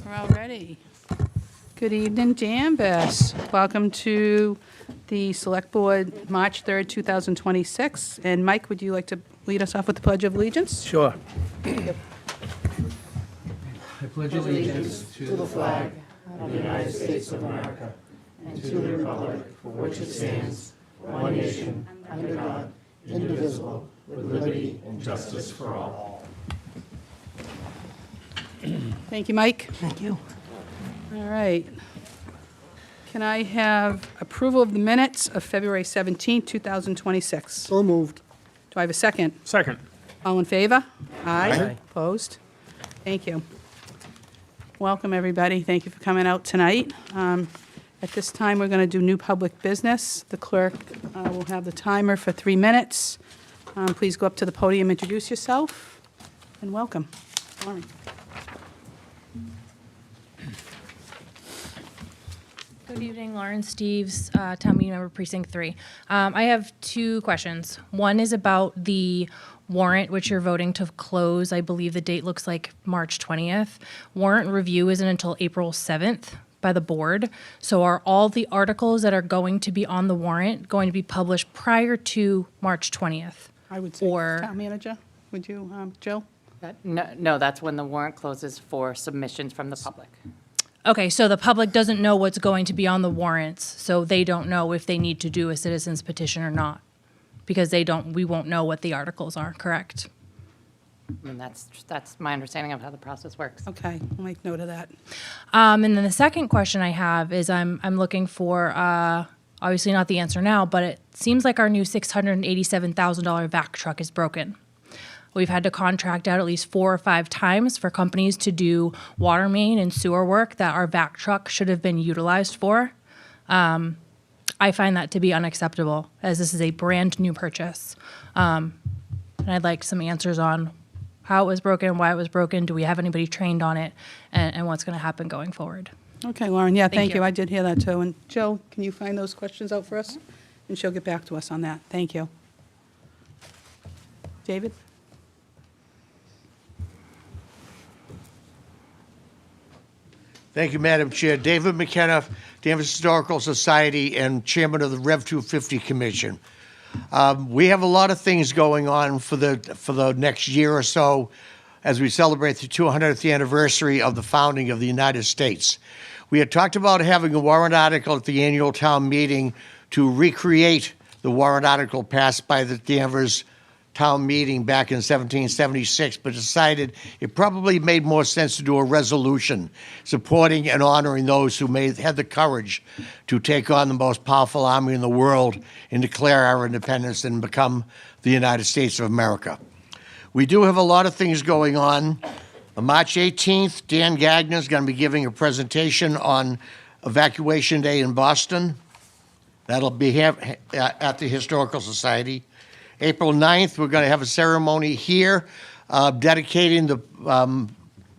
We're all ready. Good evening, Danvers. Welcome to the Select Board, March 3rd, 2026. And Mike, would you like to lead us off with the Pledge of Allegiance? Sure. I pledge allegiance to the flag of the United States of America and to the republic for which it stands, one nation, under God, indivisible, with liberty and justice for all. Thank you, Mike. Thank you. All right. Can I have approval of the minutes of February 17th, 2026? So moved. Do I have a second? Second. All in favor? Aye. Aye. Opposed? Thank you. Welcome, everybody. Thank you for coming out tonight. At this time, we're going to do new public business. The clerk will have the timer for 3 minutes. Please go up to the podium, introduce yourself, and welcome. Lauren. Good evening, Lauren Steves, Town Meeting Member Precinct 3. I have 2 questions. One is about the warrant, which you're voting to close. I believe the date looks like March 20th. Warrant review isn't until April 7th by the board. So are all the articles that are going to be on the warrant going to be published prior to March 20th? I would say, Or- Town Manager, would you, Jill? No, that's when the warrant closes for submissions from the public. Okay, so the public doesn't know what's going to be on the warrants, so they don't know if they need to do a citizen's petition or not, because we won't know what the articles are, correct? I mean, that's my understanding of how the process works. Okay, I'll make note of that. And then the second question I have is I'm looking for, obviously not the answer now, but it seems like our new $687,000 vac truck is broken. We've had to contract out at least 4 or 5 times for companies to do water main and sewer work that our vac truck should have been utilized for. I find that to be unacceptable, as this is a brand new purchase. And I'd like some answers on how it was broken, why it was broken, do we have anybody trained on it, and what's going to happen going forward. Okay, Lauren, yeah, thank you. you. I did hear that, too. And Jill, can you find those questions out for us? And she'll get back to us on that. Thank you. David? Thank you, Madam Chair. David McKenna, Danvers Historical Society, and Chairman of the Rev 250 Commission. We have a lot of things going on for the next year or so as we celebrate the 200th anniversary of the founding of the United States. We had talked about having a warrant article at the annual town meeting to recreate the warrant article passed by the Danvers town meeting back in 1776, but decided it probably made more sense to do a resolution supporting and honoring those who had the courage to take on the most powerful army in the world and declare our independence and become the United States of America. We do have a lot of things going on. On March 18th, Dan Gagner is going to be giving a presentation on Evacuation Day in Boston. That'll be here at the Historical Society. April 9th, we're going to have a ceremony here dedicating the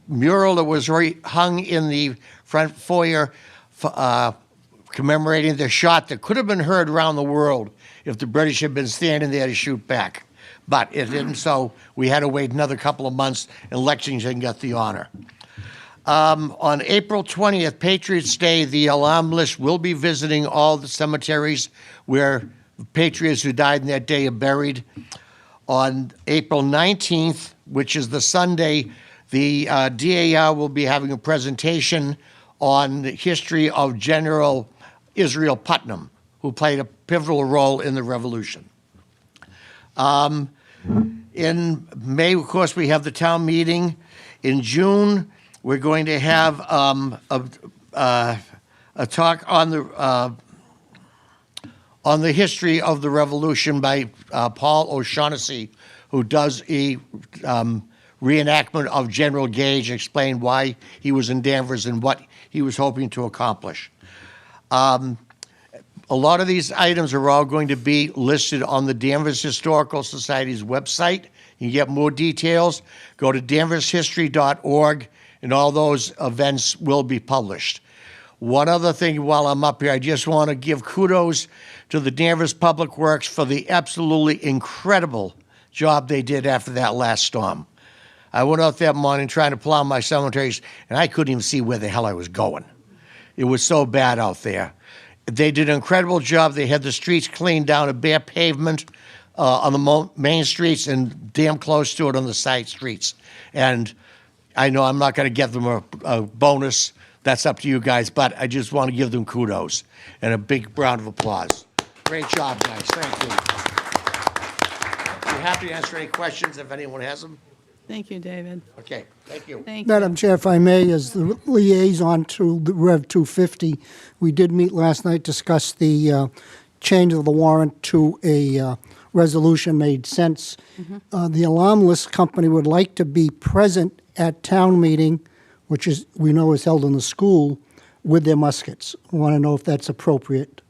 mural that was hung in the front foyer commemorating the shot that could have been heard around the world if the British had been standing there to shoot back. But it didn't, so we had to wait another couple of months, and Lexington got the honor. On April 20th, Patriots Day, the alarm list will be visiting all the cemeteries where patriots who died in that day are buried. On April 19th, which is the Sunday, the DAR will be having a presentation on the history of General Israel Putnam, who played a pivotal role in the Revolution. In May, of course, we have the town meeting. In June, we're going to have a talk on the history of the Revolution by Paul O'Shaughnessy, who does a reenactment of General Gage, explain why he was in Danvers and what he was hoping to accomplish. A lot of these items are all going to be listed on the Danvers Historical Society's website. You can get more details. Go to danvershistory.org, and all those events will be published. One other thing while I'm up here, I just want to give kudos to the Danvers Public Works for the absolutely incredible job they did after that last storm. I went out that morning trying to plow my cemeteries, and I couldn't even see where the hell I was going. It was so bad out there. They did an incredible job. They had the streets cleaned down, a bare pavement on the main streets and damn close to it on the side streets. And I know I'm not going to give them a bonus. That's up to you guys, but I just want to give them kudos and a big round of applause. Great job, guys. Thank you. Be happy to answer any questions if anyone has them. Thank you, David. Okay, thank you. Thank you. Madam Chair, if I may, as the liaison to the Rev 250, we did meet last night, discuss the change of the warrant to a resolution made sense. The alarm list company would like to be present at town meeting, which is, we know is held in the school, with their muskets. I want to know if that's appropriate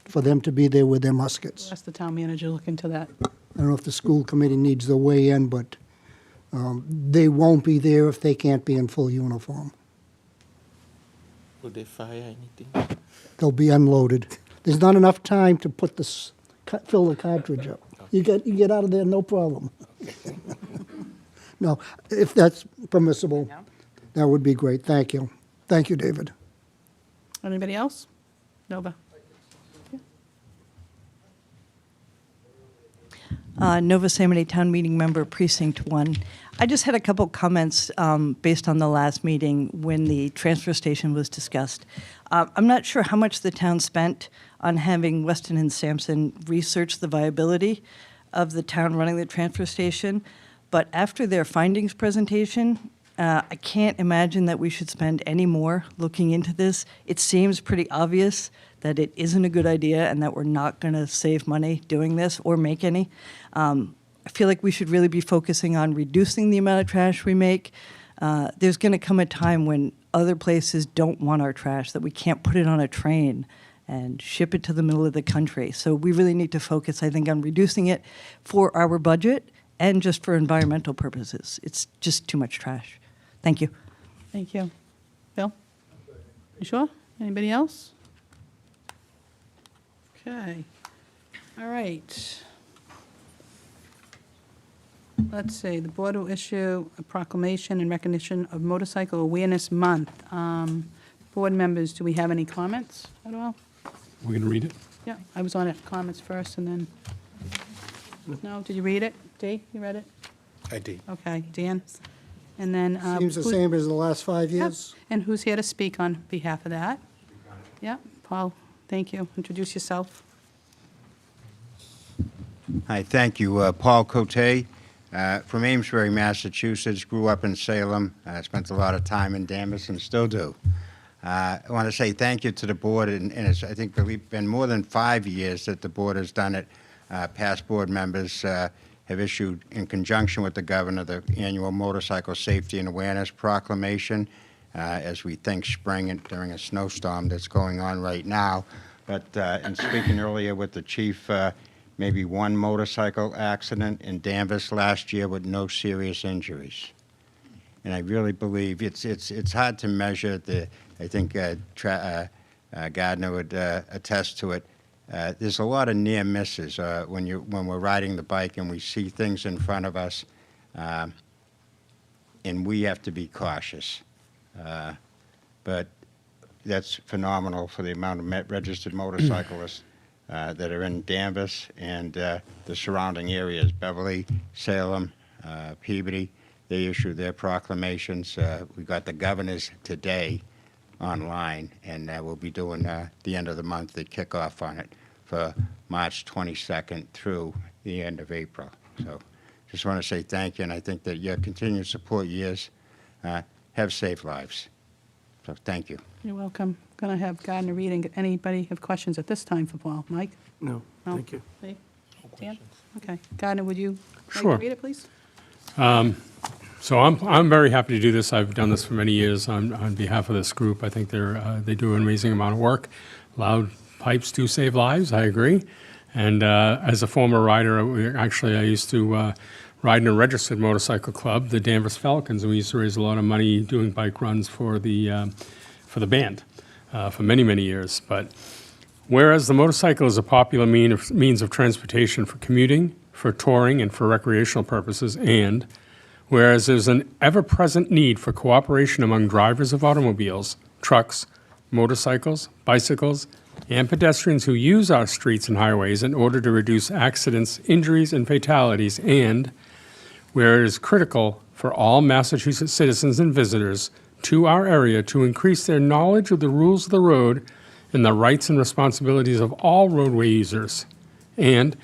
for them to be there with their muskets. Ask the town manager to look into that. I don't know if the school committee needs to weigh in, but they won't be there if they can't be in full uniform. Will they fire anything? They'll be unloaded. There's not enough time to put fill the cartridge up. You get out of there, no problem. No, if that's permissible, that would be great. Thank you. Thank you, David. Anybody else? Nova? Nova Samity Town Meeting Member, Precinct 1. I just had a couple comments based on the last meeting when the transfer station was discussed. I'm not sure how much the town spent on having Weston and Sampson research the viability of the town running the transfer station, but after their findings presentation, I can't imagine that we should spend any more looking into this. It seems pretty obvious that it isn't a good idea and that we're not going to save money doing this or make any. I feel like we should really be focusing on reducing the amount of trash we make. There's going to come a time when other places don't want our trash, that we can't put it on a train and ship it to the middle of the country. So we really need to focus, I think, on reducing it for our budget and just for environmental purposes. It's just too much trash. Thank you. Thank you. Bill? You sure? Anybody else? Okay. All right. Let's see, the board will issue a proclamation in recognition of Motorcycle Awareness Month. Board members, do we have any comments at all? We're going to read it? Yeah, I was on it, comments first, and then, no, did you read it? Dee, you read it? I did. Okay, Dan? And then. Seems the who- same as the last 5 Yep. years. And who's here to speak on behalf of that? Yeah, Paul, thank you. Introduce yourself. Hi, thank you. Paul Cote from Amesbury, Massachusetts. Grew up in Salem. Spent a lot of time in Danvers and still do. I want to say thank you to the board, and it's, I think, been more than 5 years that the board has done it. Past board members have issued, in conjunction with the governor, the annual Motorcycle Safety and Awareness Proclamation as we think spring and during a snowstorm that's going on right now. But in speaking earlier with the chief, maybe one motorcycle accident in Danvers last year with no serious injuries. And I really believe it's hard to measure. I think Gardner would attest to it. There's a lot of near misses when we're riding the bike and we see things in front of us, and we have to be cautious. But that's phenomenal for the amount of registered motorcyclists that are in Danvers and the surrounding areas, Beverly, Salem, Peabody. They issue their proclamations. We got the governors today online, and we'll be doing the end of the month, the kickoff on it for March 22nd through the end of April. So just want to say thank you, and I think that your continued support years have saved lives. So thank you. You're welcome. Going to have Gardner reading. Anybody have questions at this time for Paul? Mike? No, No? thank you. Lee? Dan? Okay. Gardner, would you like to Sure. read it, please? So I'm very happy to do this. I've done this for many years on behalf of this group. I think they do an amazing amount of work. Loud pipes do save lives. I agree. And as a former rider, I used to ride in a registered motorcycle club, the Danvers Falcons, and we used to raise a lot of money doing bike runs for the band for many, many years. But whereas the motorcycle is a popular means of transportation for commuting, for touring, and for recreational purposes, and whereas there's an ever-present need for cooperation among drivers of automobiles, trucks, motorcycles, bicycles, and pedestrians who use our streets and highways in order to reduce accidents, injuries, and fatalities, and where it is critical for all Massachusetts citizens and visitors to our area to increase their knowledge of the rules of the road and the rights and responsibilities of all roadway users. And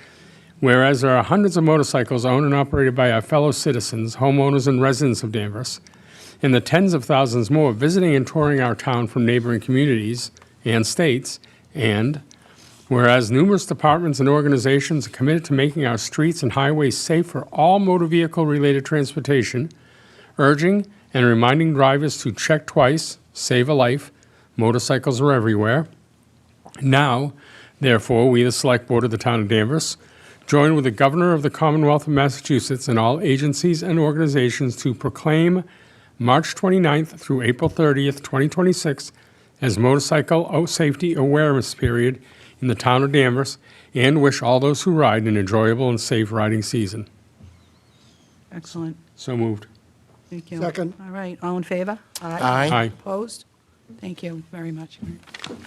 whereas there are hundreds of motorcycles owned and operated by our fellow citizens, homeowners, and residents of Danvers, and the tens of thousands more visiting and touring our town from neighboring communities and states, and whereas numerous departments and organizations are committed to making our streets and highways safe for all motor vehicle-related transportation, urging and reminding drivers to check twice, save a life, motorcycles are everywhere. Now, therefore, we, the Select Board of the Town of Danvers, join with the Governor of the Commonwealth of Massachusetts and all agencies and organizations to proclaim March 29th through April 30th, 2026, as Motorcycle Safety Awareness Period in the town of Danvers, and wish all those who ride an enjoyable and safe riding season. Excellent. So moved. Thank you. Second. All right, all in favor? Aye. Aye. Opposed? Thank you very much.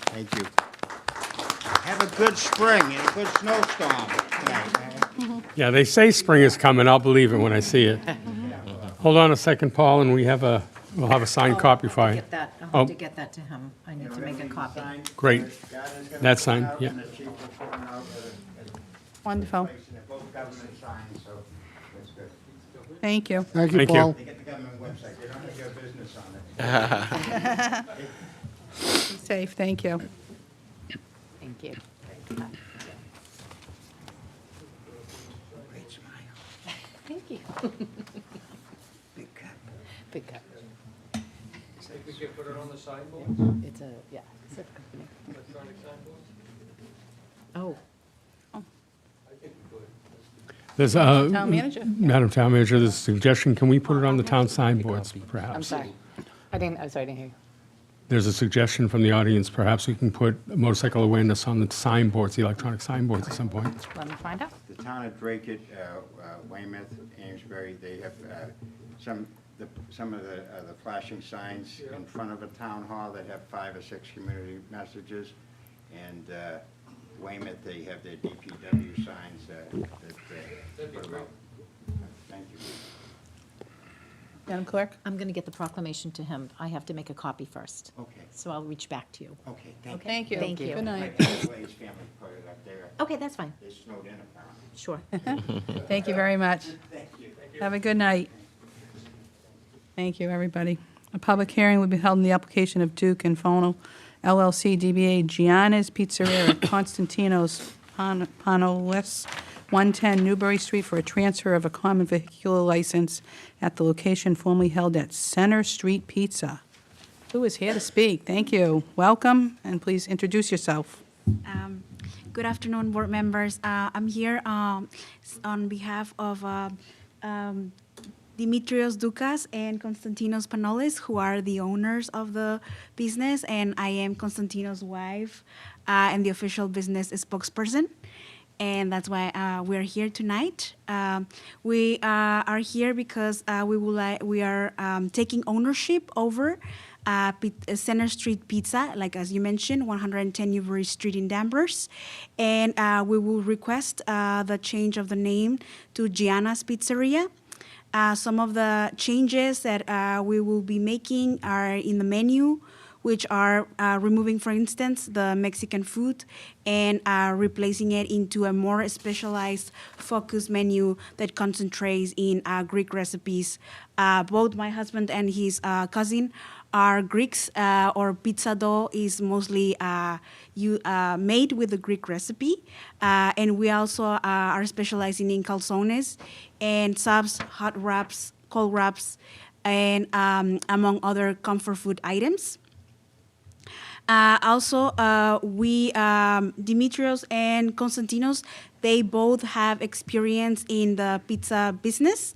Thank you. Have a good spring and a good snowstorm tonight. Yeah, they say spring is coming. I'll believe it when I see it. Hold on a second, Paul, and we'll have a signed copy for you. Get that, I'll Oh. have to get that to him. I need to make a copy. Great. That's signed, yeah. Wonderful. Both government signs, so that's good. Thank you. Thank you, Thank you. Paul. They get the government website, they don't have your business on it. Be safe, thank you. Thank you. Great smile. Thank you. Big cup. Big cup. We can put it on the signboard? It's a, yeah, it's a company. Oh, There's Town manager? Madam Town Manager, there's a suggestion, can we put it on the town signboards, perhaps? I'm sorry. I'm sorry, I didn't hear you. There's a suggestion from the audience, perhaps we can put motorcycle awareness on the signboards, the electronic signboards at some point. Let me find out. The town of Dracut, Weymouth, Amesbury, they have some of the flashing signs in front of a town hall that have 5 or 6 community messages. And Weymouth, they have their DPW signs that put them out. Thank you. Madam Clerk? I'm going to get the proclamation to him. I have to make a copy first. Okay, So I'll reach back to you. okay, thank you. Thank you. Thank you. Good My night. Blaze family put it up there. Okay, that's fine. They snowed in apparently. Sure. Thank you very much. Thank you. Have a good night. Thank you, everybody. A public hearing will be held in the application of Duke and Fono LLC DBA Gianna's Pizzeria at Constantino's Panolis, 110 Newbury Street, for a transfer of a common vehicular license at the location formerly held at Center Street Pizza. Who is here to speak? Thank you. Welcome, and please introduce yourself. Good afternoon, board members. I'm here on behalf of Dimitrios Doukas and Konstantinos Panolis, who are the owners of the business, and I am Konstantinos' wife and the official business spokesperson. And that's why we're here tonight. We are here because we are taking ownership over Center Street Pizza, like as you mentioned, 110 Newbury Street in Danvers. And we will request the change of the name to Gianna's Pizzeria. Some of the changes that we will be making are in the menu, which are removing, for instance, the Mexican food and replacing it into a more specialized focus menu that concentrates in Greek recipes. Both my husband and his cousin are Greeks, or pizza dough is mostly made with the Greek recipe. And we also are specializing in calzones and subs, hot wraps, cold wraps, and among other comfort food items. Dimitrios and Konstantinos, they both have experience in the pizza business.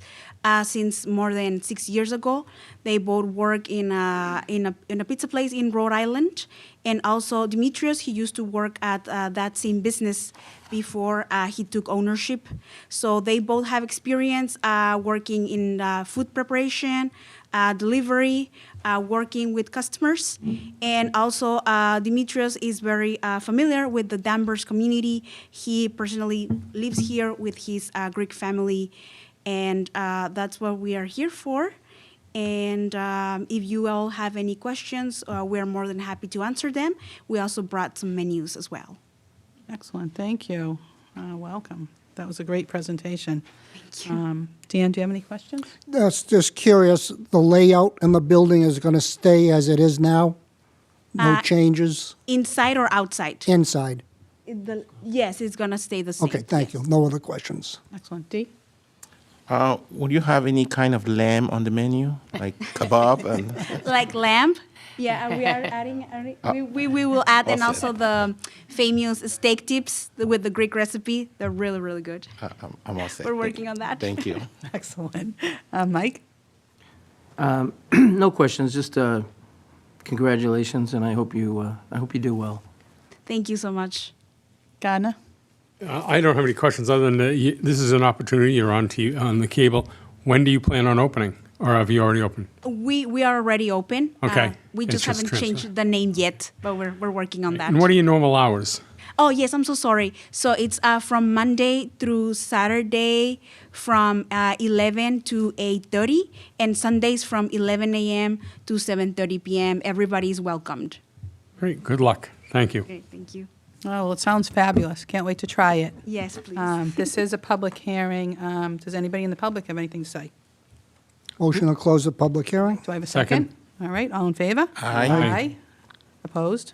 since more than 6 years ago. They both work in a pizza place in Rhode Island. And also Demetrius, he used to work at that same business before he took ownership. So they both have experience working in food preparation, delivery, working with customers. And also Demetrius is very familiar with the Danvers community. He personally lives here with his Greek family. And that's what we are here for. And if you all have any questions, we're more than happy to answer them. We also brought some menus as well. Excellent, thank you. Welcome. That was a great presentation. Dan, do you have any questions? That's just curious, the layout and the building is going to stay as it is now? No changes Inside or outside? inside? Yes, it's going to stay the same. Okay, thank you. No other questions. Excellent. Dee? Would you have any kind of lamb on the menu, like kebab and? Like lamb? Yeah, we are adding, we will add, and also the famous steak tips with the Greek recipe. They're really, really good. I'm all set. We're working on that. Thank you. Excellent. Mike? No questions, just congratulations, and I hope you do well. Thank you so much. Gardner? I don't have any questions other than this is an opportunity. You're on the cable. When do you plan on opening, or have you already opened? We are already open. Okay. We It's just just haven't transfer. changed the name yet, but we're working on that. And what are your normal hours? Oh, yes, I'm so sorry. So it's from Monday through Saturday from 11 to 8:30, and Sundays from 11 a.m. to 7:30 p.m. Everybody is welcomed. Great. Good luck. Thank you. Okay, thank you. Oh, well, it sounds fabulous. Can't wait to try it. Yes, please. This is a public hearing. Does anybody in the public have anything to say? Motion to close the public hearing? Do I have a second? All right, all in favor? Aye. Aye. Opposed?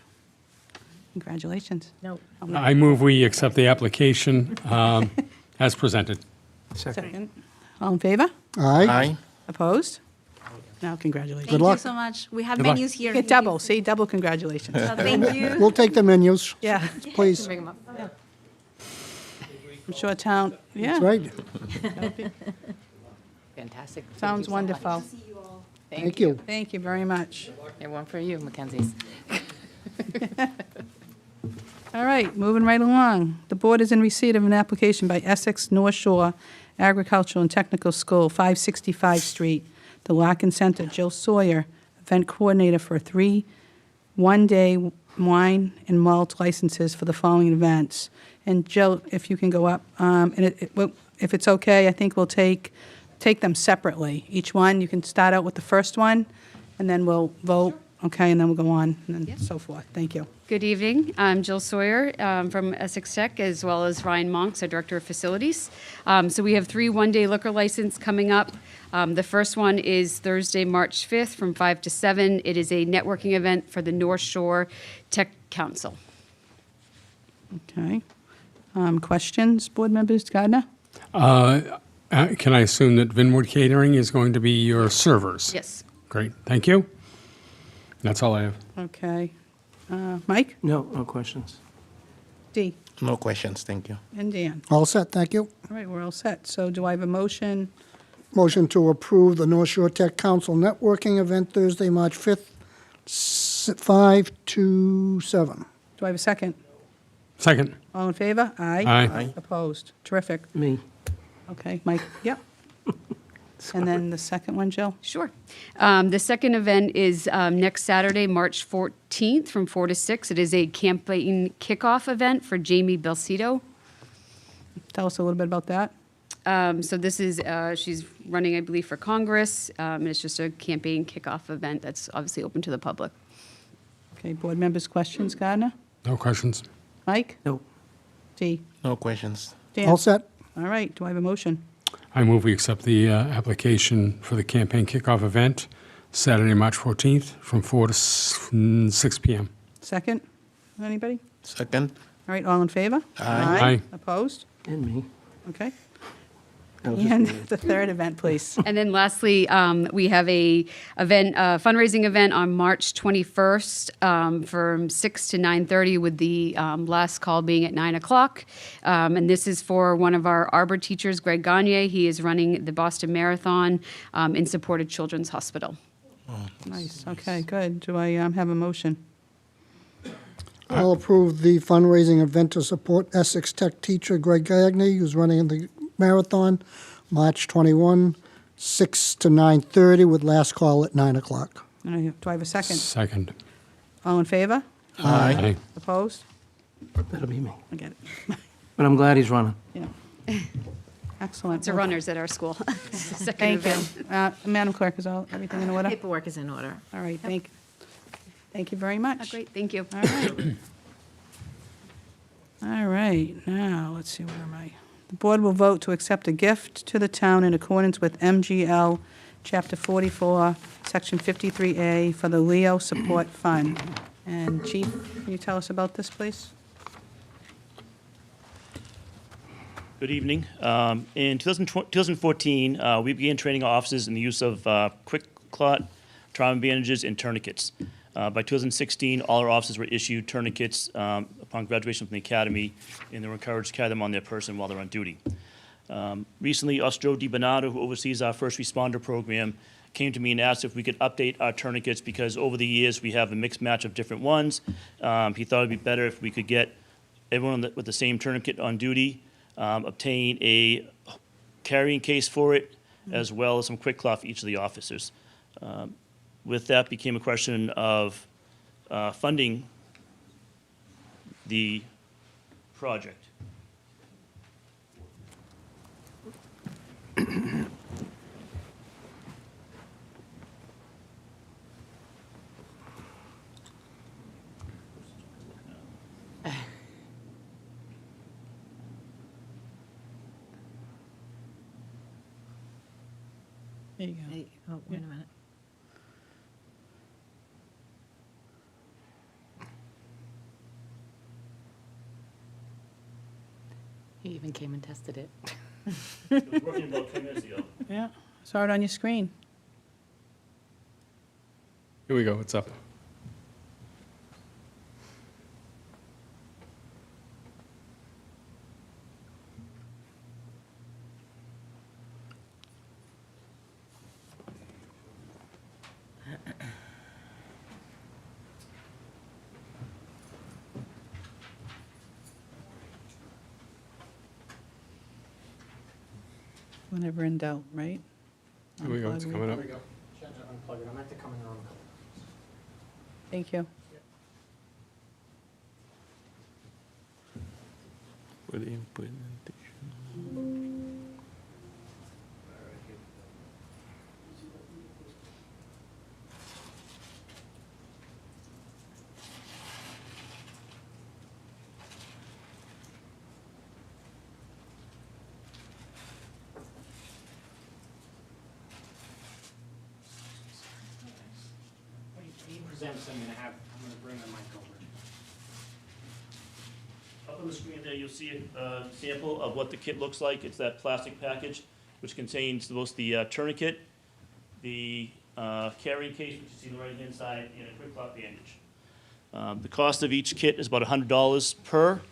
Congratulations. No. I move we accept the application as presented. Second. All in favor? Aye. Aye. Opposed? No, congratulations. Thank luck. you so much. We have Good luck. menus here. Get double, see, double congratulations. So thank you. We'll take the menus, Yeah, please. Bring 'em up. I'm sure town, yeah, That's right. Fantastic. Thank sounds you so much. wonderful. Thank you. Thank you very much. And one for you, Mackenzie's. All right, moving right along. The board is in receipt of an application by Essex North Shore Agricultural and Technical School, 565 Street, the Larkin Center, Jill Sawyer, event coordinator for 3 one-day wine and malt licenses for the following events. And Jill, if you can go up, and if it's okay, I think we'll take them separately. Each one, you can start out with the first one, and then we'll vote, okay, and then we'll go on, and then so forth. Thank you. Good evening. I'm Jill Sawyer from Essex Tech, as well as Ryan Monks, our Director of Facilities. So we have 3 one-day liquor license coming up. The first one is Thursday, March 5th from 5 to 7. It is a networking event for the North Shore Tech Council. Okay. Questions, board members? Gardner? Can I assume that Vinwood Catering is going to be your servers? Yes. Great. Thank you. That's all I have. Okay. Mike? No questions. Dee? No questions, thank you. And Dan? All set, thank you. All right, we're all set. So do I have a motion? Motion to approve the North Shore Tech Council networking event Thursday, March 5th, 5 to 7. Do I have a second? Second. All in favor? Aye. Aye. Opposed? Terrific. Me. Okay, Mike, yep. And then the second one, Jill? Sure. The second event is next Saturday, March 14th from 4 to 6. It is a campaign kickoff event for Jamie Belcito. Tell us a little bit about that. So this is, she's running, I believe, for Congress, and it's just a campaign kickoff event that's obviously open to the public. Okay, board members' questions, Gardner? No questions. Mike? No. Dee? No questions. Dan? All set? All right, do I have a motion? I move we accept the application for the campaign kickoff event Saturday, March 14th from 4 to 6 p.m. Second? Anybody? Second? All right, all in favor? Aye. Aye. Opposed? And me. Okay. And the third event, please. And then lastly, we have a fundraising event on March 21st from 6 to 9:30 with the last call being at 9 o'clock. And this is for one of our Arbor teachers, Greg Gagne. He is running the Boston Marathon in support of Children's Hospital. Nice, okay, good. Do I have a motion? I'll approve the fundraising event to support Essex Tech teacher Greg Gagne, who's running the marathon, March 21, 6 to 9:30, with last call at 9 o'clock. Do I have a second? Second. All in favor? Aye. Opposed? That'll be me. I get it. But I'm glad he's running. Yeah. Excellent. It's a runners at our school. It's the second Thank event. you. Madam Clerk, is everything in order? Paperwork is in order. All right, thank you very much. Great, thank you. All right. All right, now, let's see, where am I? The board will vote to accept a gift to the town in accordance with MGL Chapter 44, Section 53A for the Leo Support Fund. And Chief, can you tell us about this, please? Good evening. In 2014, we began training our officers in the use of quick clot, trauma bandages, and tourniquets. By 2016, all our officers were issued tourniquets upon graduation from the academy, and they were encouraged to carry them on their person while they're on duty. Recently, Ostro Di Bernardo, who oversees our first responder program, came to me and asked if we could update our tourniquets because over the years we have a mixed match of different ones. He thought it'd be better if we could get everyone with the same tourniquet on duty, obtain a carrying case for it, as well as some quick cloth for each of the officers. With that became a question of funding the project. There you go. Hey, oh, wait a minute. He even came and tested it. It was working about 10 minutes ago. Yeah, saw it on your screen. Here we go, it's up. Whenever in doubt, right? Here we go, it's coming up. Unplug it. I meant to come in around. Thank you. For the implementation. He presents, I'm gonna bring the mic over. Up on the screen there, you'll see a sample of what the kit looks like. It's that plastic package, which contains both the tourniquet, the carrying case, which you see on the right-hand side, and a quick clot bandage. The cost of each kit is about $100 per.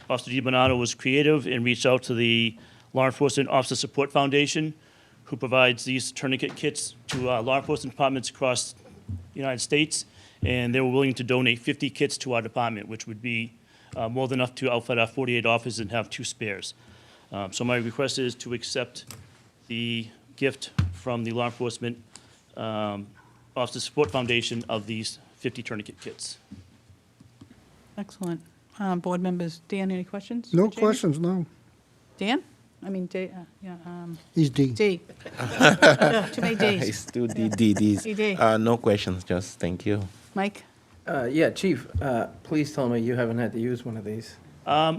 Officer DiBonato was creative and reached out to the Law Enforcement Officer Support Foundation, who provides these tourniquet kits to law enforcement departments across the United States, and they were willing to donate 50 kits to our department, which would be more than enough to outfit our 48 officers and have 2 spares. So my request is to accept the gift from the Law Enforcement Officer Support Foundation of these 50 tourniquet kits. Excellent. Board members, Dan, any questions? No for Jamie? questions, no. Dan? I mean, He's D. D. Too many Ds. It's still Ds. DD. No questions, just thank you. Mike? Yeah, Chief, please tell me you haven't had to use one of these.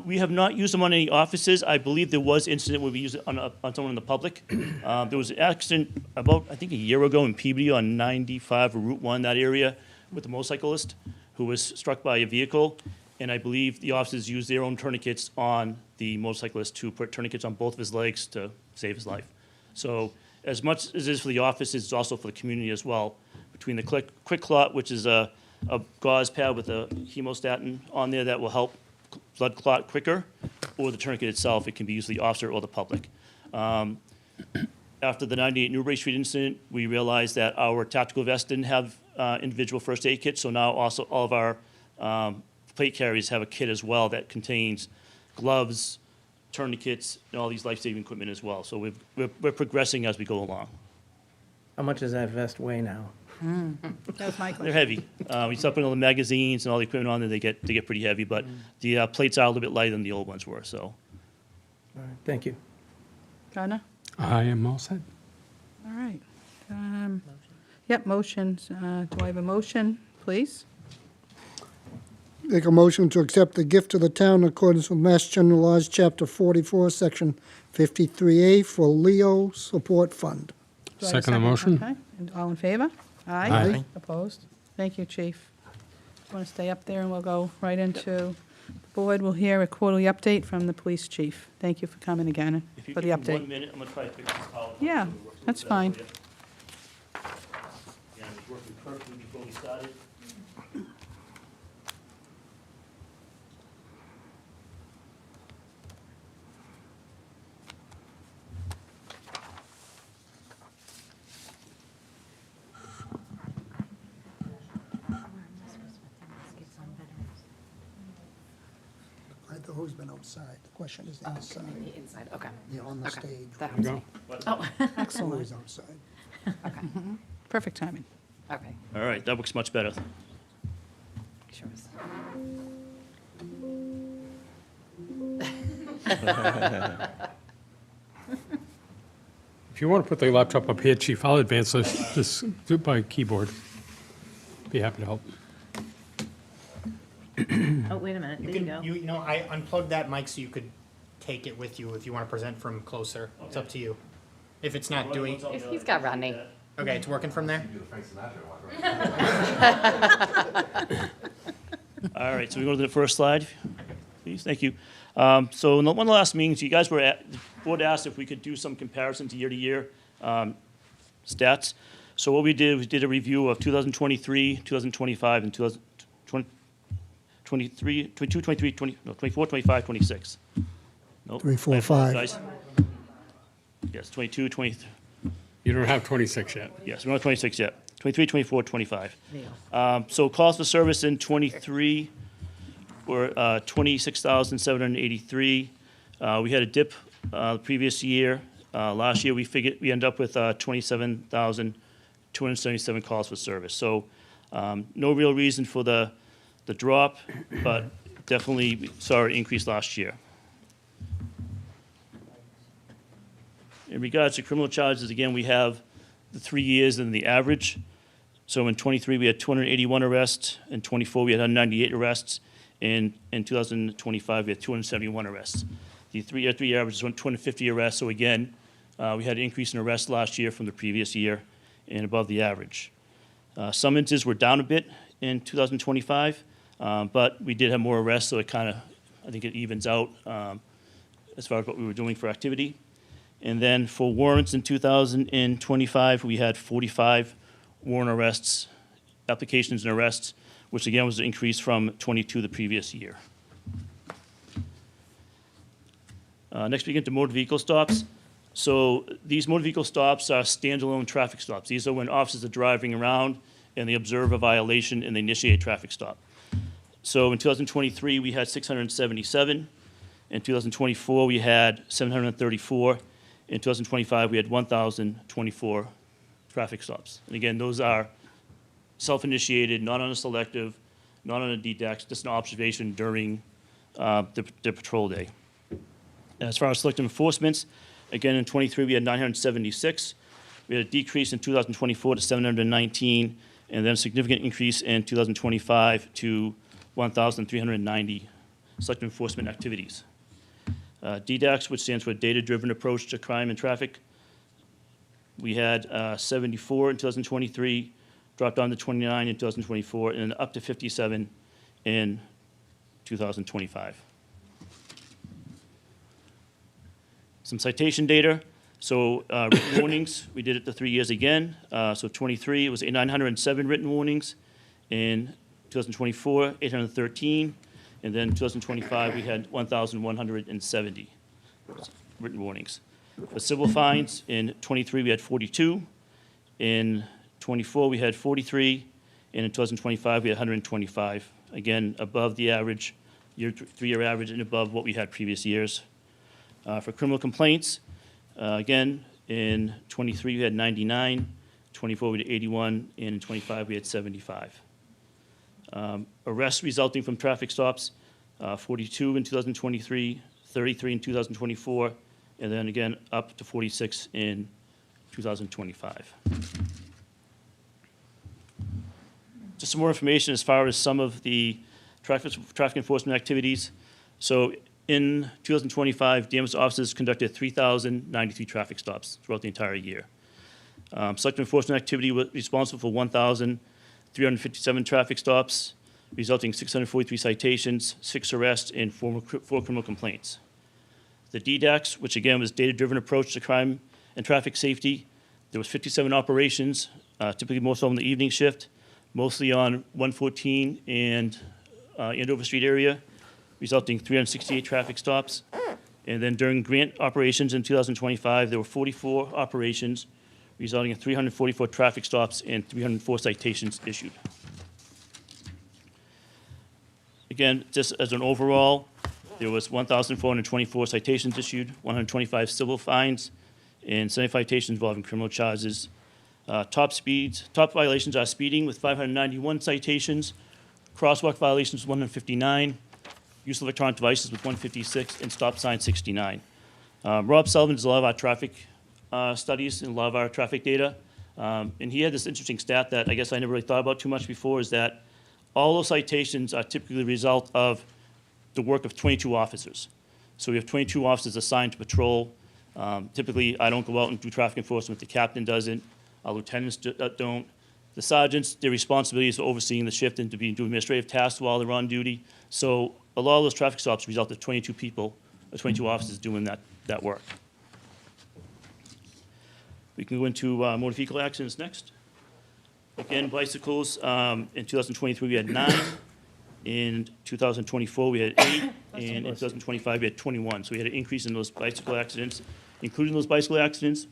We have not used them on any offices. I believe there was incident where we used it on someone in the public. There was an accident about, I think, a year ago in Peabody on 95 or Route 1, that area, with a motorcyclist who was struck by a vehicle. And I believe the officers use their own tourniquets on the motorcyclist to put tourniquets on both of his legs to save his life. So as much as it is for the officers, it's also for the community as well. Between the Quick Clot, which is a gauze pad with a hemostatin on there that will help blood clot quicker, or the tourniquet itself, it can be used for the officer or the public. After the 98 Newbury Street incident, we realized that our tactical vests didn't have individual first aid kits, so now also all of our plate carriers have a kit as well that contains gloves, tourniquets, and all these life-saving equipment as well. So we're progressing as we go along. How much does that vest weigh now? That was my question. They're heavy. We start putting all the magazines and all the equipment on there, they get pretty heavy, but the plates are a little bit lighter than the old ones were, so. All right, thank you. Gardner? I am all set. All right. Yep, motions. Do I have a motion, please? Make a motion to accept the gift to the town in accordance with Mass General Laws, Chapter 44, Section 53A for Leo Support Fund. Do I have a Second the motion. Okay. And all in favor? Aye. Opposed? Thank you, Chief. Want to stay up there, and we'll go right into the board. We'll hear a quarterly update from the police chief. Thank you for coming again If you for the give me update. 1 minute, I'm gonna try to fix this PowerPoint. Yeah, so we work that's through that fine. for you. Yeah, it was working perfectly before we started. Right, the who's been outside. The question is inside. Inside, okay. Yeah, on the stage. There you go. Oh, Excellent. Who's outside. okay, Perfect timing. okay. All right, that works much better. Sure is. If you want to put the laptop up here, Chief, I'll advance this. Just do it by keyboard. Be happy to help. Oh, wait a minute, there you go. You know, I unplugged that mic so you could take it with you if you want to present from closer. It's up to you. If it's not doing, If he's got Rodney. okay, it's working from there? All right, so we go to the first slide, please. Thank you. So in one of the last meetings, you guys were at, the board asked if we could do some comparison to year-to-year stats. So what we did a review of 2023, 2025, and 2023, 22, 23, 20, no, 24, 25, 26. Nope. 3, 4, I 5. apologize. Yes, 22, 23. You don't have 26 yet. Yes, we're not 26 yet. 23, 24, 25. So calls for service in 23 were 26,783. We had a dip the previous year. Last year, we ended up with 27,277 calls for service. So no real reason for the drop, but definitely we saw an increase last year. In regards to criminal charges, again, we have the 3 years and the average. So in 23, we had 281 arrests. In 24, we had 198 arrests. In 2025, we had 271 arrests. The three-year average is 250 arrests. So again, we had an increase in arrests last year from the previous year and above the average. Summonses were down a bit in 2025, but we did have more arrests, so it kind of, I think it evens out as far as what we were doing for activity. And then for warrants in 2025, we had 45 warrant arrests, applications and arrests, which again was an increase from 22 the previous year. Next, we get to motor vehicle stops. So these motor vehicle stops are standalone traffic stops. These are when officers are driving around and they observe a violation and they initiate a traffic stop. So in 2023, we had 677. In 2024, we had 734. In 2025, we had 1,024 traffic stops. And again, those are self-initiated, not on a selective, not on a dedax, just an observation during the patrol day. As far as selective enforcements, again, in 23, we had 976. We had a decrease in 2024 to 719, and then a significant increase in 2025 to 1,390 selective enforcement activities. DDAX, which stands for Data-Driven Approach to Crime and Traffic, we had 74 in 2023, dropped down to 29 in 2024, and up to 57 in 2025. Some citation data. So written warnings, we did it the 3 years again. So 23, it was 907 written warnings. In 2024, 813. And then 2025, we had 1,170 written warnings. For civil fines, in 23, we had 42. In 24, we had 43. And in 2025, we had 125. Again, above the average, three-year average, and above what we had previous years. For criminal complaints, again, in 23, we had 99, 24, we had 81, and in 25, we had 75. Arrests resulting from traffic stops, 42 in 2023, 33 in 2024, and then again, up to 46 in 2025. Just some more information as far as some of the traffic enforcement activities. So in 2025, Danvers officers conducted 3,093 traffic stops throughout the entire year. Selective enforcement activity was responsible for 1,357 traffic stops, resulting in 643 citations, 6 arrests, and 4 criminal complaints. The DDAX, which again was data-driven approach to crime and traffic safety, there was 57 operations, typically most of them in the evening shift, mostly on 114 and Andover Street area, resulting in 368 traffic stops. And then during grant operations in 2025, there were 44 operations, resulting in 344 traffic stops and 304 citations issued. Again, just as an overall, there was 1,424 citations issued, 125 civil fines, and 75 citations involving criminal charges. Top violations are speeding with 591 citations, crosswalk violations 159, use of electronic devices with 156, and stop sign 69. Rob Sullivan does a lot of our traffic studies and a lot of our traffic data, and he had this interesting stat that I guess I never really thought about too much before, is that all those citations are typically the result of the work of 22 officers. So we have 22 officers assigned to patrol. Typically, I don't go out and do traffic enforcement. The captain doesn't. Our lieutenants don't. The sergeants, their responsibility is overseeing the shift and to do administrative tasks while they're on duty. So a lot of those traffic stops result in 22 people, 22 officers doing that work. We can go into motor vehicle accidents next. Again, bicycles, in 2023, we had 9. In 2024, we had 8. And in 2025, we had 21. So we had an increase in those bicycle accidents. Including those bicycle accidents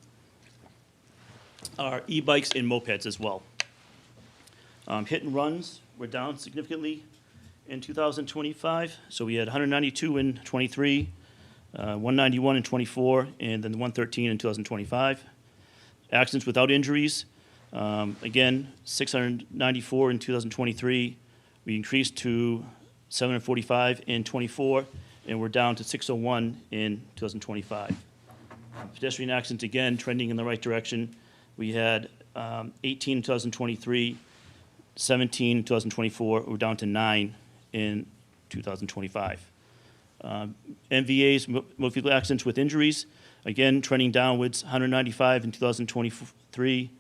are e-bikes and mopeds as well. Hit and runs were down significantly in 2025. So we had 192 in 23, 191 in 24, and then 113 in 2025. Accidents without injuries, again, 694 in 2023. We increased to 745 in 24, and we're down to 601 in 2025. Pedestrian accidents, again, trending in the right direction. We had 18 in 2023, 17 in 2024. We're down to 9 in 2025. MVAs, motor vehicle accidents with injuries, again, trending downwards, 195 in 2023,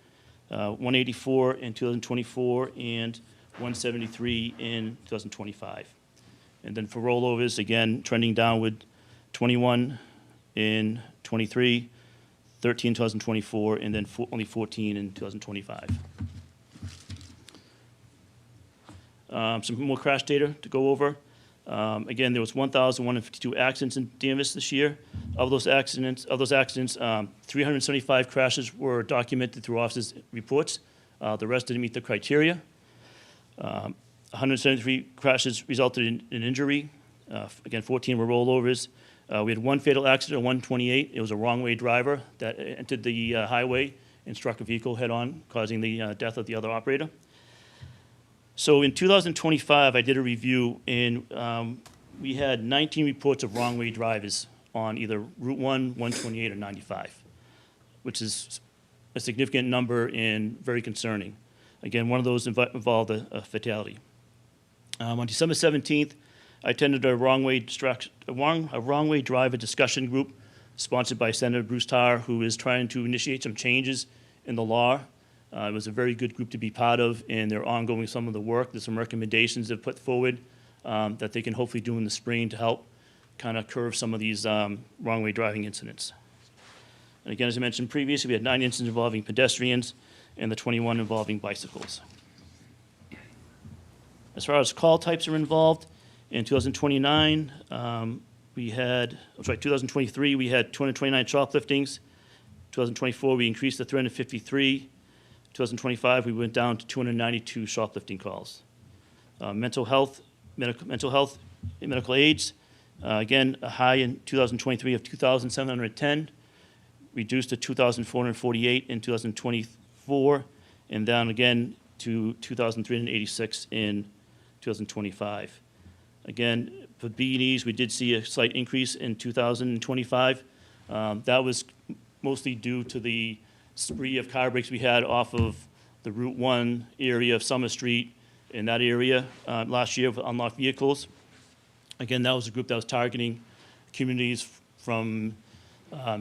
184 in 2024, and 173 in 2025. And then for rollovers, again, trending downward, 21 in 23, 13 in 2024, and then only 14 in 2025. Some more crash data to go over. Again, there was 1,152 accidents in Danvers this year. Of those accidents, 375 crashes were documented through officers' reports. The rest didn't meet the criteria. 173 crashes resulted in injury. Again, 14 were rollovers. We had 1 fatal accident on 128. It was a wrong-way driver that entered the highway and struck a vehicle head-on, causing the death of the other operator. So in 2025, I did a review, and we had 19 reports of wrong-way drivers on either Route 1, 128, or 95, which is a significant number and very concerning. Again, one of those involved a fatality. On December 17th, I attended a wrong-way driver discussion group sponsored by Senator Bruce Tarr, who is trying to initiate some changes in the law. It was a very good group to be part of, and they're ongoing some of the work. There's some recommendations they've put forward that they can hopefully do in the spring to help kind of curb some of these wrong way driving incidents. And again, as I mentioned previously, we had 9 incidents involving pedestrians and the 21 involving bicycles. As far as call types are involved, in 2023, we had 229 shopliftings. 2024, we increased to 353. 2025, we went down to 292 shoplifting calls. Mental health, medical aids, again, a high in 2023 of 2,710, reduced to 2,448 in 2024, and down again to 2,386 in 2025. Again, for B&Es, we did see a slight increase in 2025. That was mostly due to the spree of car breaks we had off of the Route 1 area of Summer Street in that area last year with unlocked vehicles. Again, that was a group that was targeting communities from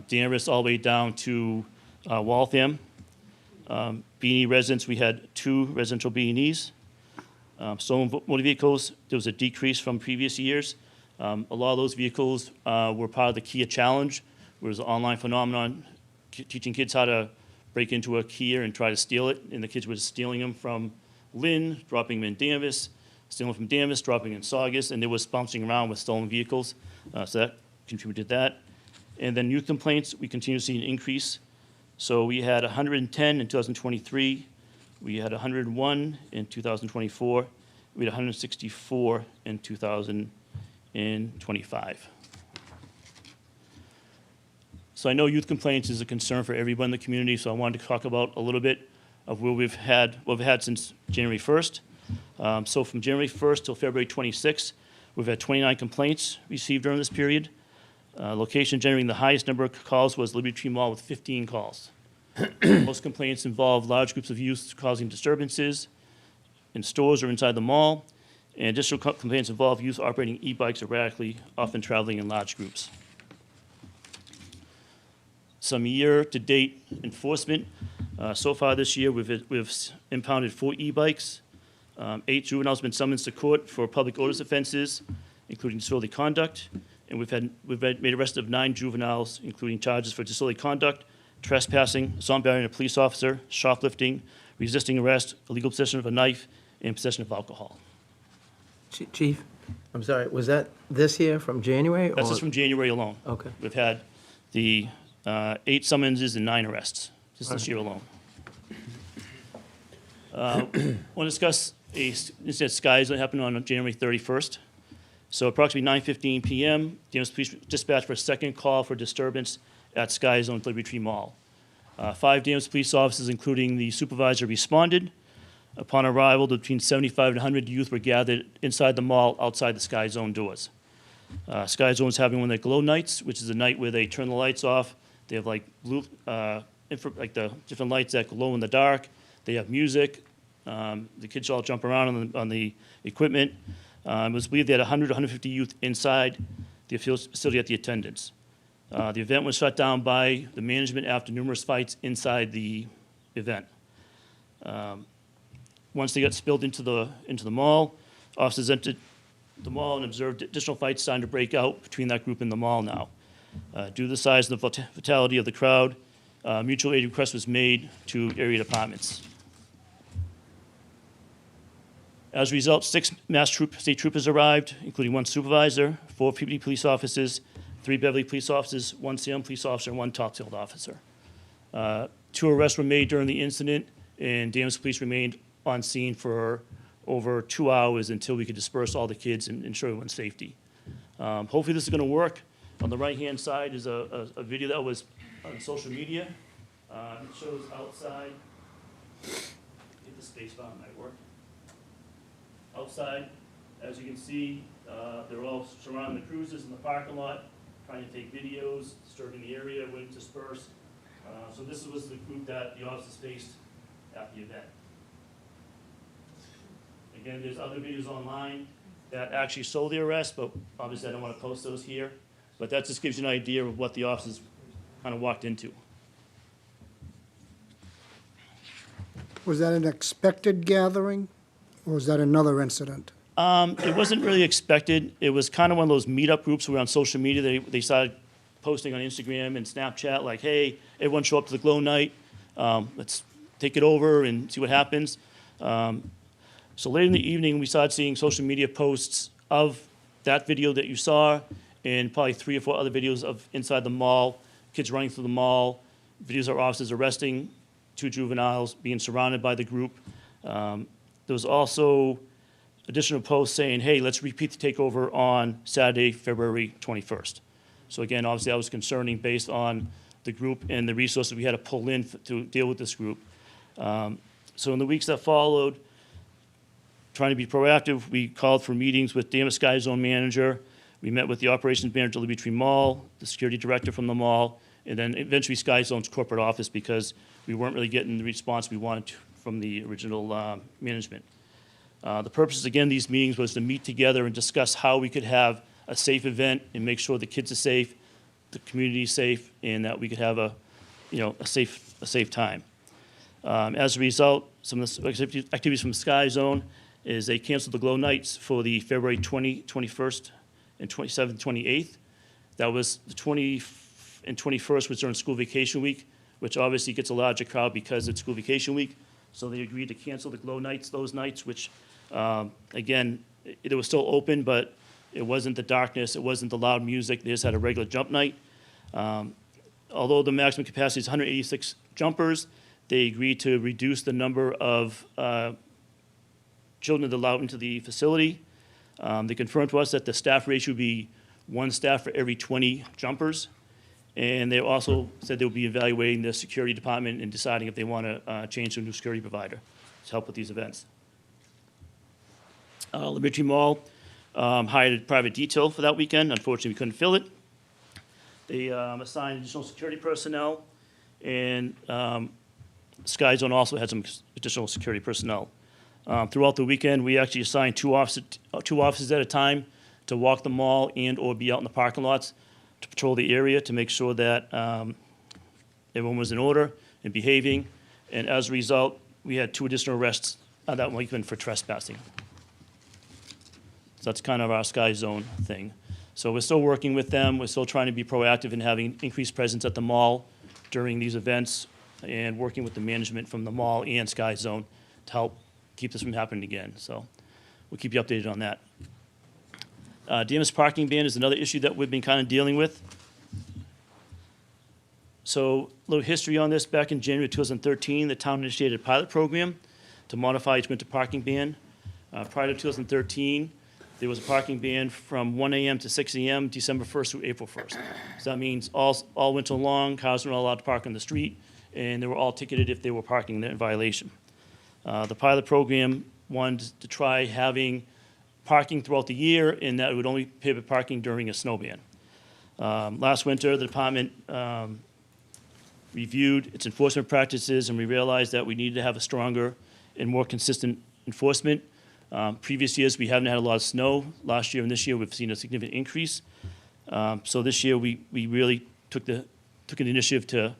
Danvers all the way down to Waltham. B&E residents, we had 2 residential B&Es. Stolen motor vehicles, there was a decrease from previous years. A lot of those vehicles were part of the Kia Challenge, where it was an online phenomenon teaching kids how to break into a Kia and try to steal it. And the kids were stealing them from Lynn, dropping them in Danvers, stealing from Danvers, dropping in Saugus, and they was bouncing around with stolen vehicles. So that contributed to that. And then youth complaints, we continue to see an increase. So we had 110 in 2023. We had 101 in 2024. We had 164 in 2025. So I know youth complaints is a concern for everyone in the community, so I wanted to talk about a little bit of what we've had since January 1st. So from January 1st till February 26th, we've had 29 complaints received during this period. Location generating the highest number of calls was Liberty Tree Mall with 15 calls. Most complaints involve large groups of youth causing disturbances in stores or inside the mall, and additional complaints involve youth operating e-bikes erratically, often traveling in large groups. Some year-to-date enforcement. So far this year, we've impounded 4 e-bikes. 8 juveniles have been summoned to court for public orders offenses, including disorderly conduct, and we've made arrests of 9 juveniles, including charges for disorderly conduct, trespassing, assault battery on a police officer, shoplifting, resisting arrest, illegal possession of a knife, and possession of alcohol. Chief, I'm sorry, was that this year from January? That's or- just from January alone. Okay. We've had the 8 summonses and 9 arrests just this year alone. I want to discuss a incident at Skies that happened on January 31st. So approximately 9:15 p.m., Danvers Police dispatched for a second call for disturbance at Sky Zone Liberty Tree Mall. 5 Danvers police officers, including the supervisor, responded. Upon arrival, between 75 and 100 youth were gathered inside the mall outside the Sky Zone doors. Sky Zone is having one of their glow nights, which is a night where they turn the lights off. They have like blue, like the different lights that glow in the dark. They have music. The kids all jump around on the equipment. It was believed they had 100 to 150 youth inside the facility at the attendance. The event was shut down by the management after numerous fights inside the event. Once they got spilled into the mall, officers entered the mall and observed additional fights starting to break out between that group and the mall now. Due to the size and the vitality of the crowd, mutual aid request was made to area departments. As a result, 6 state troopers arrived, including 1 supervisor, 4 PPD police officers, 3 Beverly police officers, 1 Salem police officer, and 1 Topsfield officer. 2 arrests were made during the incident, and Danvers police remained on scene for over 2 hours until we could disperse all the kids and ensure everyone's safety. Hopefully this is going to work. On the right-hand side is a video that was on social media. It shows outside. Hit the space bar, might work. Outside, as you can see, they're all surrounding the cruisers in the parking lot, trying to take videos, disturbing the area, waiting to disperse. So this was the group that the officers faced at the event. Again, there's other videos online that actually show the arrest, but obviously I don't want to post those here. But that just gives you an idea of what the officers kind of walked into. Was that an expected gathering, or was that another incident? It wasn't really expected. It was kind of one of those meetup groups where on social media, they started posting on Instagram and Snapchat, like, hey, everyone show up to the Glow Night. Let's take it over and see what happens. So late in the evening, we started seeing social media posts of that video that you saw and probably 3 or 4 other videos of inside the mall, kids running through the mall, videos of officers arresting 2 juveniles, being surrounded by the group. There was also additional posts saying, hey, let's repeat the takeover on Saturday, February 21st. So again, obviously that was concerning based on the group and the resources we had to pull in to deal with this group. So in the weeks that followed, trying to be proactive, we called for meetings with Danvers Sky Zone manager. We met with the operations manager of the Liberty Mall, the security director from the mall, and then eventually Sky Zone's corporate office because we weren't really getting the response we wanted from the original management. The purpose, again, of these meetings was to meet together and discuss how we could have a safe event and make sure the kids are safe, the community is safe, and that we could have a safe time. As a result, some of the activities from Sky Zone is they canceled the Glow Nights for the February 20, 21st, and 27th, 28th. That was the 20th and 21st was during school vacation week, which obviously gets a larger crowd because it's school vacation week. So they agreed to cancel the Glow Nights those nights, which, again, it was still open, but it wasn't the darkness, it wasn't the loud music. They just had a regular jump night. Although the maximum capacity is 186 jumpers, they agreed to reduce the number of children that are allowed into the facility. They confirmed to us that the staff ratio would be 1 staff for every 20 jumpers. And they also said they would be evaluating the security department and deciding if they want to change to a new security provider to help with these events. Liberty Mall hired a private detail for that weekend. Unfortunately, we couldn't fill it. They assigned additional security personnel, and Sky Zone also had some additional security personnel. Throughout the weekend, we actually assigned two officers at a time to walk the mall and or be out in the parking lots to patrol the area to make sure that everyone was in order and behaving. And as a result, we had 2 additional arrests that weekend for trespassing. So that's kind of our Sky Zone thing. So we're still working with them. We're still trying to be proactive in having increased presence at the mall during these events and working with the management from the mall and Sky Zone to help keep this from happening again. So we'll keep you updated on that. Danvers parking ban is another issue that we've been kind of dealing with. So a little history on this. Back in January 2013, the town initiated a pilot program to modify its winter parking ban. Prior to 2013, there was a parking ban from 1 a.m. to 6 a.m., December 1st through April 1st. So that means all winter long, cars were not allowed to park on the street, and they were all ticketed if they were parking in violation. The pilot program wanted to try having parking throughout the year, and that it would only prohibit parking during a snow ban. Last winter, the department reviewed its enforcement practices, and we realized that we needed to have a stronger and more consistent enforcement. Previous years, we haven't had a lot of snow. Last year and this year, we've seen a significant increase. So this year, we really took an initiative to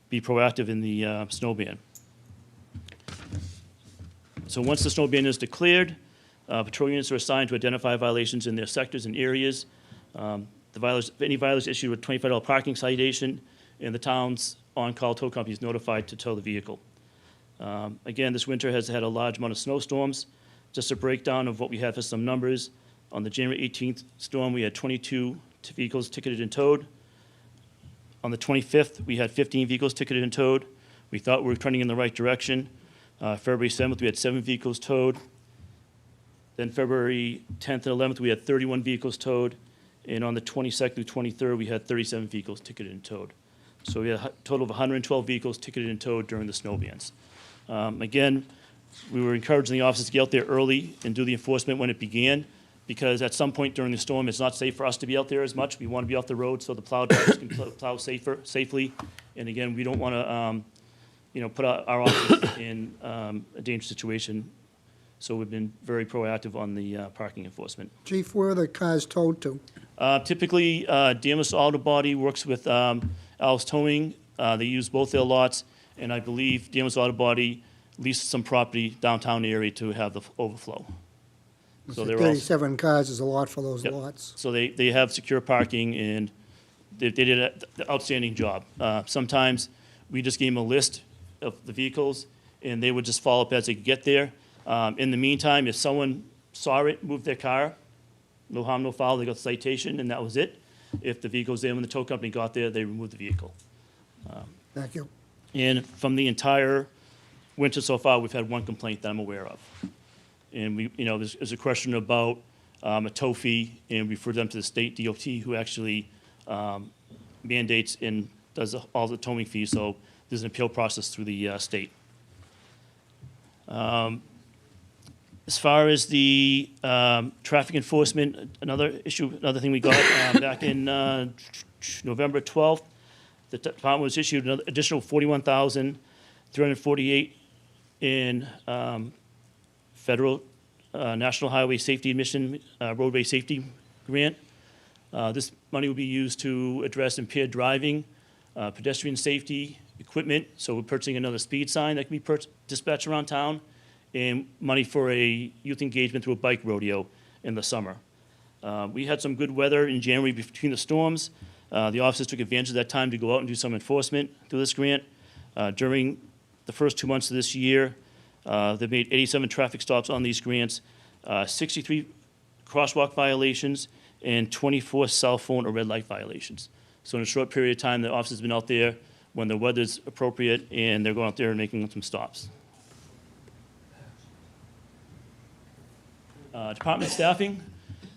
be proactive in the snow ban. So once the snow ban is declared, patrol units are assigned to identify violations in their sectors and areas. Any violation issued with a $25 parking citation, and the town's on-call tow company is notified to tow the vehicle. Again, this winter has had a large amount of snowstorms. Just a breakdown of what we had for some numbers. On the January 18th storm, we had 22 vehicles ticketed and towed. On the 25th, we had 15 vehicles ticketed and towed. We thought we were trending in the right direction. February 7th, we had 7 vehicles towed. Then February 10th and 11th, we had 31 vehicles towed. And on the 22nd through 23rd, we had 37 vehicles ticketed and towed. So we had a total of 112 vehicles ticketed and towed during the snow bans. Again, we were encouraging the officers to get out there early and do the enforcement when it began, because at some point during the storm, it's not safe for us to be out there as much. We want to be off the road so the plow drivers can plow safely. And again, we don't want to put our officers in a dangerous situation. So we've been very proactive on the parking enforcement. Chief, where are the cars towed to? Typically, Danvers Auto Body works with Alice Towing. They use both their lots, and I believe Danvers Auto Body leases some property downtown area to have the overflow. So they're all, 37 cars is a lot for those Yep. lots. so they have secure parking, and they did an outstanding job. Sometimes we just gave them a list of the vehicles, and they would just follow up as they get there. In the meantime, if someone saw it, moved their car, no harm, no foul, they got the citation, and that was it. If the vehicle was there when the tow company got there, they removed the vehicle. Thank you. And from the entire winter so far, we've had one complaint that I'm aware of. And there's a question about a tow fee, and we refer them to the state DOT, who actually mandates and does all the towing fees, so there's an appeal process through the state. As far as the traffic enforcement, another thing we got back in November 12th, the department was issued another additional $41,348 in federal National Highway Safety Admission Roadway Safety Grant. This money will be used to address impaired driving, pedestrian safety, equipment, so we're purchasing another speed sign that can be dispatched around town, and money for a youth engagement through a bike rodeo in the summer. We had some good weather in January between the storms. The officers took advantage of that time to go out and do some enforcement through this grant. During the first 2 months of this year, they've made 87 traffic stops on these grants, 63 crosswalk violations, and 24 cell phone or red light violations. So in a short period of time, the officers have been out there when the weather's appropriate, and they're going out there and making some stops. Department staffing.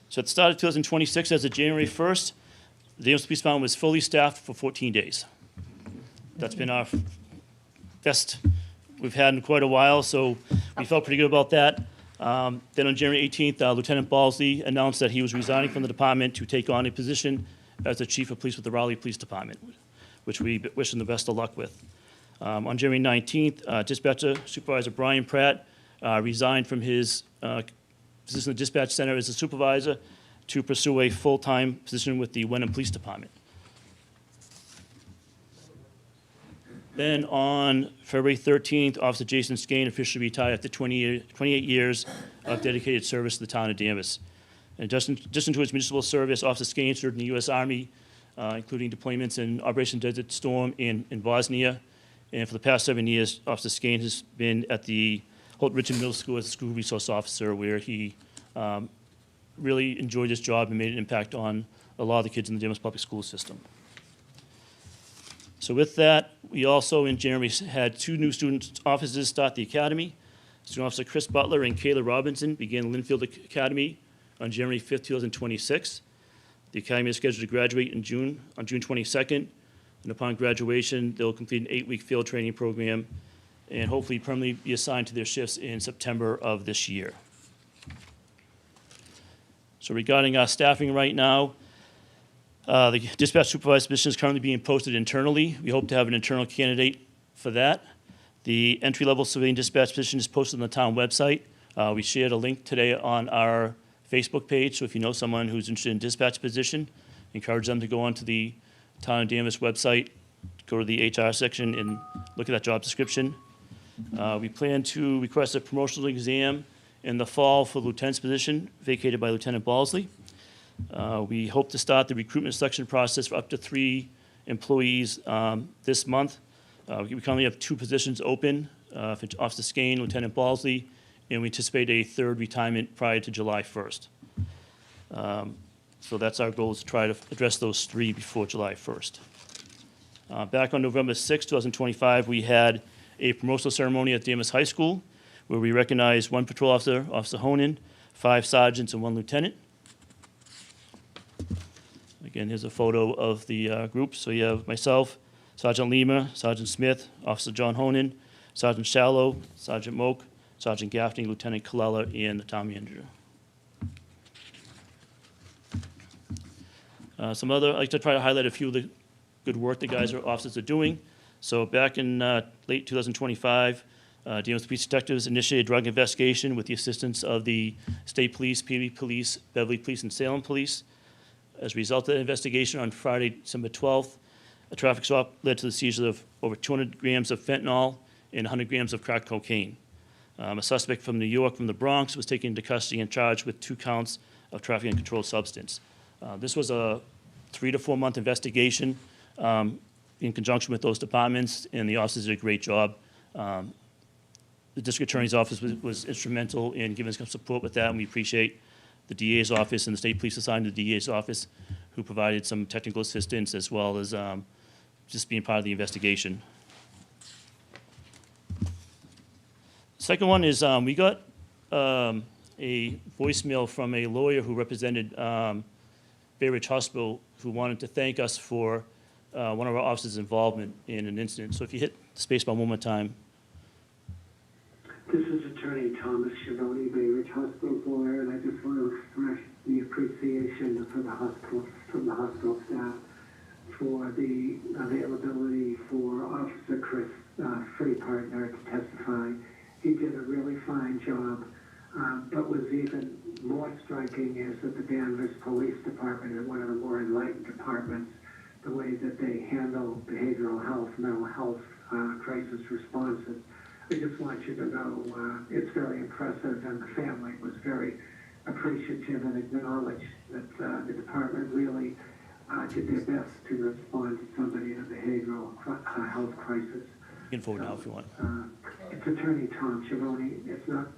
So at the start of 2026, as of January 1st, the Danvers Police Department was fully staffed for 14 days. That's been our best we've had in quite a while, so we felt pretty good about that. Then on January 18th, Lieutenant Balsley announced that he was resigning from the department to take on a position as the Chief of Police with the Raleigh Police Department, which we wish him the best of luck with. On January 19th, Dispatcher Supervisor Brian Pratt resigned from his position in the dispatch center as a supervisor to pursue a full-time position with the Wenham Police Department. Then on February 13th, Officer Jason Skane officially retired after 28 years of dedicated service to the town of Danvers. In addition to his municipal service, Officer Skane served in the U.S. Army, including deployments in Operation Desert Storm in Bosnia. And for the past 7 years, Officer Skane has been at the Holt Richard Middle School as a school resource officer, where he really enjoyed his job and made an impact on a lot of the kids in the Danvers public school system. So with that, we also in January had 2 new student officers start the academy. Student Officer Chris Butler and Kayla Robinson began Linfield Academy on January 5th, 2026. The academy is scheduled to graduate on June 22nd, and upon graduation, they'll complete an 8-week field training program and hopefully permanently be assigned to their shifts in September of this year. So regarding our staffing right now, the dispatch supervisor position is currently being posted internally. We hope to have an internal candidate for that. The entry-level civilian dispatch position is posted on the town website. We shared a link today on our Facebook page, so if you know someone who's interested in dispatch position, encourage them to go onto the Town of Danvers website, go to the HR section and look at that job description. We plan to request a promotional exam in the fall for the lieutenant's position vacated by Lieutenant Balsley. We hope to start the recruitment selection process for up to 3 employees this month. We currently have 2 positions open, for Officer Skane, Lieutenant Balsley, and we anticipate a 3rd retirement prior to July 1st. So that's our goal, is to try to address those 3 before July 1st. Back on November 6, 2025, we had a promotional ceremony at Danvers High School where we recognized 1 patrol officer, Officer Honan, 5 sergeants, and 1 lieutenant. Again, here's a photo of the group. So you have myself, Sergeant Lima, Sergeant Smith, Officer John Honan, Sergeant Shallow, Sergeant Moak, Sergeant Gaffney, Lieutenant Colella, and the town manager. I'd like to try to highlight a few of the good work the guys or officers are doing. So back in late 2025, Danvers Police Detectives initiated a drug investigation with the assistance of the State Police, PV Police, Beverly Police, and Salem Police. As a result of the investigation on Friday, December 12th, a traffic stop led to the seizure of over 200 grams of fentanyl and 100 grams of crack cocaine. A suspect from New York from the Bronx was taken into custody and charged with 2 counts of trafficking a controlled substance. This was a 3 to 4 month investigation in conjunction with those departments, and the officers did a great job. The district attorney's office was instrumental in giving us some support with that, and we appreciate the DA's office and the state police assigned to the DA's office who provided some technical assistance as well as just being part of the investigation. Second one is we got a voicemail from a lawyer who represented Bay Ridge Hospital who wanted to thank us for one of our officers' involvement in an incident. So if you hit the space bar one more time. This is Attorney Thomas Schiavone, Bay Ridge Hospital's lawyer, and I just want to express the appreciation for the hospital, from the hospital staff for the availability for Officer Chris Freepartner to testify. He did a really fine job, but was even more striking is that the Danvers Police Department is one of the more enlightened departments, the way that they handle behavioral health, mental health crisis responses. I just want you to know it's very impressive, and the family was very appreciative and acknowledged that the department really did their best to respond to somebody in a behavioral health crisis. You can forward now if you want. It's Attorney Tom Schiavone. It's not.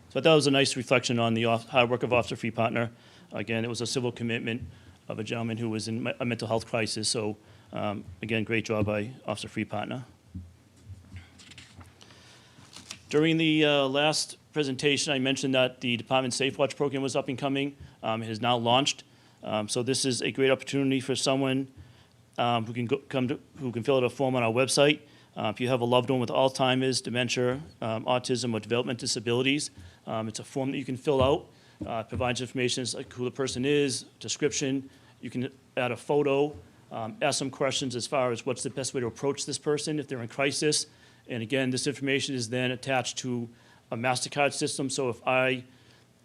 So I thought it was a nice reflection on the hard work of Officer Freepartner. Again, it was a civil commitment of a gentleman who was in a mental health crisis. So again, great job by Officer Freepartner. During the last presentation, I mentioned that the Department Safe Watch program was up and coming. It has now launched. So this is a great opportunity for someone who can fill out a form on our website. If you have a loved one with Alzheimer's, dementia, autism, or developmental disabilities, it's a form that you can fill out. It provides information like who the person is, description. You can add a photo, ask some questions as far as what's the best way to approach this person if they're in crisis. And again, this information is then attached to a MasterCard system. So if I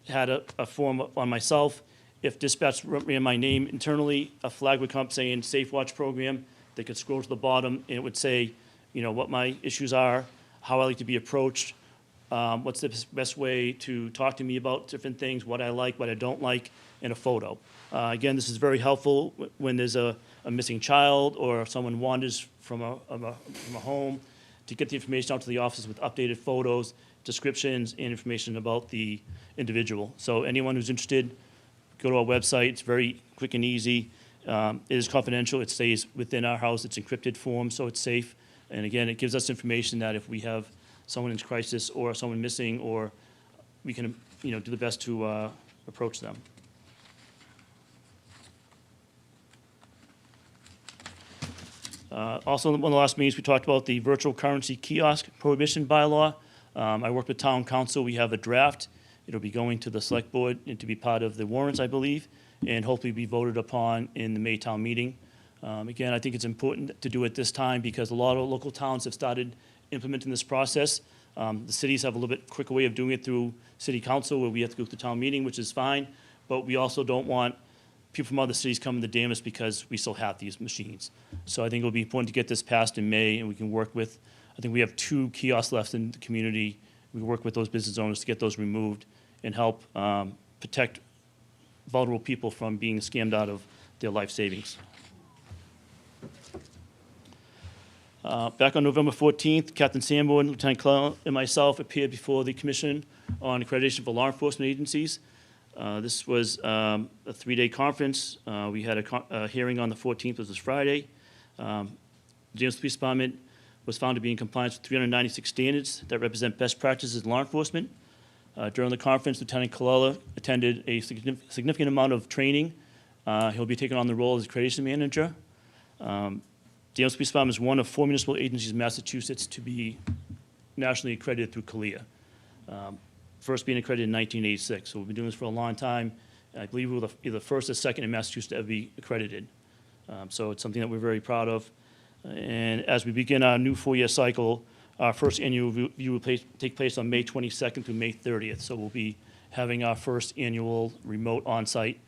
had a form on myself, if dispatch ran my name internally, a flag would come up saying Safe Watch Program. They could scroll to the bottom and it would say, you know, what my issues are, how I like to be approached, what's the best way to talk to me about different things, what I like, what I don't like, and a photo. Again, this is very helpful when there's a missing child or if someone wanders from a home, to get the information out to the office with updated photos, descriptions, and information about the individual. So anyone who's interested, go to our website. It's very quick and easy. It is confidential. It stays within our house. It's encrypted form, so it's safe. And again, it gives us information that if we have someone in crisis or someone missing, or we can, you know, do the best to approach them. Also, in one of the last meetings, we talked about the virtual currency kiosk prohibition bylaw. I worked with town council. We have a draft. It'll be going to the select board and to be part of the warrants, I believe, and hopefully be voted upon in the May town meeting. Again, I think it's important to do it this time because a lot of local towns have started implementing this process. The cities have a little bit quicker way of doing it through city council where we have to go to town meeting, which is fine, but we also don't want people from other cities coming to Danvers because we still have these machines. So I think it'll be important to get this passed in May, and we can work with, I think we have 2 kiosks left in the community. We work with those business owners to get those removed and help protect vulnerable people from being scammed out of their life savings. Back on November 14th, Captain Sanborn, Lieutenant Colonel, and myself appeared before the Commission on Accreditation for Law Enforcement Agencies. This was a 3-day conference. We had a hearing on the 14th, which was Friday. The Danvers Police Department was found to be in compliance with 396 standards that represent best practices in law enforcement. During the conference, Lieutenant Colella attended a significant amount of training. He'll be taking on the role as accreditation manager. Danvers Police Department is one of 4 municipal agencies in Massachusetts to be nationally accredited through CALEA. First being accredited in 1986, so we've been doing this for a long time. I believe we were either the first or second in Massachusetts to ever be accredited. So it's something that we're very proud of. And as we begin our new 4-year cycle, our first annual review will take place on May 22nd through May 30th. So we'll be having our first annual remote on-site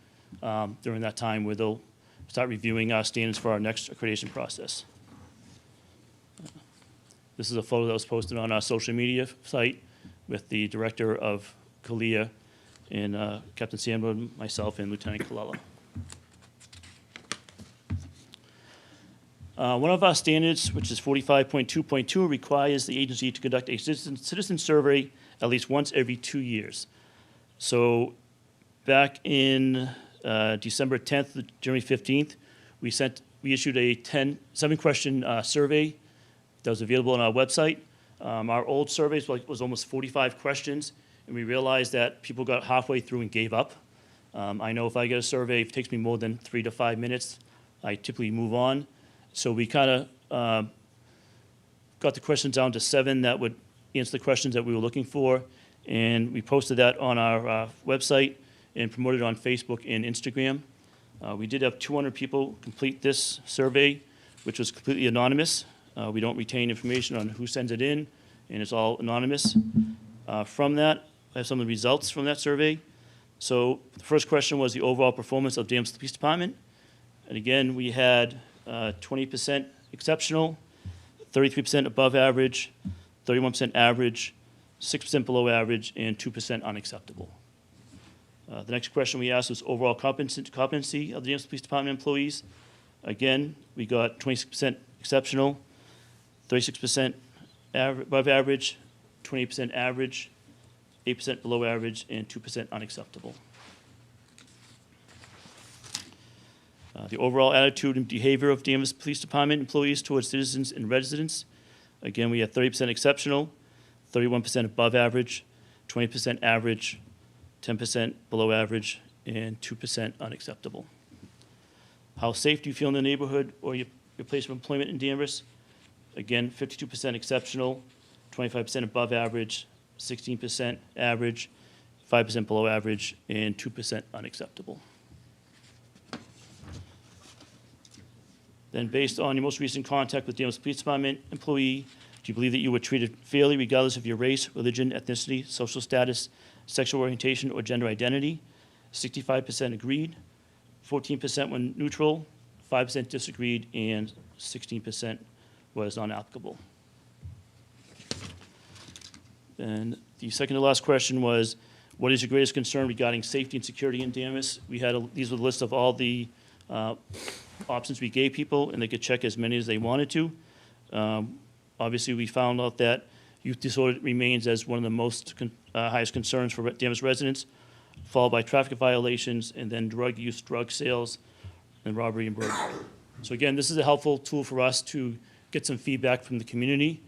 during that time where they'll start reviewing our standards for our next accreditation process. This is a photo that was posted on our social media site with the Director of Kalia and Captain Sandwood, myself, and Lieutenant Colella. One of our standards, which is 45.2.2, requires the agency to conduct a citizen survey at least once every 2 years. So back in December 10th to January 15th, we issued a 7-question survey that was available on our website. Our old surveys was almost 45 questions, and we realized that people got halfway through and gave up. I know if I get a survey, if it takes me more than 3 to 5 minutes, I typically move on. So we kind of got the questions down to 7 that would answer the questions that we were looking for, and we posted that on our website and promoted it on Facebook and Instagram. We did have 200 people complete this survey, which was completely anonymous. We don't retain information on who sends it in, and it's all anonymous. From that, I have some of the results from that survey. So the first question was the overall performance of Danvers Police Department. And again, we had 20% exceptional, 33% above average, 31% average, 6% below average, and 2% unacceptable. The next question we asked was overall competency of the Danvers Police Department employees. Again, we got 26% exceptional, 36% above average, 28% average, 8% below average, and 2% unacceptable. The overall attitude and behavior of Danvers Police Department employees towards citizens and residents. Again, we had 30% exceptional, 31% above average, 20% average, 10% below average, and 2% unacceptable. How safe do you feel in the neighborhood or your place of employment in Danvers? Again, 52% exceptional, 25% above average, 16% average, 5% below average, and 2% unacceptable. Then based on your most recent contact with Danvers Police Department employee, do you believe that you were treated fairly regardless of your race, religion, ethnicity, social status, sexual orientation, or gender identity? 65% agreed, 14% were neutral, 5% disagreed, and 16% was non-applicable. And the second to last question was, what is your greatest concern regarding safety and security in Danvers? These were the list of all the options we gave people, and they could check as many as they wanted to. Obviously, we found out that youth disorder remains as one of the most highest concerns for Danvers residents, followed by traffic violations, and then drug use, drug sales, and robbery and burglary. So again, this is a helpful tool for us to get some feedback from the community.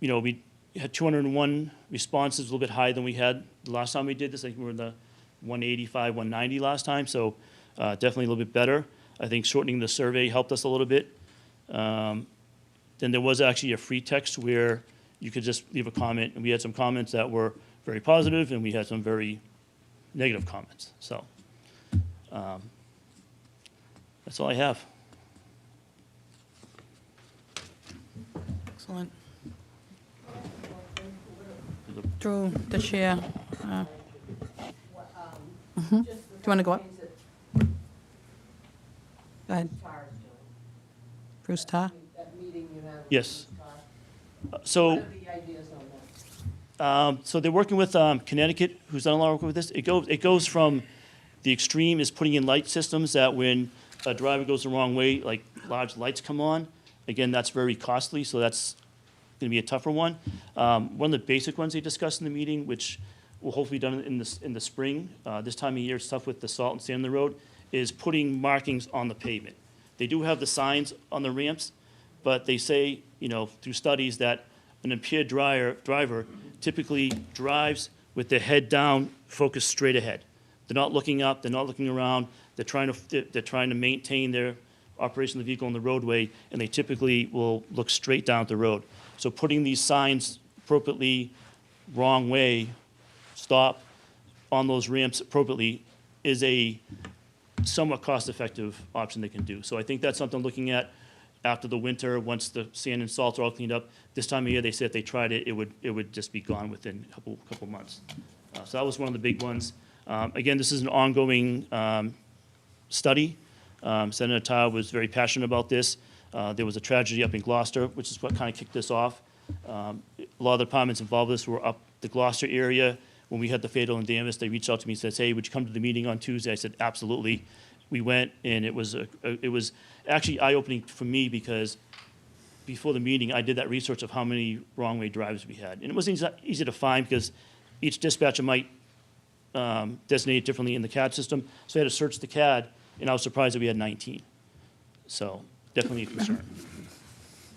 We had 201 responses, a little bit higher than we had the last time we did this. I think we were in the 185, 190 last time, so definitely a little bit better. I think shortening the survey helped us a little bit. Then there was actually a free text where you could just leave a comment, and we had some comments that were very positive, and we had some very negative comments. So that's all I have. Excellent. Through the chair. Do you want to go up? Go ahead. Bruce Tarr? Yes. So they're working with Connecticut, who's done a lot of work with this. It goes from the extreme is putting in light systems that when a driver goes the wrong way, like large lights come on. Again, that's very costly, so that's going to be a tougher one. One of the basic ones they discussed in the meeting, which will hopefully be done in the spring, this time of year, it's tough with the salt and sand on the road, is putting markings on the pavement. They do have the signs on the ramps, but they say, through studies that an impaired driver typically drives with their head down, focused straight ahead. They're not looking up, they're not looking around, they're trying to maintain their operation of the vehicle on the roadway, and they typically will look straight down the road. So putting these signs appropriately, wrong way, stop, on those ramps appropriately is a somewhat cost-effective option they can do. So I think that's something looking at after the winter, once the sand and salt are all cleaned up. This time of year, they said if they tried it, it would just be gone within a couple months. So that was one of the big ones. Again, this is an ongoing study. Senator Tarr was very passionate about this. There was a tragedy up in Gloucester, which is what kind of kicked this off. A lot of the departments involved with this were up the Gloucester area. When we had the fatal in Danvers, they reached out to me and said, hey, would you come to the meeting on Tuesday? I said, absolutely. We went, and it was actually eye-opening for me because before the meeting, I did that research of how many wrong-way drives we had. And it wasn't easy to find because each dispatcher might designate it differently in the CAD system. So I had to search the CAD, and I was surprised that we had 19. So definitely a concern.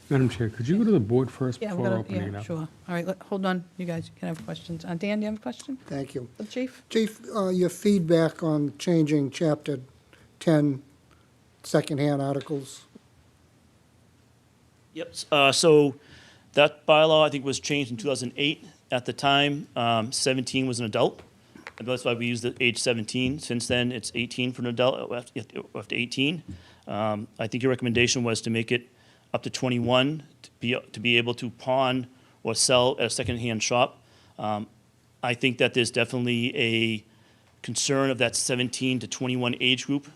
Madam Chair, could you go to the board first Yeah, before opening it up? sure. All right, hold on, you guys can have questions. Dan, do you have a question? Thank you. For the chief? Chief, your feedback on changing Chapter 10 secondhand articles? Yep. So that bylaw, I think, was changed in 2008. At the time, 17 was an adult. And that's why we used the age 17. Since then, it's 18 for an adult, after 18. I think your recommendation was to make it up to 21 to be able to pawn or sell at a secondhand shop. I think that there's definitely a concern of that 17 to 21 age group,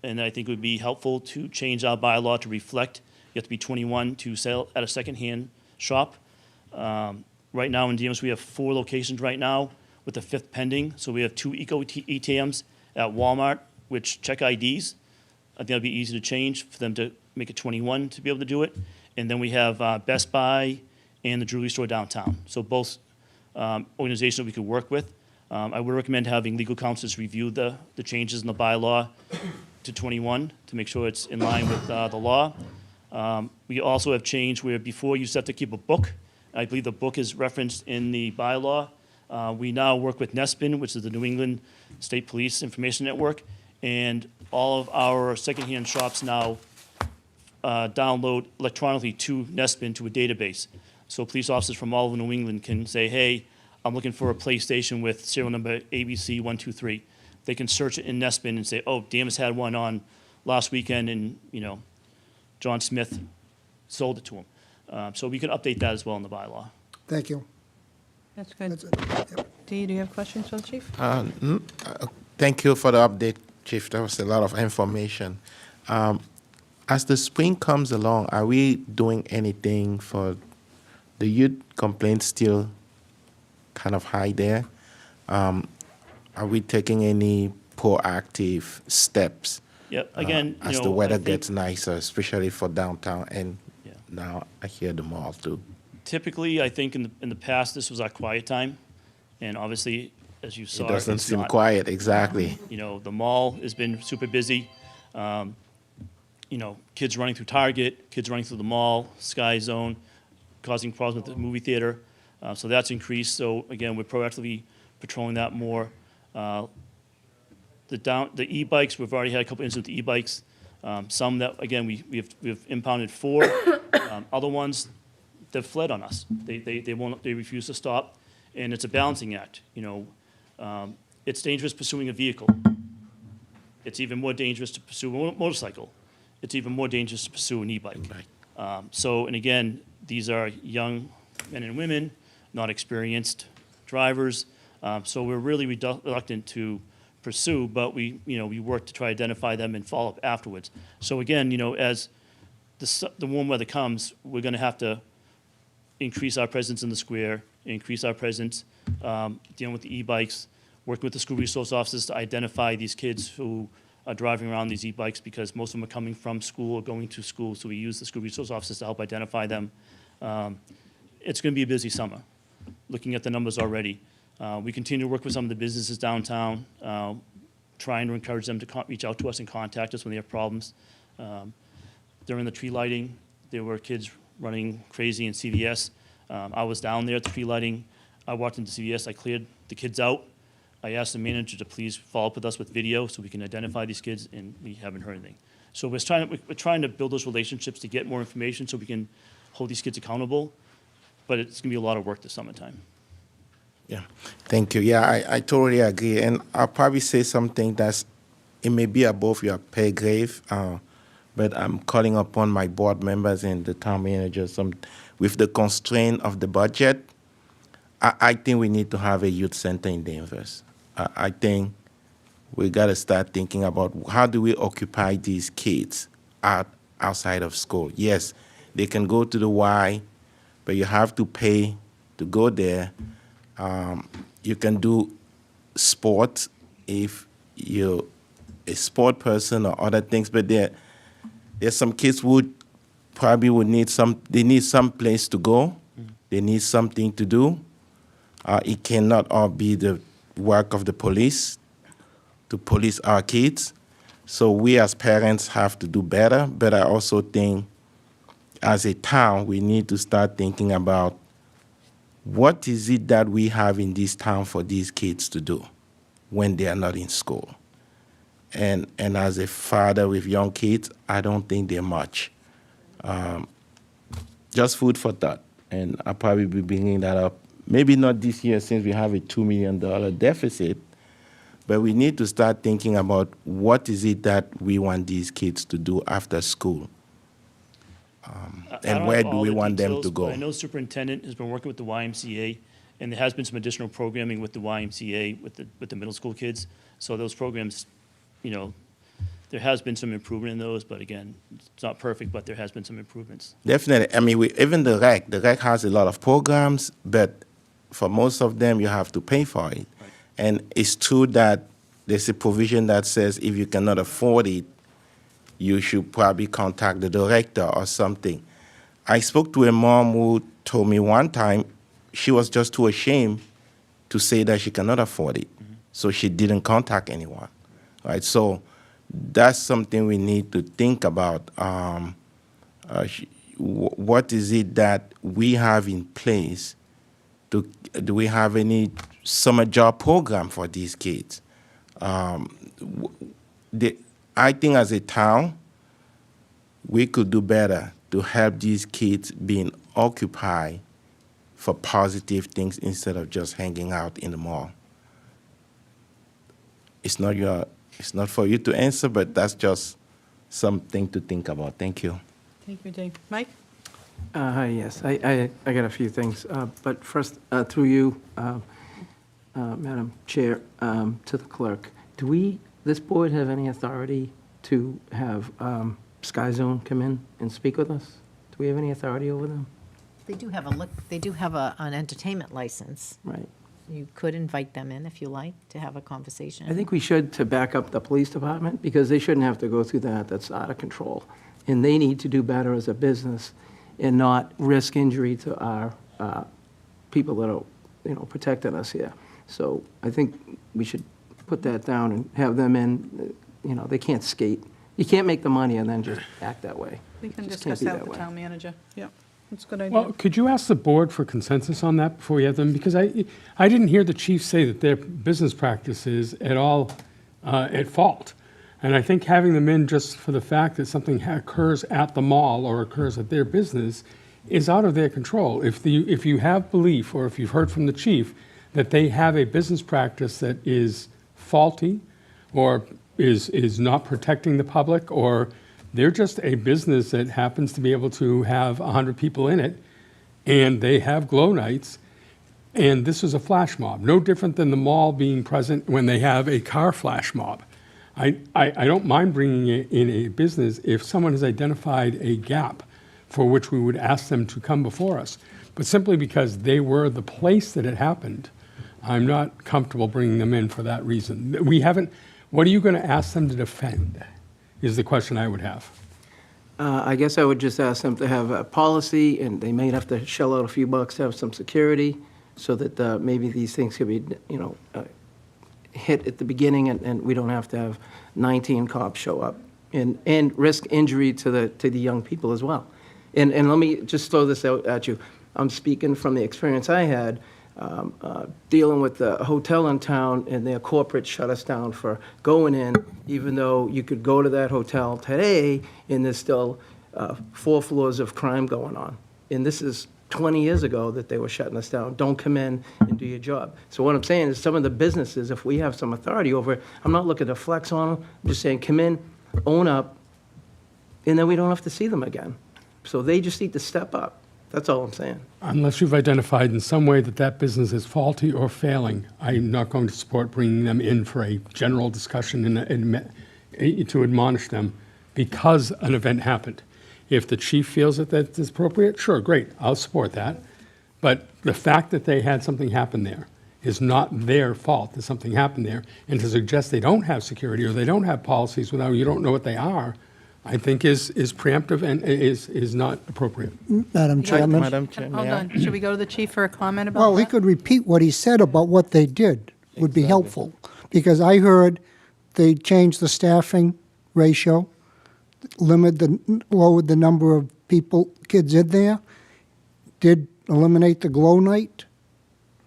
and I think it would be helpful to change our bylaw to reflect you have to be 21 to sell at a secondhand shop. Right now in Danvers, we have 4 locations right now, with the 5th pending. So we have 2 Eco ATMs at Walmart, which check IDs. I think that'd be easy to change for them to make it 21 to be able to do it. And then we have Best Buy and the jewelry store downtown. So both organizations that we could work with. I would recommend having legal counsels review the changes in the bylaw to 21 to make sure it's in line with the law. We also have changed where before you used to have to keep a book. I believe the book is referenced in the bylaw. We now work with NESPIN, which is the New England State Police Information Network, and all of our secondhand shops now download electronically to NESPIN to a database. So police officers from all over New England can say, hey, I'm looking for a PlayStation with serial number ABC123. They can search it in NESPIN and say, oh, Danvers had one on last weekend, and John Smith sold it to him. So we could update that as well in the bylaw. Thank you. That's good. That's it. Yep. Dee, do you have questions for the chief? Thank you for the update, Chief. That was a lot of information. As the spring comes along, are we doing anything for the youth complaints still kind of high there? Are we taking any proactive steps? Yep. Again, as the weather gets nicer, especially for downtown, and now I hear the mall too. Typically, I think in the past, this was our quiet time, and obviously, as you saw, It doesn't it's seem not. quiet, exactly. The mall has been super busy. Kids running through Target, kids running through the mall, Sky Zone, causing problems with the movie theater. So that's increased. So again, we're proactively patrolling that more. The e-bikes, we've already had a couple incidents with the e-bikes. Some that, again, we've impounded 4. Other ones, they've fled on us. They refuse to stop, and it's a balancing act. It's dangerous pursuing a vehicle. It's even more dangerous to pursue a motorcycle. It's even more dangerous to pursue an e-bike. And again, these are young men and women, not experienced drivers. So we're really reluctant to pursue, but we work to try to identify them and follow up afterwards. So again, as the warm weather comes, we're going to have to increase our presence in the square, increase our presence dealing with the e-bikes, working with the school resource officers to identify these kids who are driving around these e-bikes, because most of them are coming from school or going to school, so we use the school resource officers to help identify them. It's going to be a busy summer, looking at the numbers already. We continue to work with some of the businesses downtown, trying to encourage them to reach out to us and contact us when they have problems. During the tree lighting, there were kids running crazy in CVS. I was down there at the tree lighting. I walked into CVS. I cleared the kids out. I asked the manager to please follow up with us with video so we can identify these kids, and we haven't heard anything. So we're trying to build those relationships to get more information so we can hold these kids accountable. But it's going to be a lot of work this summertime. Yeah, thank you. Yeah, I totally agree. And I'll probably say something it may be above your pay grade, but I'm calling upon my board members and the town managers. With the constraint of the budget, I think we need to have a youth center in Danvers. I think we got to start thinking about how do we occupy these kids outside of school. Yes, they can go to the Y, but you have to pay to go there. You can do sport if you're a sport person or other things, but there's some kids who probably would need some place to go. They need something to do. It cannot all be the work of the police to police our kids. So we as parents have to do better, but I also think as a town, we need to start thinking about what is it that we have in this town for these kids to do when they are not in school. And as a father with young kids, I don't think they're much. Just food for thought. And I'll probably be bringing that up. Maybe not this year since we have a $2 million deficit, but we need to start thinking about what is it that we want these kids to do after school. I And don't where have do all we the want them details, to go? but I know superintendent has been working with the YMCA, and there has been some additional programming with the YMCA with the middle school kids. So those programs, you know, there has been some improvement in those, but again, it's not perfect, but there has been some improvements. Definitely. I mean, even the rec has a lot of programs, but for most of them, you have to pay for it. Right. And it's true that there's a provision that says if you cannot afford it, you should probably contact the director or something. I spoke to a mom who told me one time she was just too ashamed to say that she cannot afford it. Mm-hmm. So she didn't contact anyone. Right? So that's something we need to think about. What is it that we have in place? Do we have any summer job program for these kids? I think as a town, we could do better to help these kids being occupied for positive things instead of just hanging out in the mall. It's not for you to answer, but that's just something to think about. Thank you. Thank you, Dave. Mike? Hi, yes. I got a few things. But first, through you, Madam Chair, to the clerk, this board have any authority to have Sky Zone come in and speak with us? Do we have any authority over them? They do have an entertainment license. Right. You could invite them in if you like to have a conversation. I think we should, to back up the police department, because they shouldn't have to go through that. That's out of control. And they need to do better as a business and not risk injury to our people that are, protecting us here. So I think we should put that down and have them in. They can't skate. You can't make the money and then just act that way. We can Just can't discuss be that that with the way. town manager. Yeah, that's a good idea. Well, could you ask the board for consensus on that before you have them? Because I didn't hear the chief say that their business practice is at all at fault. And I think having them in just for the fact that something occurs at the mall or occurs at their business is out of their control. If you have belief, or if you've heard from the chief, that they have a business practice that is faulty or is not protecting the public, or they're just a business that happens to be able to have 100 people in it, and they have glow nights, and this is a flash mob, no different than the mall being present when they have a car flash mob. I don't mind bringing in a business if someone has identified a gap for which we would ask them to come before us. But simply because they were the place that it happened, I'm not comfortable bringing them in for that reason. What are you going to ask them to defend, is the question I would have. I guess I would just ask them to have a policy, and they may have to shell out a few bucks to have some security, so that maybe these things could be, hit at the beginning, and we don't have to have 19 cops show up and risk injury to the young people as well. And let me just throw this out at you. I'm speaking from the experience I had dealing with the hotel in town, and their corporate shut us down for going in, even though you could go to that hotel today and there's still 4 floors of crime going on. And this is 20 years ago that they were shutting us down. Don't come in and do your job. So what I'm saying is some of the businesses, if we have some authority over it, I'm not looking to flex on them. I'm just saying, come in, own up, and then we don't have to see them again. So they just need to step up. That's all I'm saying. Unless you've identified in some way that that business is faulty or failing, I'm not going to support bringing them in for a general discussion and to admonish them because an event happened. If the chief feels that that's appropriate, sure, great, I'll support that. But the fact that they had something happen there is not their fault that something happened there. And to suggest they don't have security or they don't have policies without, you don't know what they are, I think is preemptive and is not appropriate. Madam Chairman? Madam Chair, Hold may I? on, should we go to the chief for a comment about Well, he that? could repeat what he said about what they did, would be helpful. Because I heard they changed the staffing ratio, lowered the number of kids in there, did eliminate the glow night.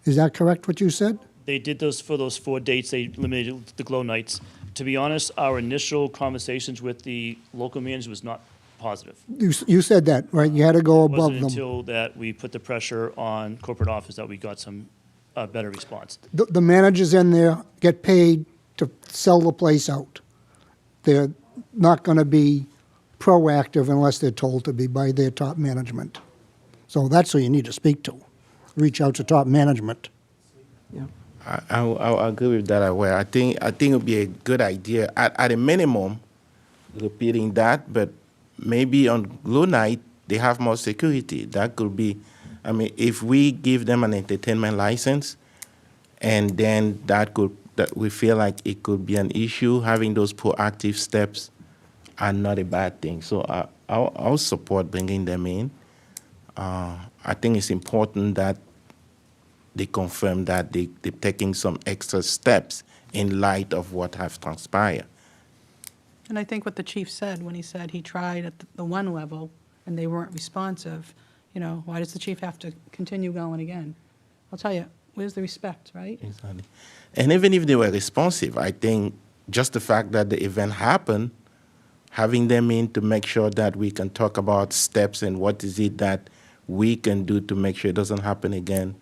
Is that correct, what you said? They did those for those 4 dates, they eliminated the glow nights. To be honest, our initial conversations with the local managers was not positive. You said that, right? You had to go It above wasn't them. until that we put the pressure on corporate office that we got some better response. The managers in there get paid to sell the place out. They're not going to be proactive unless they're told to be by their top management. So that's who you need to speak to. Reach out to top management. I agree with that as well. I think it would be a good idea, at a minimum, repeating that, but maybe on glow night, they have more security. That could be, I mean, if we give them an entertainment license, and then that we feel like it could be an issue, having those proactive steps are not a bad thing. So I'll support bringing them in. I think it's important that they confirm that they're taking some extra steps in light of what has transpired. And I think what the chief said when he said he tried at the one level and they weren't responsive, why does the chief have to continue going again? I'll tell you, where's the respect, right? Exactly. And even if they were responsive, I think just the fact that the event happened, having them in to make sure that we can talk about steps and what is it that we can do to make sure it doesn't happen again,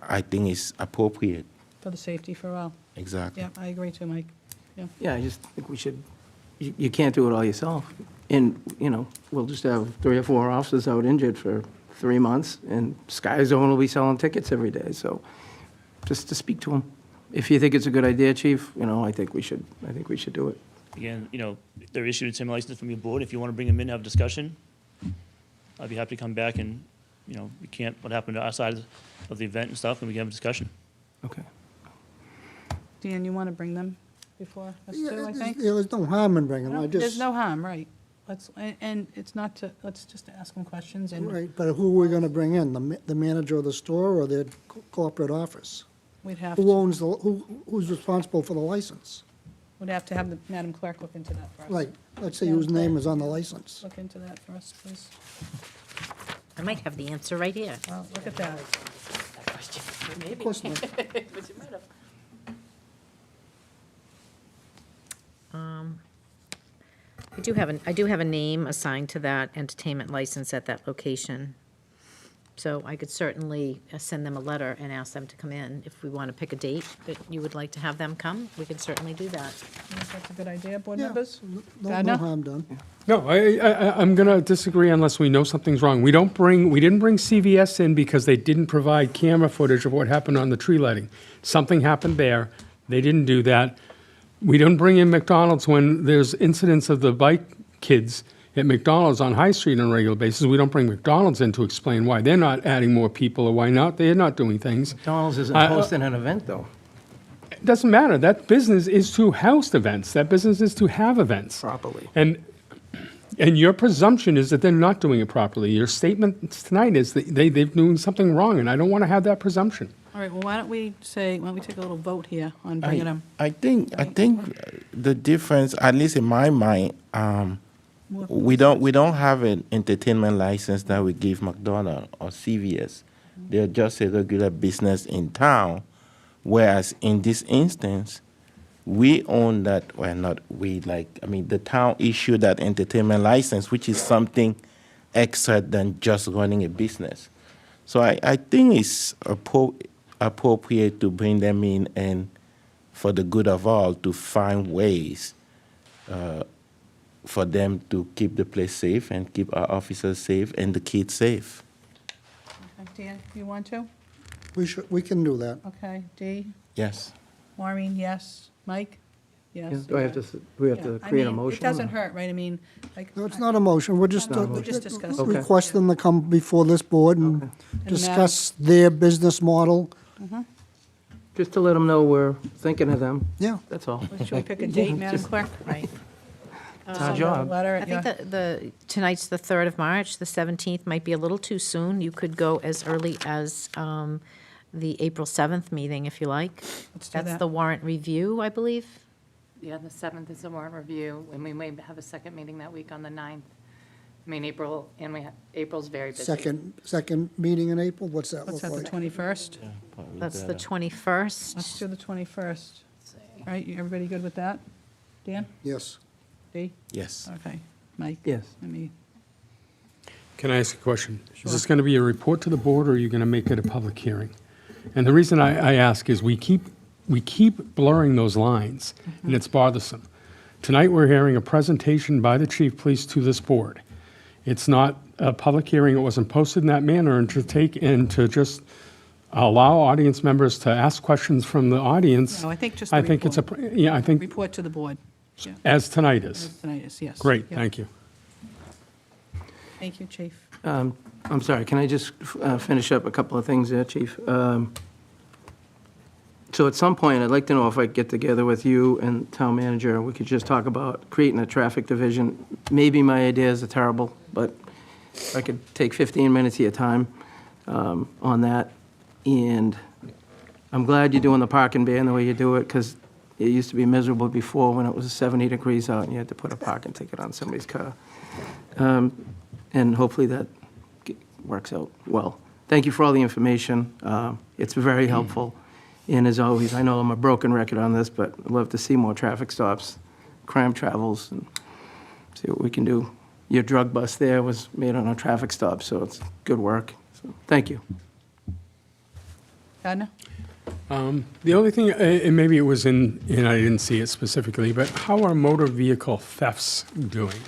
I think is appropriate. For the safety for all. Exactly. Yeah, I agree too, Mike. Yeah. Yeah, I just think we should, you can't do it all yourself. And, we'll just have 3 or 4 officers out injured for 3 months, and Sky Zone will be selling tickets every day. So just to speak to them. If you think it's a good idea, Chief, I think we should do it. Again, they're issued a same license from your board. If you want to bring them in, have a discussion, I'd be happy to come back and, we can't, what happened to our side of the event and stuff, and we can have a discussion. Okay. Dan, you want to bring them before us too, I think? There's no harm in bringing them. There's no harm, right. And it's not to, let's just ask them questions and Right, but who are we going to bring in? The manager of the store or their corporate office? we'd have Who to, owns who's responsible for the license? we'd have to have the Madam Clerk look into that for us. Right, let's see whose name is on the license. Look into that for us, please. I might have the answer right here. Well, look at that. Of course not. I do have a name assigned to that entertainment license at that location. So I could certainly send them a letter and ask them to come in. If we want to pick a date that you would like to have them come, we can certainly do that. I think that's a good idea, board Yeah, members? no Gardner? harm done. No, I'm going to disagree unless we know something's wrong. We didn't bring CVS in because they didn't provide camera footage of what happened on the tree lighting. Something happened there. They didn't do that. We don't bring in McDonald's when there's incidents of the bike kids at McDonald's on High Street on a regular basis. We don't bring McDonald's in to explain why they're not adding more people or why not. They're not doing things. McDonald's isn't hosting an event, though. It doesn't matter. That business is to host events. That business is to have events. Properly. And your presumption is that they're not doing it properly. Your statement tonight is that they're doing something wrong, and I don't want to have that presumption. All right, well, why don't we take a little vote here on bringing them? I think the difference, at least in my mind, we don't have an entertainment license that we give McDonald's or CVS. They're just a regular business in town, whereas in this instance, we own that. Well, not we. The town issued that entertainment license, which is something extra than just running a business. So I think it's appropriate to bring them in and for the good of all to find ways for them to keep the place safe and keep our officers safe and the kids safe. Okay, Dan, you want to? We can do that. Okay, Dee, Yes. Maureen, yes. Mike? Yes. Do I have to, we have to Yeah, I create a mean, motion? It doesn't or- hurt, right? I mean, like. No, it's not a motion, we're just, No, we're just discussing. Okay. request them to come before this board and And discuss their business model. Just to let them know we're thinking of them. Yeah. That's all. Should we pick a date, Madam Clerk? Right. It's our Send out a job. letter, I think tonight's the 3rd of March, the 17th might be a little too soon. You could go as early as the April 7th meeting, if you like. Let's do That's that. the warrant review, I believe. Yeah, the 7th is the warrant review, and we may have a second meeting that week on the 9th. I mean, April's very busy. Second meeting in April, what's that What's look that, the like? 21st? That's the 21st. Let's do the 21st. All right, everybody good with that? Dan? Yes. Dee? Yes. Okay. Mike? Yes. Let me, Can I ask a question? Is this going to be a report to the board, or are you going to make it a public hearing? And the reason I ask is we keep blurring those lines, and it's bothersome. Tonight, we're hearing a presentation by the chief of police to this board. It's not a public hearing. It wasn't posted in that manner, and to just allow audience members to ask questions from the audience. no, I think just the I think it's report. I think Report to the board. Yeah. as tonight is. As tonight is, yes. Great, Yeah. thank you. Thank you, Chief. I'm sorry, can I just finish up a couple of things there, Chief? So at some point, I'd like to know if I could get together with you and town manager, and we could just talk about creating a traffic division. Maybe my ideas are terrible, but I could take 15 minutes of your time on that. And I'm glad you're doing the parking ban the way you do it, because it used to be miserable before when it was 70 degrees out and you had to put a parking ticket on somebody's car. And hopefully that works out well. Thank you for all the information. It's very helpful. And as always, I know I'm a broken record on this, but I'd love to see more traffic stops, crime travels, and see what we can do. Your drug bust there was made on a traffic stop, so it's good work. So, thank you. Gardner? The only thing, and maybe it was and I didn't see it specifically, but how are motor vehicle thefts doing?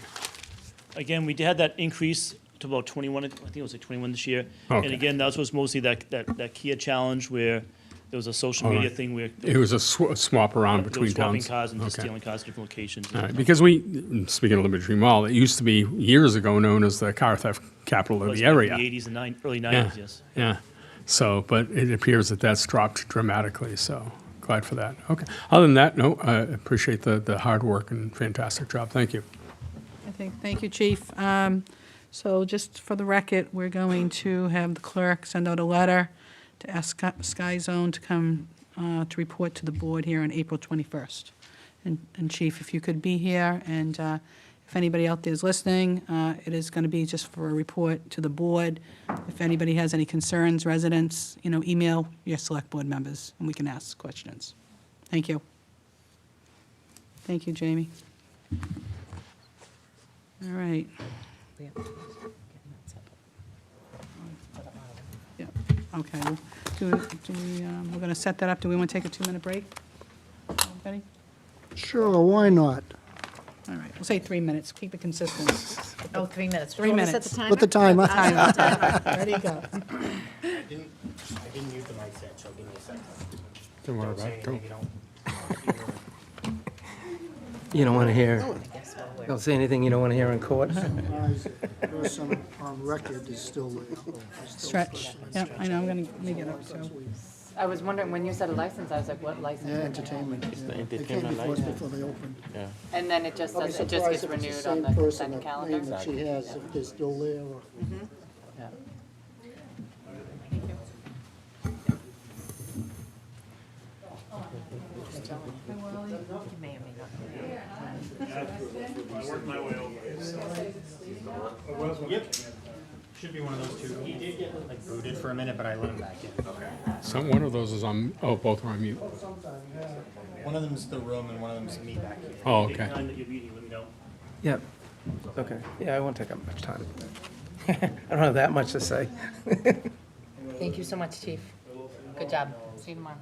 Again, we had that increase to about 21, I think it was like 21 this year. Okay. And again, that was mostly that Kia challenge where there was a social All media right. thing where. It was a swap around they were between swapping towns? cars and just Okay. stealing cars at different locations. All right, because speaking of Liberty Mall, it used to be years ago known as the car theft capital of Was the back in area. the 80s and early Yeah, 90s, yes. yeah. So, but it appears that that's dropped dramatically, so glad for that. Okay. Other than that, no, I appreciate the hard work and fantastic job. Thank you. Thank you, Chief. So just for the record, we're going to have the clerk send out a letter to ask Sky Zone to come to report to the board here on April 21st. And Chief, if you could be here, and if anybody out there is listening, it is going to be just for a report to the board. If anybody has any concerns, residents, email your select board members, and we can ask questions. Thank you. Thank you, Jamie. All right. Yeah, okay. We're going to set that up. Do we want to take a 2-minute break? Everybody? Sure, why not? All right, we'll say 3 minutes. Keep it consistent. Oh, 3 minutes. 3 Want to minutes. set the Put the timer. Ready to go. I didn't use the mic set, so give me a second. Don't worry Don't say about it. Go. anything you don't. You don't want to hear, don't say anything you don't want to hear in court. Person on record is still there. Stretch. Yeah, I know, let me get up, so. I was wondering, when you said a license, I was like, what license? Yeah, entertainment. the Yeah. They came entertainment before us license. before they opened. Yeah. And then it just I'll be says, it just surprised gets if it's the renewed same on the person, consent that calendar? name that she has, if they're still there, or. Yeah. You may or may not. Yep. Should be one of those two. He did get booted for a minute, but I let him back in. Okay. One of those is on, both are on mute. One of them's the room and one of them's me back here. Oh, okay. Anytime that you're meeting, let me know. Yep. Okay. Yeah, I won't take up much time. I don't have that much to say. Thank you so much, Chief. Good job. See you tomorrow.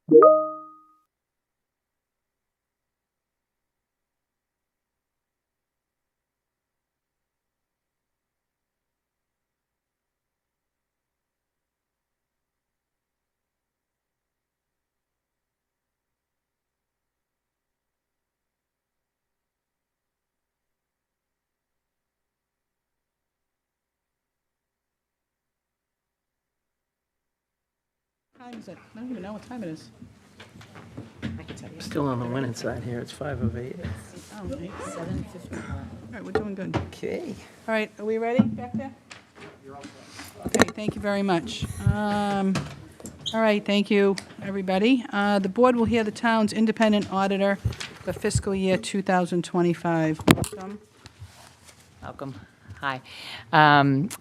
What time is it? I don't even know what time it is. Still on the winning side here, it's 5 of 8. Oh, 7:51. All right, we're doing good. Okay. All right, are we ready back there? Okay, thank you very much. All right, thank you, everybody. The board will hear the town's independent auditor for fiscal year 2025. Welcome. Welcome. Hi.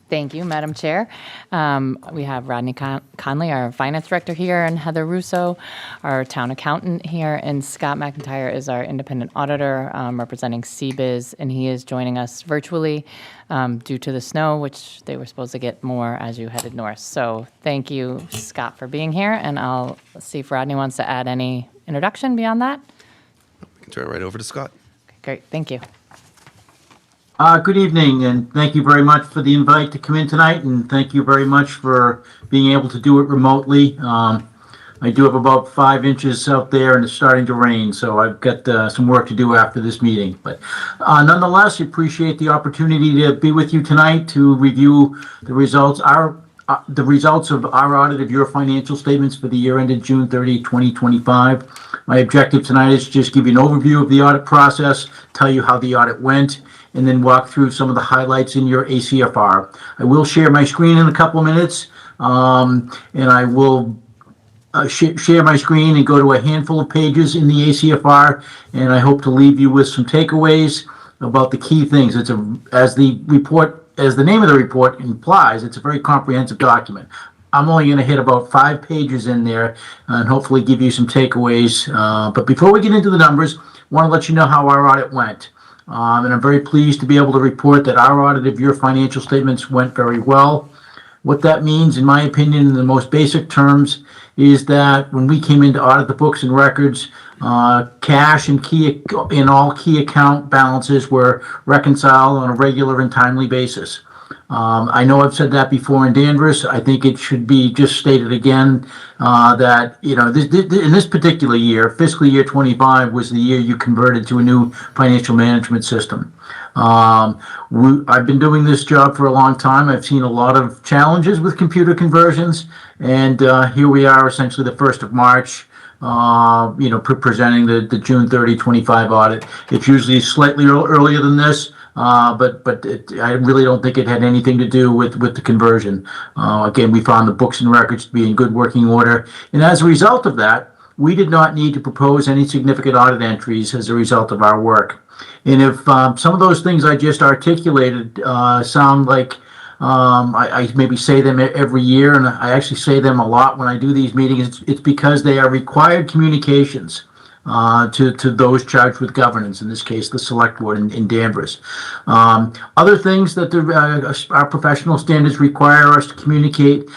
Thank you, Madam Chair. We have Rodney Conley, our finance director here, and Heather Russo, our town accountant here, and Scott McIntyre is our independent auditor representing CBIZ, and he is joining us virtually due to the snow, which they were supposed to get more as you headed north. So thank you, Scott, for being here, and I'll see if Rodney wants to add any introduction beyond that. We can turn it right over to Scott. Okay, great, thank you. Good evening, and thank you very much for the invite to come in tonight, and thank you very much for being able to do it remotely. I do have about 5 inches out there, and it's starting to rain, so I've got some work to do after this meeting. But nonetheless, I appreciate the opportunity to be with you tonight to review the results of our audit of your financial statements for the year ended June 30, 2025. My objective tonight is to just give you an overview of the audit process, tell you how the audit went, and then walk through some of the highlights in your ACFR. I will share my screen in a couple of minutes, and I will share my screen and go to a handful of pages in the ACFR, and I hope to leave you with some takeaways about the key things. As the name of the report implies, it's a very comprehensive document. I'm only going to hit about 5 pages in there and hopefully give you some takeaways. But before we get into the numbers, I want to let you know how our audit went. And I'm very pleased to be able to report that our audit of your financial statements went very well. What that means, in my opinion, in the most basic terms, is that when we came in to audit the books and records, cash and all key account balances were reconciled on a regular and timely basis. I know I've said that before in Danvers. I think it should be just stated again that, in this particular year, fiscal year 25 was the year you converted to a new financial management system. I've been doing this job for a long time. I've seen a lot of challenges with computer conversions, and here we are essentially the 1st of March, presenting the June 30, 25 audit. It's usually slightly earlier than this. But I really don't think it had anything to do with the conversion. Again, we found the books and records to be in good working order. And as a result of that, we did not need to propose any significant audit entries as a result of our work. And if some of those things I just articulated sound like I maybe say them every year, and I actually say them a lot when I do these meetings, it's because they are required communications to those charged with governance, in this case, the select board in Danvers. Other things that our professional standards require us to communicate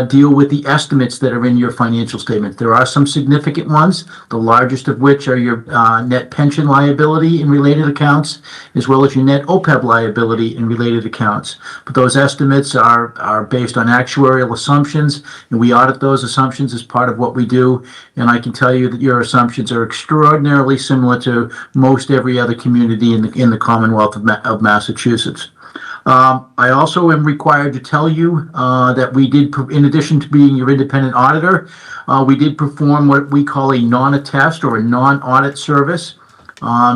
deal with the estimates that are in your financial statement. There are some significant ones, the largest of which are your net pension liability and related accounts, as well as your net OPEB liability and related accounts. But those estimates are based on actuarial assumptions, and we audit those assumptions as part of what we do. And I can tell you that your assumptions are extraordinarily similar to most every other community in the Commonwealth of Massachusetts. I also am required to tell you that we did, in addition to being your independent auditor, we did perform what we call a non-attest or a non-audit service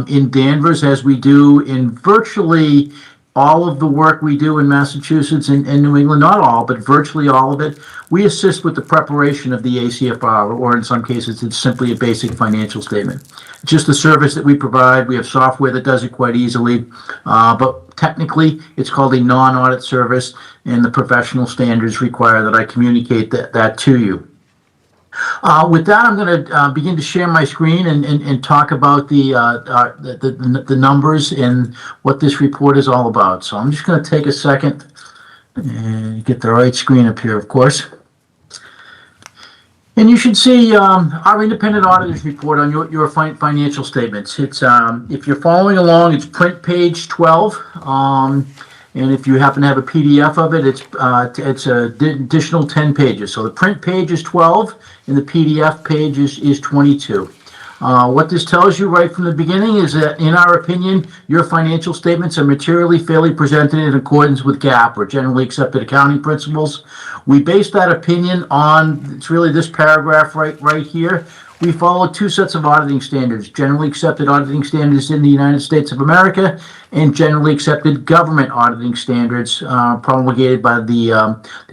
in Danvers, as we do in virtually all of the work we do in Massachusetts and New England. Not all, but virtually all of it. We assist with the preparation of the ACFR, or in some cases, it's simply a basic financial statement. It's just a service that we provide. We have software that does it quite easily, but technically, it's called a non-audit service, and the professional standards require that I communicate that to you. With that, I'm going to begin to share my screen and talk about the numbers and what this report is all about. So I'm just going to take a second and get the right screen up here, of course. And you should see our independent auditor's report on your financial statements. It's if you're following along, it's print page 12. And if you happen to have a PDF of it, it's additional 10 pages. So the print page is 12, and the PDF page is 22. What this tells you right from the beginning is that, in our opinion, your financial statements are materially fairly presented in accordance with GAAP, or generally accepted accounting principles. We base that opinion on, it's really this paragraph right here. We follow two sets of auditing standards: generally accepted auditing standards in the United States of America, and generally accepted government auditing standards promulgated by the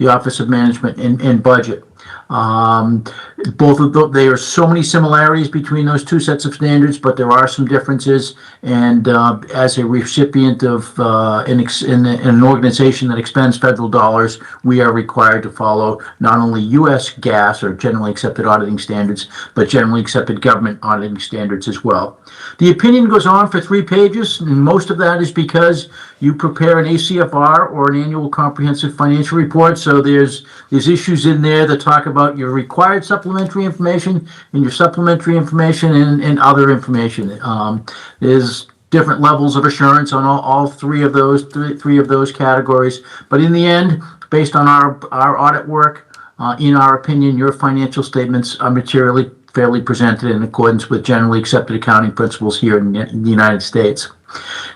Office of Management and Budget. Both of them, there are so many similarities between those two sets of standards, but there are some differences. And as a recipient of an organization that expends federal dollars, we are required to follow not only U.S. GAAS, or generally accepted auditing standards, but generally accepted government auditing standards as well. The opinion goes on for 3 pages, and most of that is because you prepare an ACFR, or an annual comprehensive financial report. So there's issues in there that talk about your required supplementary information and your supplementary information and other information. There's different levels of assurance on all three of those categories. But in the end, based on our audit work, in our opinion, your financial statements are materially fairly presented in accordance with generally accepted accounting principles here in the United States.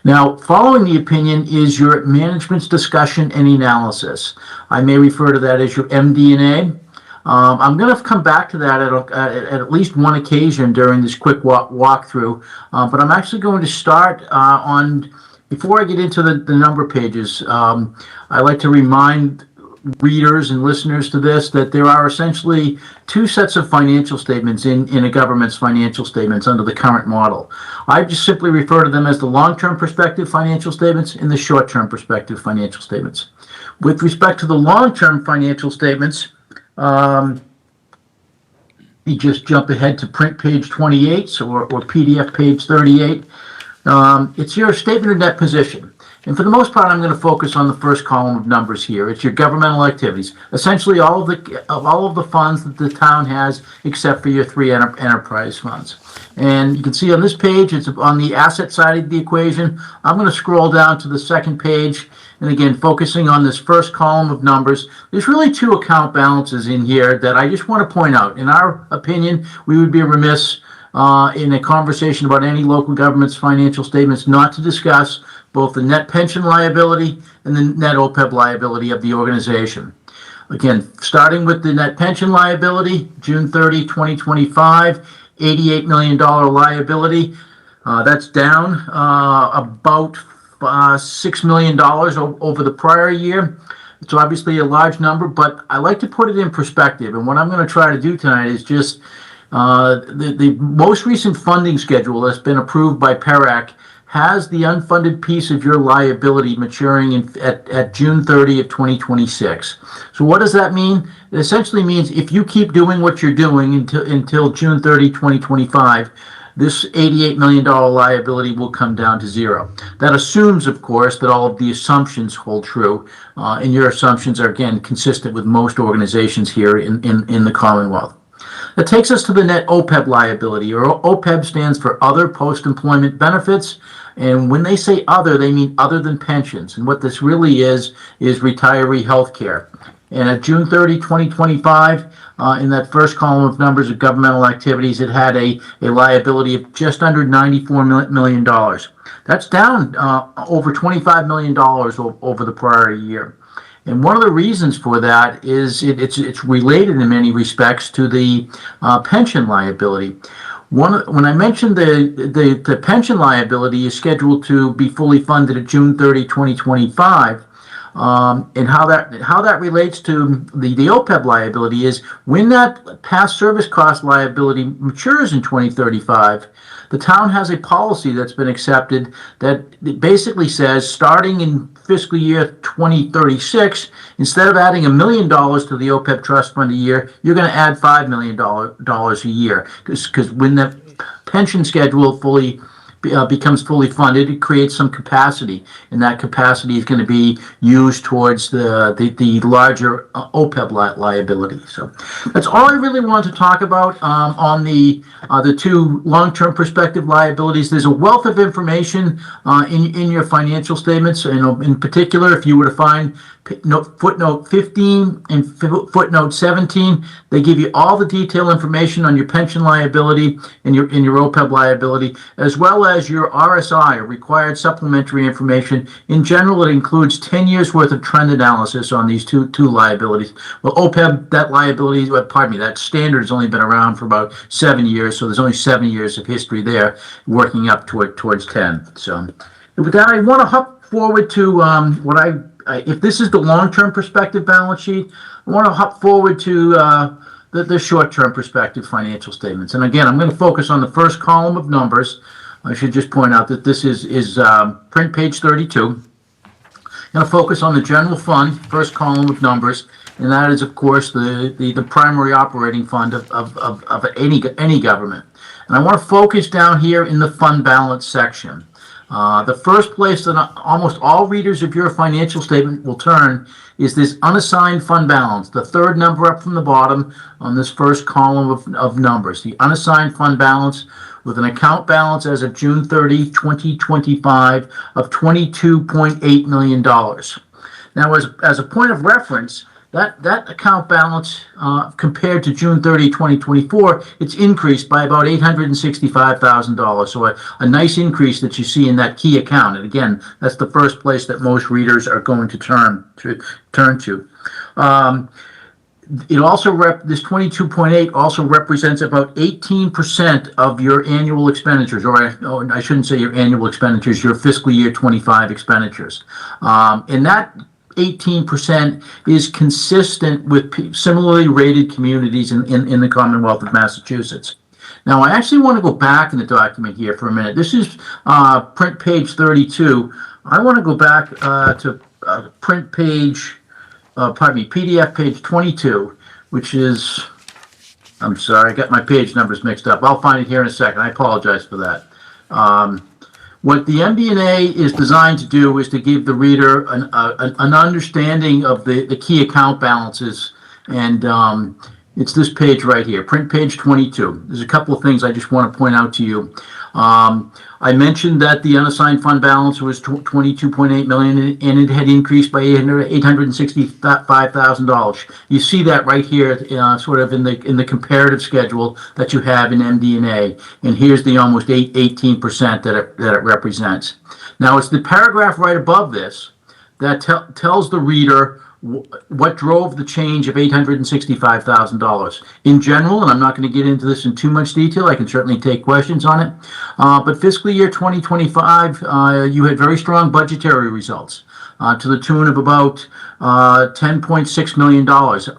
Now, following the opinion is your management's discussion and analysis. I may refer to that as your MD&A. I'm going to come back to that at least one occasion during this quick walkthrough, but I'm actually going to start before I get into the number pages. I like to remind readers and listeners to this that there are essentially 2 sets of financial statements in a government's financial statements under the current model. I just simply refer to them as the long-term perspective financial statements and the short-term perspective financial statements. With respect to the long-term financial statements, you just jump ahead to print page 28 or PDF page 38. It's your statement of net position. And for the most part, I'm going to focus on the first column of numbers here. It's your governmental activities, essentially all of the funds that the town has, except for your 3 enterprise funds. And you can see on this page, it's on the asset side of the equation. I'm going to scroll down to the second page, and again, focusing on this first column of numbers. There's really 2 account balances in here that I just want to point out. In our opinion, we would be remiss in a conversation about any local government's financial statements not to discuss both the net pension liability and the net OPEB liability of the organization. Again, starting with the net pension liability, June 30, 2025, $88 million liability. That's down about $6 million over the prior year. It's obviously a large number, but I like to put it in perspective. And what I'm going to try to do tonight is just the most recent funding schedule that's been approved by PERAC has the unfunded piece of your liability maturing at June 30 of 2026. So what does that mean? It essentially means if you keep doing what you're doing until June 30, 2025, this $88 million liability will come down to 0. That assumes, of course, that all of the assumptions hold true, and your assumptions are, again, consistent with most organizations here in the Commonwealth. That takes us to the net OPEB liability, or OPEB stands for Other Post-Employment Benefits. And when they say other, they mean other than pensions. And what this really is retiree health care. And at June 30, 2025, in that first column of numbers of governmental activities, it had a liability of just under $94 million. That's down over $25 million over the prior year. And one of the reasons for that is it's related in many respects to the pension liability. When I mentioned the pension liability is scheduled to be fully funded at June 30, 2025, and how that relates to the OPEB liability is when that past service cost liability matures in 2035, the town has a policy that's been accepted that basically says starting in fiscal year 2036, instead of adding $1 million to the OPEB trust fund a year, you're going to add $5 million a year, because when the pension schedule fully becomes fully funded, it creates some capacity, and that capacity is going to be used towards the larger OPEB liability. So that's all I really want to talk about on the two long-term perspective liabilities. There's a wealth of information in your financial statements, and in particular, if you were to find footnote 15 and footnote 17, they give you all the detailed information on your pension liability and your OPEB liability, as well as your RSI, or required supplementary information. In general, it includes 10 years worth of trend analysis on these two liabilities. Well, OPEB, that liability, pardon me, that standard has only been around for about 7 years, so there's only 7 years of history there, working up towards 10. So with that, I want to hop forward to if this is the long-term perspective balance sheet, I want to hop forward to the short-term perspective financial statements. And again, I'm going to focus on the first column of numbers. I should just point out that this is print page 32. I'm going to focus on the general fund, first column of numbers, and that is, of course, the primary operating fund of any government. And I want to focus down here in the fund balance section. The first place that almost all readers of your financial statement will turn is this unassigned fund balance, the third number up from the bottom on this first column of numbers. The unassigned fund balance with an account balance as of June 30, 2025 of $22.8 million. Now, as a point of reference, that account balance compared to June 30, 2024, it's increased by about $865,000. So a nice increase that you see in that key account. And again, that's the first place that most readers are going to turn to. It also this 22.8 also represents about 18% of your annual expenditures, or I shouldn't say your annual expenditures, your fiscal year 25 expenditures. And that 18% is consistent with similarly rated communities in the Commonwealth of Massachusetts. Now, I actually want to go back in the document here for a minute. This is print page 32. I want to go back to print page, PDF page 22, which is, I'm sorry, I got my page numbers mixed up. I'll find it here in a second. I apologize for that. What the MD&A is designed to do is to give the reader an understanding of the key account balances, and it's this page right here, print page 22. There's a couple of things I just want to point out to you. I mentioned that the unassigned fund balance was $22.8 million, and it had increased by $865,000. You see that right here, sort of in the comparative schedule that you have in MD&A, and here's the almost 18% that it represents. Now, it's the paragraph right above this that tells the reader what drove the change of $865,000. In general, and I'm not going to get into this in too much detail, I can certainly take questions on it, but fiscal year 2025, you had very strong budgetary results to the tune of about $10.6 million.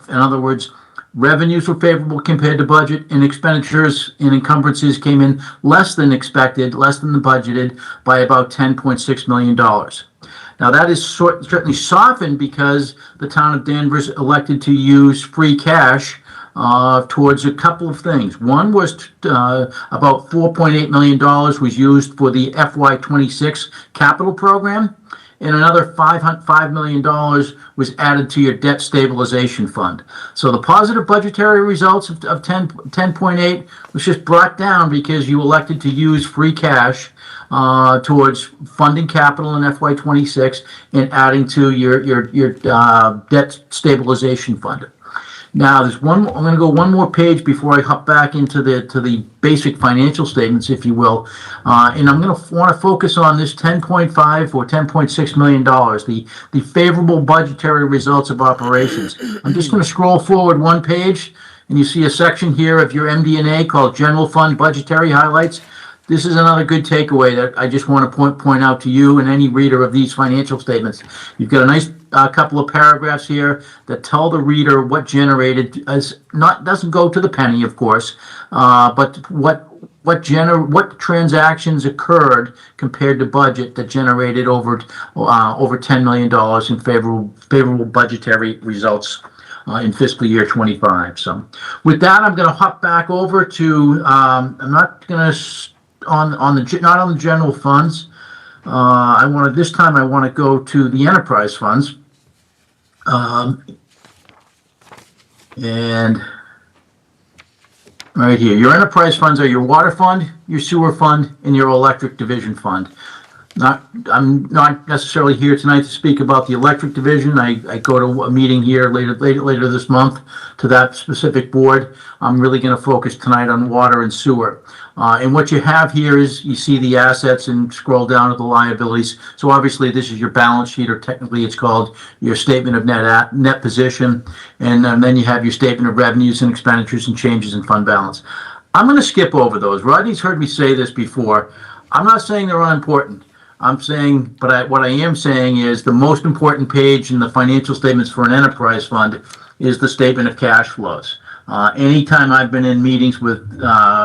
In other words, revenues were favorable compared to budget, and expenditures and encumbrances came in less than expected, less than the budgeted, by about $10.6 million. Now, that is certainly softened because the town of Danvers elected to use free cash towards a couple of things. One was about $4.8 million was used for the FY26 capital program, and another $5 million was added to your debt stabilization fund. So the positive budgetary results of 10.8 was just brought down because you elected to use free cash towards funding capital in FY26 and adding to your debt stabilization fund. Now, there's one. I'm going to go one more page before I hop back into the basic financial statements, if you will, and I'm going to want to focus on this 10.5 or $10.6 million, the favorable budgetary results of operations. I'm just going to scroll forward one page, and you see a section here of your MD&A called General Fund Budgetary Highlights. This is another good takeaway that I just want to point out to you and any reader of these financial statements. You've got a nice couple of paragraphs here that tell the reader what generated, doesn't go to the penny, of course, but what transactions occurred compared to budget that generated over $10 million in favorable budgetary results in fiscal year 25. So with that, I'm going to hop back over to, I'm not going to not on the general funds. This time I want to go to the enterprise funds. And right here, your enterprise funds are your water fund, your sewer fund, and your electric division fund. I'm not necessarily here tonight to speak about the electric division. I go to a meeting here later this month to that specific board. I'm really going to focus tonight on water and sewer. And what you have here is you see the assets and scroll down to the liabilities. So obviously this is your balance sheet, or technically it's called your statement of net position. And then you have your statement of revenues and expenditures and changes in fund balance. I'm going to skip over those. Rodney's heard me say this before. I'm not saying they're unimportant. I'm saying, what I am saying is the most important page in the financial statements for an enterprise fund is the statement of cash flows. Anytime I've been in meetings with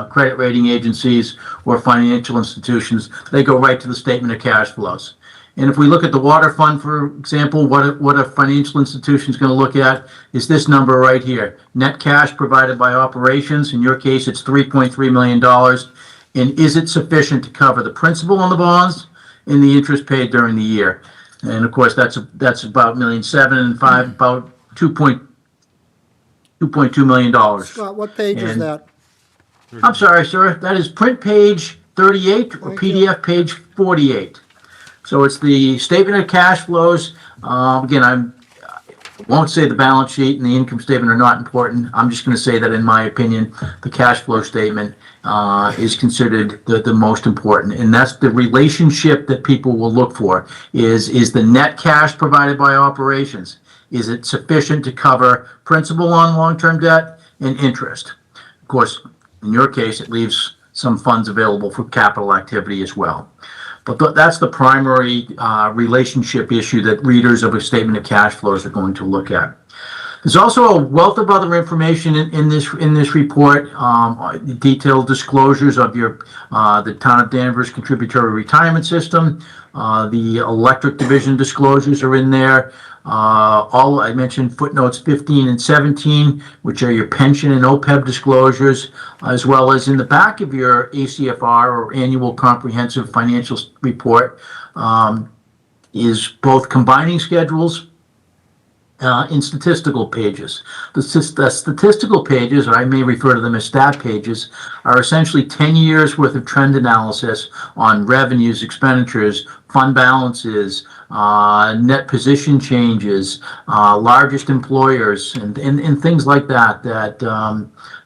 credit rating agencies or financial institutions, they go right to the statement of cash flows. And if we look at the water fund, for example, what a financial institution is going to look at is this number right here. Net cash provided by operations. In your case, it's $3.3 million. And is it sufficient to cover the principal on the bonds and the interest paid during the year? And of course, that's about $1.7 million and about $2.2 million. Scott, what page is And- that? I'm sorry, sir. That is print page 38 or PDF page 48. So it's the statement of cash flows. Again, I won't say the balance sheet and the income statement are not important. I'm just going to say that, in my opinion, the cash flow statement is considered the most important. And that's the relationship that people will look for, is the net cash provided by operations. Is it sufficient to cover principal on long-term debt and interest? Of course, in your case, it leaves some funds available for capital activity as well. But that's the primary relationship issue that readers of a statement of cash flows are going to look at. There's also a wealth of other information in this report. Detailed disclosures of the Town of Danvers contributory retirement system. The electric division disclosures are in there. I mentioned footnotes 15 and 17, which are your pension and OPEB disclosures, as well as in the back of your ACFR, or annual comprehensive financial report, is both combining schedules in statistical pages. The statistical pages, or I may refer to them as stat pages, are essentially 10 years worth of trend analysis on revenues, expenditures, fund balances, net position changes, largest employers, and things like that,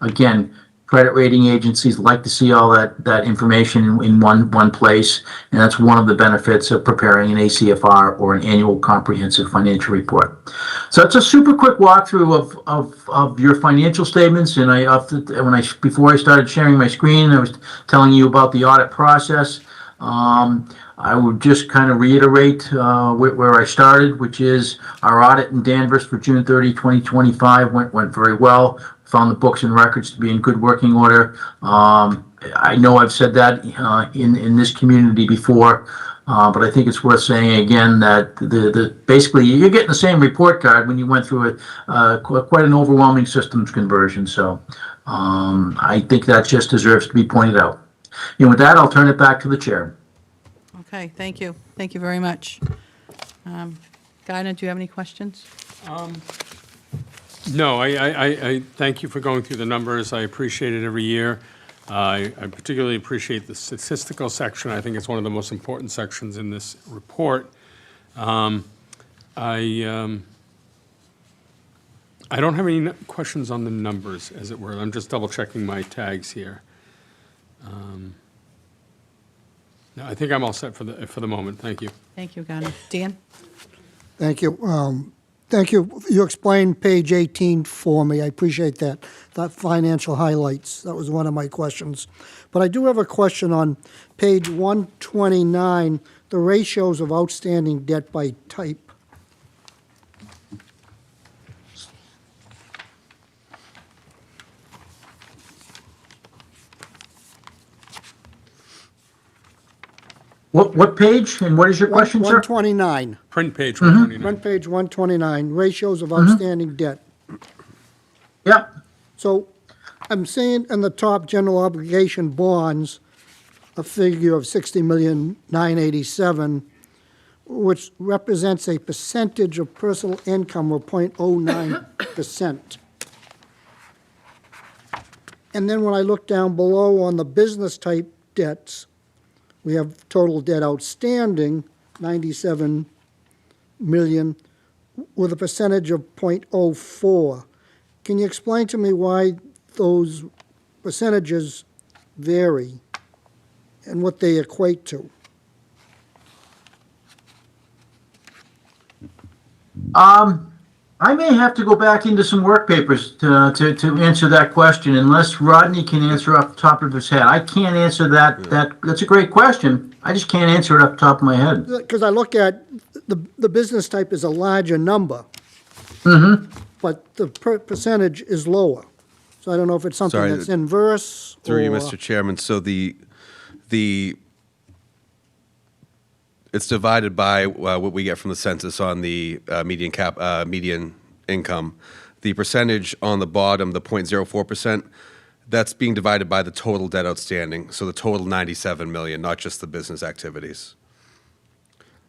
again, credit rating agencies like to see all that information in one place, and that's one of the benefits of preparing an ACFR, or an annual comprehensive financial report. So it's a super quick walkthrough of your financial statements. And before I started sharing my screen, I was telling you about the audit process. I would just kind of reiterate where I started, which is our audit in Danvers for June 30, 2025 went very well. Found the books and records to be in good working order. I know I've said that in this community before, but I think it's worth saying again that basically you're getting the same report card when you went through quite an overwhelming systems conversion. So I think that just deserves to be pointed out. And with that, I'll turn it back to the chair. Okay, thank you. Thank you very much. Gardner, do you have any questions? No, I thank you for going through the numbers. I appreciate it every year. I particularly appreciate the statistical section. I think it's one of the most important sections in this report. I don't have any questions on the numbers, as it were. I'm just double checking my tags here. No, I think I'm all set for the moment. Thank you. Thank you, Gardner. Dan? Thank you. Thank you. You explained page 18 for me. I appreciate that financial highlights. That was one of my questions. But I do have a question on page 129, the ratios of outstanding debt by type. What page and what is your question, sir? 129. Print page 129. Front page 129, ratios of outstanding debt. Yep. So I'm seeing in the top general obligation bonds, a figure of 60,987,000, which represents a percentage of personal income of 0.09%. And then when I look down below on the business-type debts, we have total debt outstanding, 97 million, with a percentage of 0.04. Can you explain to me why those percentages vary and what they equate to? I may have to go back into some work papers to answer that question, unless Rodney can answer off the top of his head. I can't answer that. That's a great question. I just can't answer it off the top of my head. Because I look at the business type is a larger number, but the percentage is lower. So I don't know if it's something Sorry, that's inverse Through you, or- Mr. Chairman, so the it's divided by what we get from the census on the median income. The percentage on the bottom, the 0.04%, that's being divided by the total debt outstanding. So the total 97 million, not just the business activities.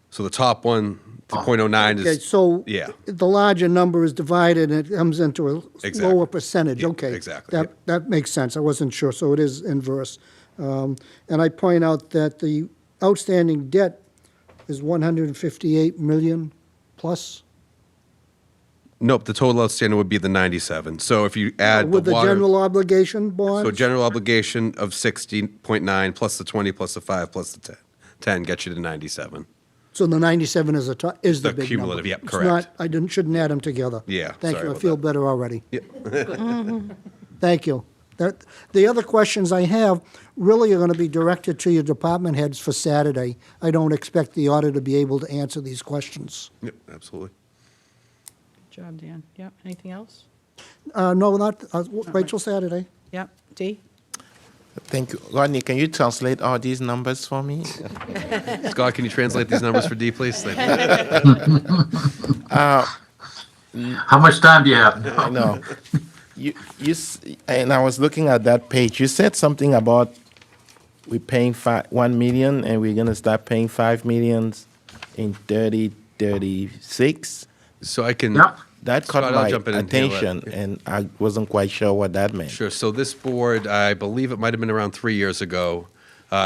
So the top one, the 0.09 is. Okay, so yeah. the larger number is divided and it comes into a Exactly. lower percentage. Yeah, Okay. exactly, That makes sense. I wasn't sure, so it is inverse. And I point out that the outstanding debt is 158 million plus. Nope, the total outstanding would be the 97. So if you add With the the water. general obligation bonds? So general obligation of 60.9 plus the 20 plus the 5 plus the 10 gets you to 97. So the 97 is is the The big cumulative, number. yep, It's correct. not, shouldn't add them together. Yeah, Thank sorry you, I about feel that. better already. Yep. Thank you. The other questions I have really are going to be directed to your department heads for Saturday. I don't expect the auditor to be able to answer these questions. Yep, absolutely. Good job, Dan. Yep, anything else? No, not, wait till Saturday. Yep, D? Thank you. Rodney, can you translate all these numbers for me? Scott, can you translate these numbers for D, please? Thank you. How much time do you have? I know. And I was looking at that page. You said something about we're paying 1 million and we're going to start paying 5 millions in 36. So I can. Yep. That Scott, caught I'll my jump in and handle attention, that. and I wasn't quite sure what that meant. Sure. So this board, I believe it might have been around 3 years ago,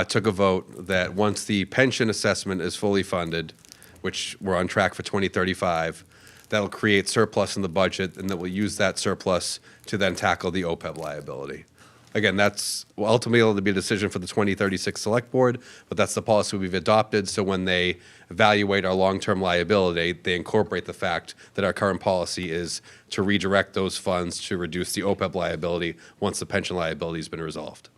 took a vote that once the pension assessment is fully funded, which we're on track for 2035, that'll create surplus in the budget, and that we'll use that surplus to then tackle the OPEB liability. Again, that's ultimately it'll be a decision for the 2036 Select Board, but that's the policy we've adopted. So when they evaluate our long-term liability, they incorporate the fact that our current policy is to redirect those funds to reduce the OPEB liability once the pension liability has been resolved.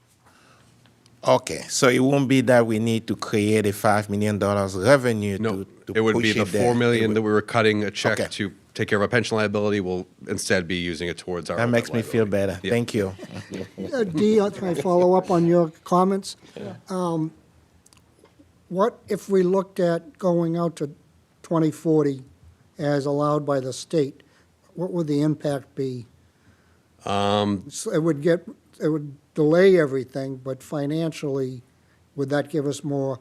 Okay, so it won't be that we need to create a $5 million revenue to It would be push the it there. $4 million It that would- we were cutting a check Okay. to take care of our pension liability. We'll instead be using it towards our That OPEB makes me feel liability. better. Yeah. Thank you. Dee, can I follow up on your comments? What if we looked at going out to 2040 as allowed by the state? What would the impact be? So it would delay everything, but financially, would that give us more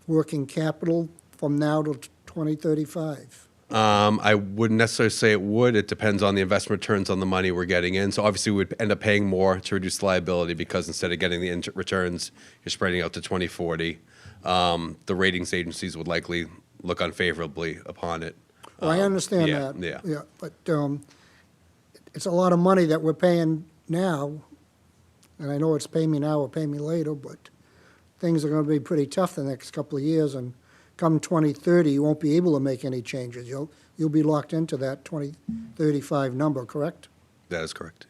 working capital from now to 2035? I wouldn't necessarily say it would. It depends on the investment returns on the money we're getting in. So obviously, we'd end up paying more to reduce the liability because instead of getting the returns, you're spreading out to 2040. The ratings agencies would likely look unfavorably upon it. Well, I understand yeah, that. yeah. But it's a lot of money that we're paying now, and I know it's pay me now or pay me later, but things are going to be pretty tough the next couple of years, and come 2030, you won't be able to make any changes. You'll be locked into that 2035 number, correct? That is correct.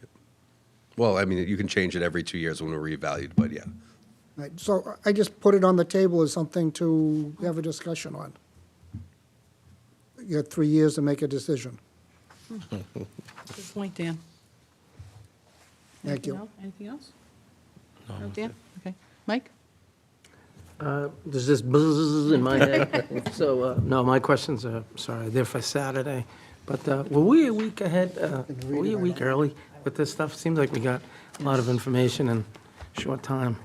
Well, I mean, you can change it every 2 years when we're revalued, but yeah. Right, so I just put it on the table as something to have a discussion on. You have 3 years to make a decision. Good point, Dan. Thank you. Anything else? No, Dan? Okay. Mike? There's this buzz in my head. So, no, my questions are, sorry, they're for Saturday. But were we a week ahead, were we a week early with this stuff? Seems like we got a lot of information in a short time.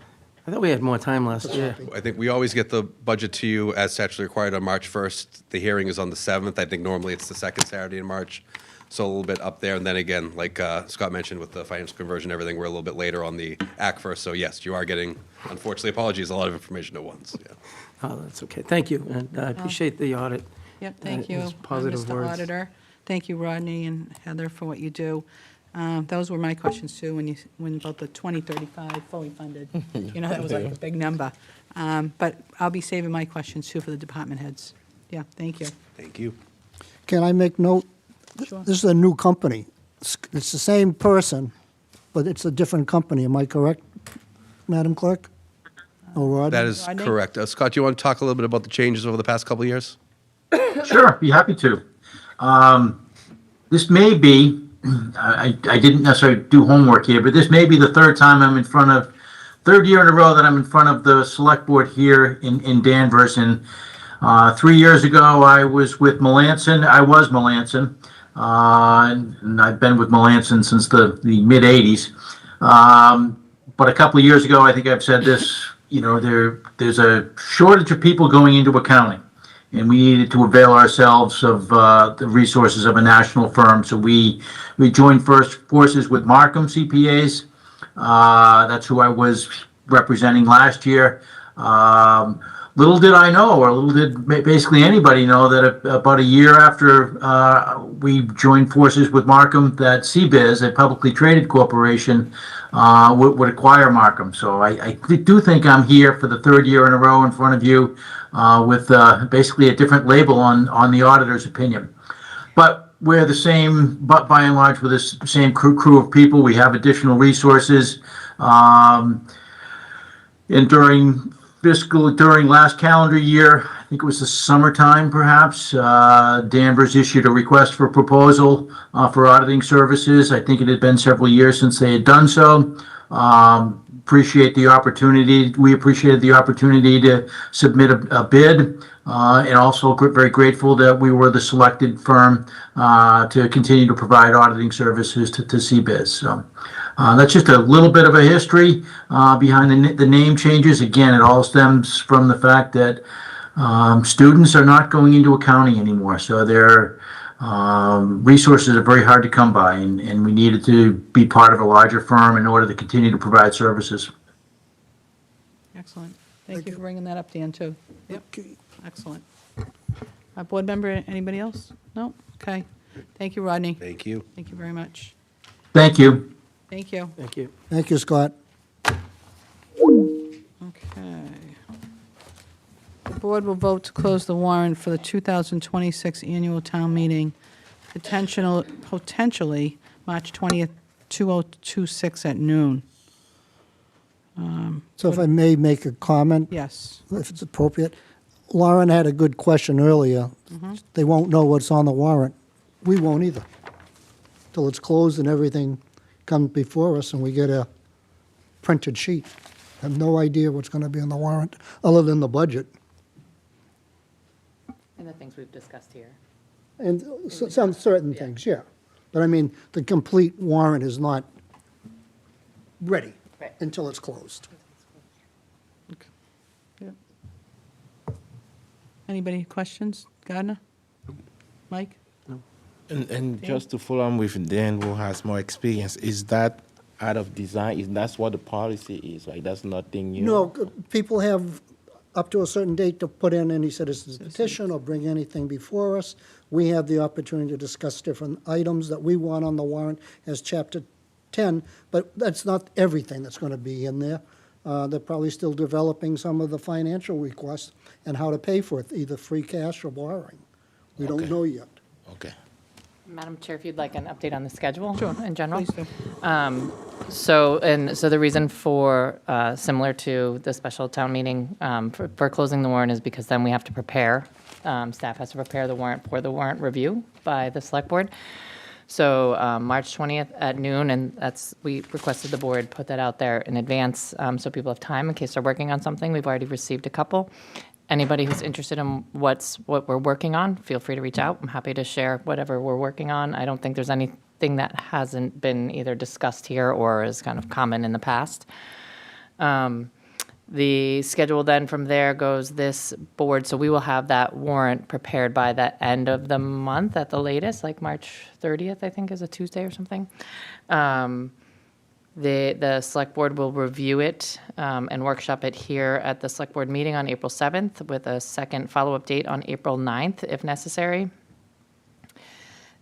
I thought we had more time last year. I think we always get the budget to you as statutorily required on March 1st. The hearing is on the 7th. I think normally it's the second Saturday in March, so a little bit up there. And then again, like Scott mentioned with the financial conversion, everything, we're a little bit later on the Act first. So yes, you are getting, unfortunately, apologies, a lot of information at once. Yeah. Oh, that's okay. Thank you, and I appreciate the audit. Yep, thank you, His positive Mr. words. Auditor. Thank you, Rodney and Heather, for what you do. Those were my questions, too, when about the 2035 fully funded. You know, that was like a big number. But I'll be saving my questions, too, for the department heads. Yeah, thank you. Thank you. Can I make note? Sure. This is a new company. It's the same person, but it's a different company. Am I correct, Madam Clerk? Or Rod? That is Rodney? correct. Scott, do you want to talk a little bit about the changes over the past couple of years? Sure, be happy to. This may be, I didn't necessarily do homework here, but this may be the third year in a row that I'm in front of the select board here in Danvers. And 3 years ago, I was Melanson, and I've been with Melanson since the mid-'80s. But a couple of years ago, I think I've said this, there's a shortage of people going into accounting. And we needed to avail ourselves of the resources of a national firm. So we joined forces with Markham CPAs. That's who I was representing last year. Little did I know, or little did basically anybody know, that about a year after we joined forces with Markham, that CBIZ, a publicly traded corporation, would acquire Markham. So I do think I'm here for the third year in a row in front of you with basically a different label on the auditor's opinion. But we're the same, but by and large, we're the same crew of people. We have additional resources. And during last calendar year, I think it was the summertime perhaps, Danvers issued a request for proposal for auditing services. I think it had been several years since they had done so. Appreciate the opportunity. We appreciated the opportunity to submit a bid, and also very grateful that we were the selected firm to continue to provide auditing services to CBIZ. So that's just a little bit of a history behind the name changes. Again, it all stems from the fact that students are not going into accounting anymore, so their resources are very hard to come by, and we needed to be part of a larger firm in order to continue to provide services. Excellent. Thank you for bringing that up, Dan, too. Yep, excellent. Board member, anybody else? No? Okay. Thank you, Rodney. Thank you. Thank you very much. Thank you. Thank you. Thank you. Thank you, Scott. Okay. The board will vote to close the warrant for the 2026 annual town meeting, potentially March 20th, 2026 at noon. So if I may make a comment, Yes. if it's appropriate. Lauren had a good question earlier. They won't know what's on the warrant. We won't either, till it's closed and everything comes before us and we get a printed sheet. Have no idea what's going to be on the warrant, other than the budget. And the things we've discussed here. And some certain things, yeah. But I mean, the complete warrant is not ready Right. until it's closed. Yep. Anybody questions? Gardner? Mike? And just to follow on with Dan, who has more experience, is that out of design? That's what the policy is, right? That's nothing new? No, people have up to a certain date to put in any citizen's petition or bring anything before us. We have the opportunity to discuss different items that we want on the warrant as Chapter 10, but that's not everything that's going to be in there. They're probably still developing some of the financial requests and how to pay for it, either free cash or borrowing. We don't know yet. Okay. Madam Chair, if you'd like an update on the schedule in general. Please do. So the reason for, similar to the special town meeting, for closing the warrant is because then we have to prepare, staff has to prepare the warrant for the warrant review by the select board. So March 20th at noon, and we requested the board put that out there in advance so people have time in case they're working on something. We've already received a couple. Anybody who's interested in what we're working on, feel free to reach out. I'm happy to share whatever we're working on. I don't think there's anything that hasn't been either discussed here or is kind of common in the past. The schedule then from there goes this board, so we will have that warrant prepared by the end of the month at the latest, like March 30th, I think is a Tuesday or something. The select board will review it and workshop it here at the select board meeting on April 7th with a second follow-up date on April 9th if necessary.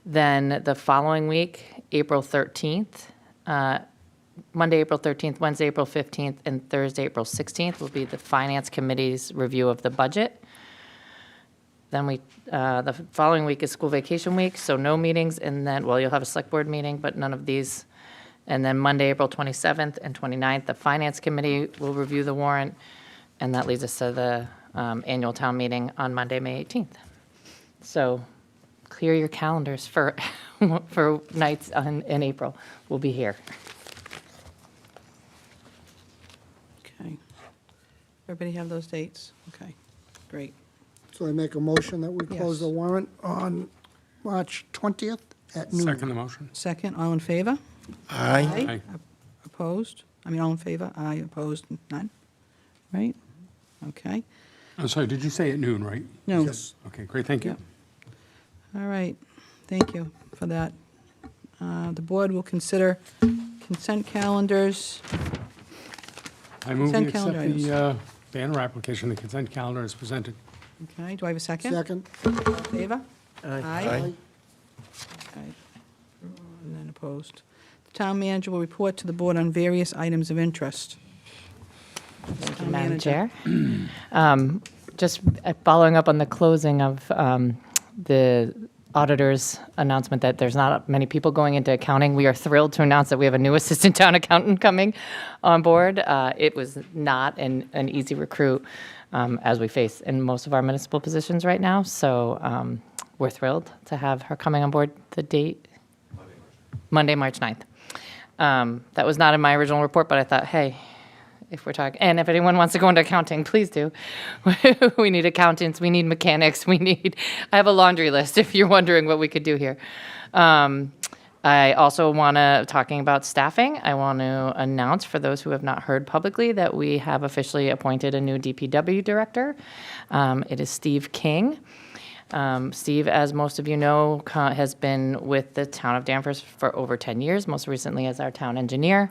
Then the following week, April 13th, Monday, April 13th, Wednesday, April 15th, and Thursday, April 16th will be the Finance Committee's review of the budget. Then the following week is school vacation week, so no meetings, and then, well, you'll have a select board meeting, but none of these. And then Monday, April 27th and 29th, the Finance Committee will review the warrant, and that leads us to the annual town meeting on Monday, May 18th. So clear your calendars for nights in April. We'll be here. Okay. Everybody have those dates? Okay, great. So I make a motion that we close Yes. the warrant on March 20th at noon. Second the motion. Second, all in favor? Aye. Aye. Opposed? I mean, all in favor? Aye, opposed, none? Right? Okay. I'm sorry, did you say at noon, right? No. Yes. Okay, great, thank you. All right, thank you for that. The board will consider consent calendars. I move we Consent accept calendar items. the banner application, the consent calendar is presented. Okay, do I have a second? Second. All in favor? Aye. Aye. Okay. And then opposed. The town manager will report to the board on various items of interest. Town Madam manager. Chair. Just following up on the closing of the auditor's announcement that there's not many people going into accounting, we are thrilled to announce that we have a new assistant town accountant coming on board. It was not an easy recruit, as we face in most of our municipal positions right now. So we're thrilled to have her coming on board. The date? Monday, March 9th. That was not in my original report, but I thought, hey, if we're talking, and if anyone wants to go into accounting, please do. We need accountants, we need mechanics, I have a laundry list if you're wondering what we could do here. I also talking about staffing, I want to announce for those who have not heard publicly that we have officially appointed a new DPW director. It is Steve King. Steve, as most of you know, has been with the town of Danvers for over 10 years, most recently as our town engineer.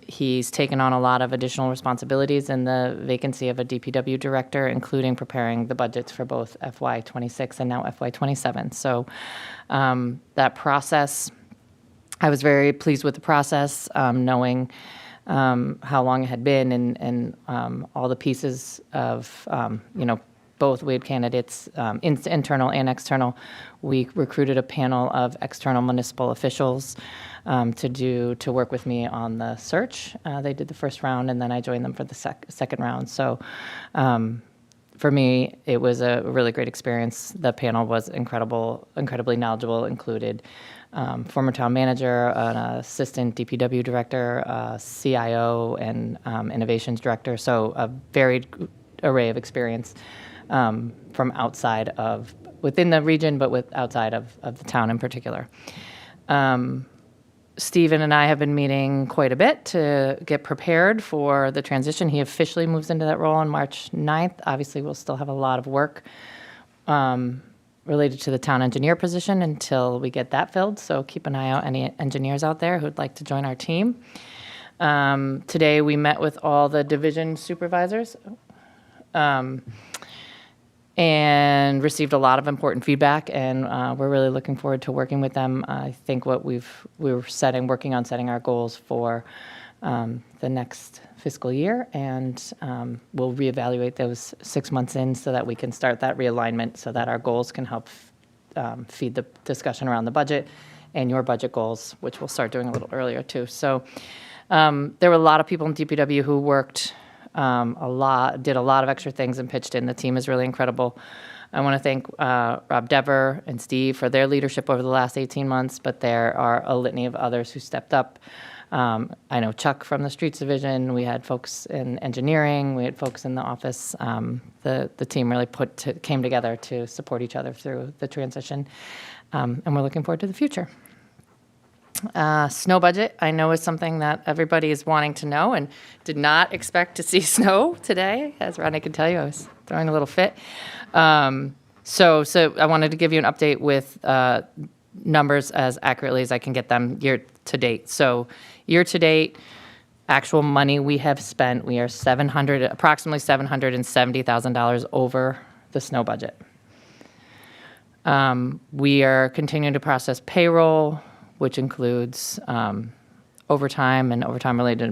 He's taken on a lot of additional responsibilities in the vacancy of a DPW director, including preparing the budgets for both FY26 and now FY27. So that process, I was very pleased with the process, knowing how long it had been and all the pieces of, both Wade candidates, internal and external. We recruited a panel of external municipal officials to work with me on the search. They did the first round, and then I joined them for the second round. So for me, it was a really great experience. The panel was incredibly knowledgeable, included former town manager, an assistant DPW director, CIO, and innovations director. So a varied array of experience from within the region, but outside of the town in particular. Stephen and I have been meeting quite a bit to get prepared for the transition. He officially moves into that role on March 9th. Obviously, we'll still have a lot of work related to the town engineer position until we get that filled. So keep an eye out, any engineers out there who'd like to join our team. Today, we met with all the division supervisors. And received a lot of important feedback, and we're really looking forward to working with them. I think what working on setting our goals for the next fiscal year, and we'll reevaluate those 6 months in so that we can start that realignment so that our goals can help feed the discussion around the budget and your budget goals, which we'll start doing a little earlier too. So there were a lot of people in DPW who worked did a lot of extra things and pitched in. The team is really incredible. I want to thank Rob Dever and Steve for their leadership over the last 18 months, but there are a litany of others who stepped up. I know Chuck from the Streets Division. We had folks in engineering. We had folks in the office. The team really came together to support each other through the transition, and we're looking forward to the future. Snow budget, I know, is something that everybody is wanting to know, and did not expect to see snow today. As Rodney can tell you, I was throwing a little fit. So I wanted to give you an update with numbers as accurately as I can get them year to date. So year to date, actual money we have spent, we are approximately $770,000 over the snow budget. We are continuing to process payroll, which includes overtime and overtime-related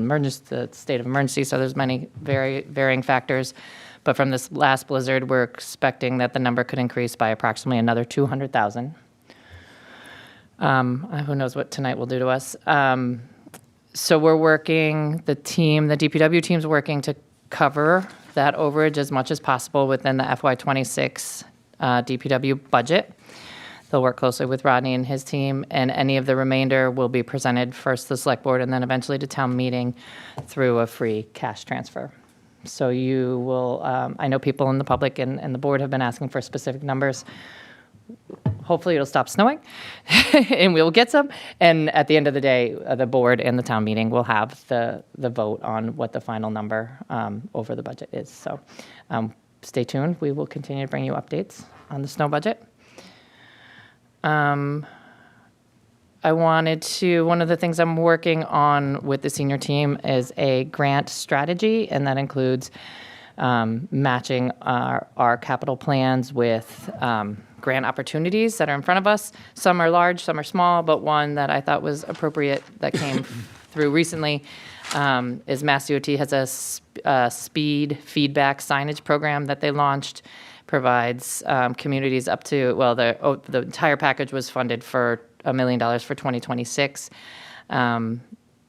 the state of emergency. So there's many varying factors. But from this last blizzard, we're expecting that the number could increase by approximately another 200,000. Who knows what tonight will do to us. So we're working, the DPW team's working to cover that overage as much as possible within the FY26 DPW budget. They'll work closely with Rodney and his team, and any of the remainder will be presented first to the select board and then eventually to town meeting through a free cash transfer. So you will, I know people in the public and the board have been asking for specific numbers. Hopefully it'll stop snowing and we'll get some. And at the end of the day, the board and the town meeting will have the vote on what the final number over the budget is. So stay tuned. We will continue to bring you updates on the snow budget. One of the things I'm working on with the senior team is a grant strategy, and that includes matching our capital plans with grant opportunities that are in front of us. Some are large, some are small, but one that I thought was appropriate that came through recently is Mass DOT has a speed feedback signage program that they launched. Provides communities up to, the entire package was funded for $1 million for 2026.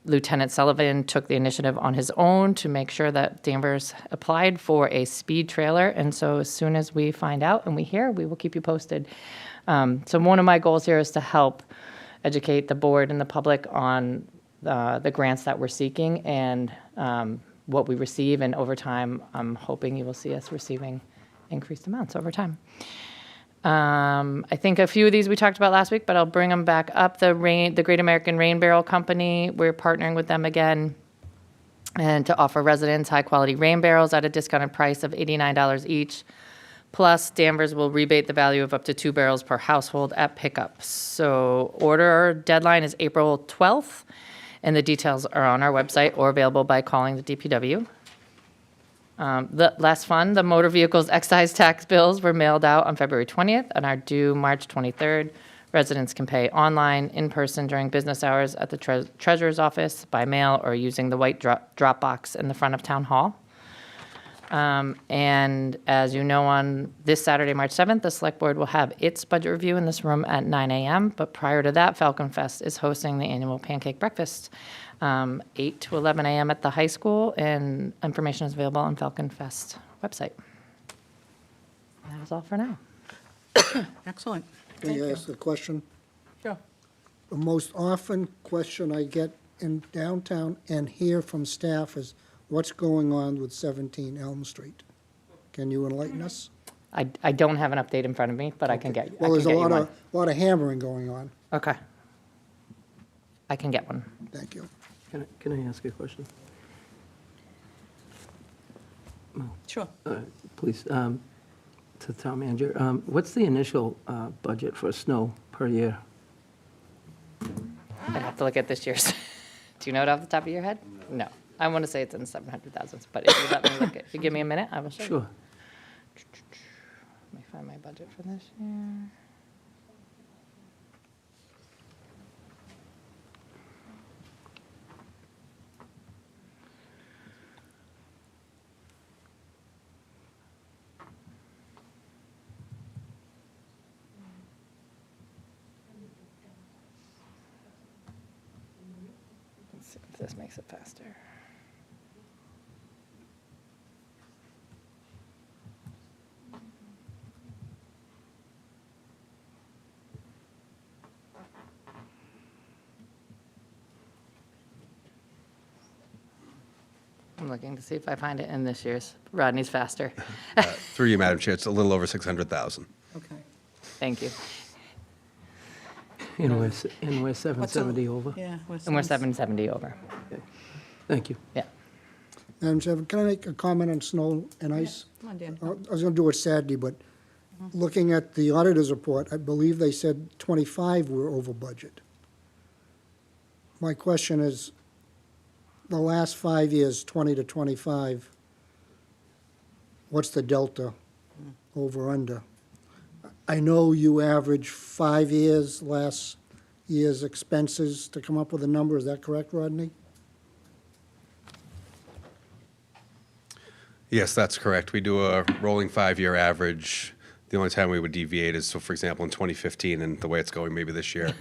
Lieutenant Sullivan took the initiative on his own to make sure that Danvers applied for a speed trailer. And so as soon as we find out and we hear, we will keep you posted. So one of my goals here is to help educate the board and the public on the grants that we're seeking and what we receive. And over time, I'm hoping you will see us receiving increased amounts over time. I think a few of these we talked about last week, but I'll bring them back up. The Great American Rain Barrel Company, we're partnering with them again and to offer residents high-quality rain barrels at a discounted price of $89 each. Plus, Danvers will rebate the value of up to 2 barrels per household at pickup. So order deadline is April 12th, and the details are on our website or available by calling the DPW. Last fun, the motor vehicles excise tax bills were mailed out on February 20th and are due March 23rd. Residents can pay online, in person during business hours at the treasurer's office, by mail, or using the white drop box in the front of Town Hall. And as you know, on this Saturday, March 7th, the Select Board will have its budget review in this room at 9 a.m. But prior to that, Falcon Fest is hosting the annual pancake breakfast. 8 to 11 a.m. at the high school, and information is available on Falcon Fest website. That is all for now. Excellent. Can I ask a question? Sure. The most often question I get in downtown and hear from staff is, what's going on with 17 Elm Street? Can you enlighten us? I don't have an update in front of me, but I can get you. Well, there's a you one. lot of hammering going on. Okay. I can get one. Thank you. Can I ask a question? Sure. Please, to the town manager. What's the initial budget for snow per year? I'd have to look at this year's. Do you know it off the top of your head? No. I want to say it's in the 700,000s, but if you let me look if you give me a minute, I will show you. Sure. Let me find my budget for this year. Let's see if this makes it faster. I'm looking to see if I find it in this year's. Rodney's faster. Through you, Madam Chair, it's a little over 600,000. Okay. Thank you. And we're 770 over. Yeah. And we're 770 over. Thank you. Yeah. Madam Chairman, can I make a comment on snow and ice? Come on, Dan. I was going to do it Saturday, but looking at the auditor's report, I believe they said 25 were over budget. My question is, the last 5 years, 20 to 25, what's the delta over under? I know you average 5 years, last year's expenses to come up with a number. Is that correct, Rodney? Yes, that's correct. We do a rolling 5-year average. The only time we would deviate is, so for example, in 2015, and the way it's going maybe this year,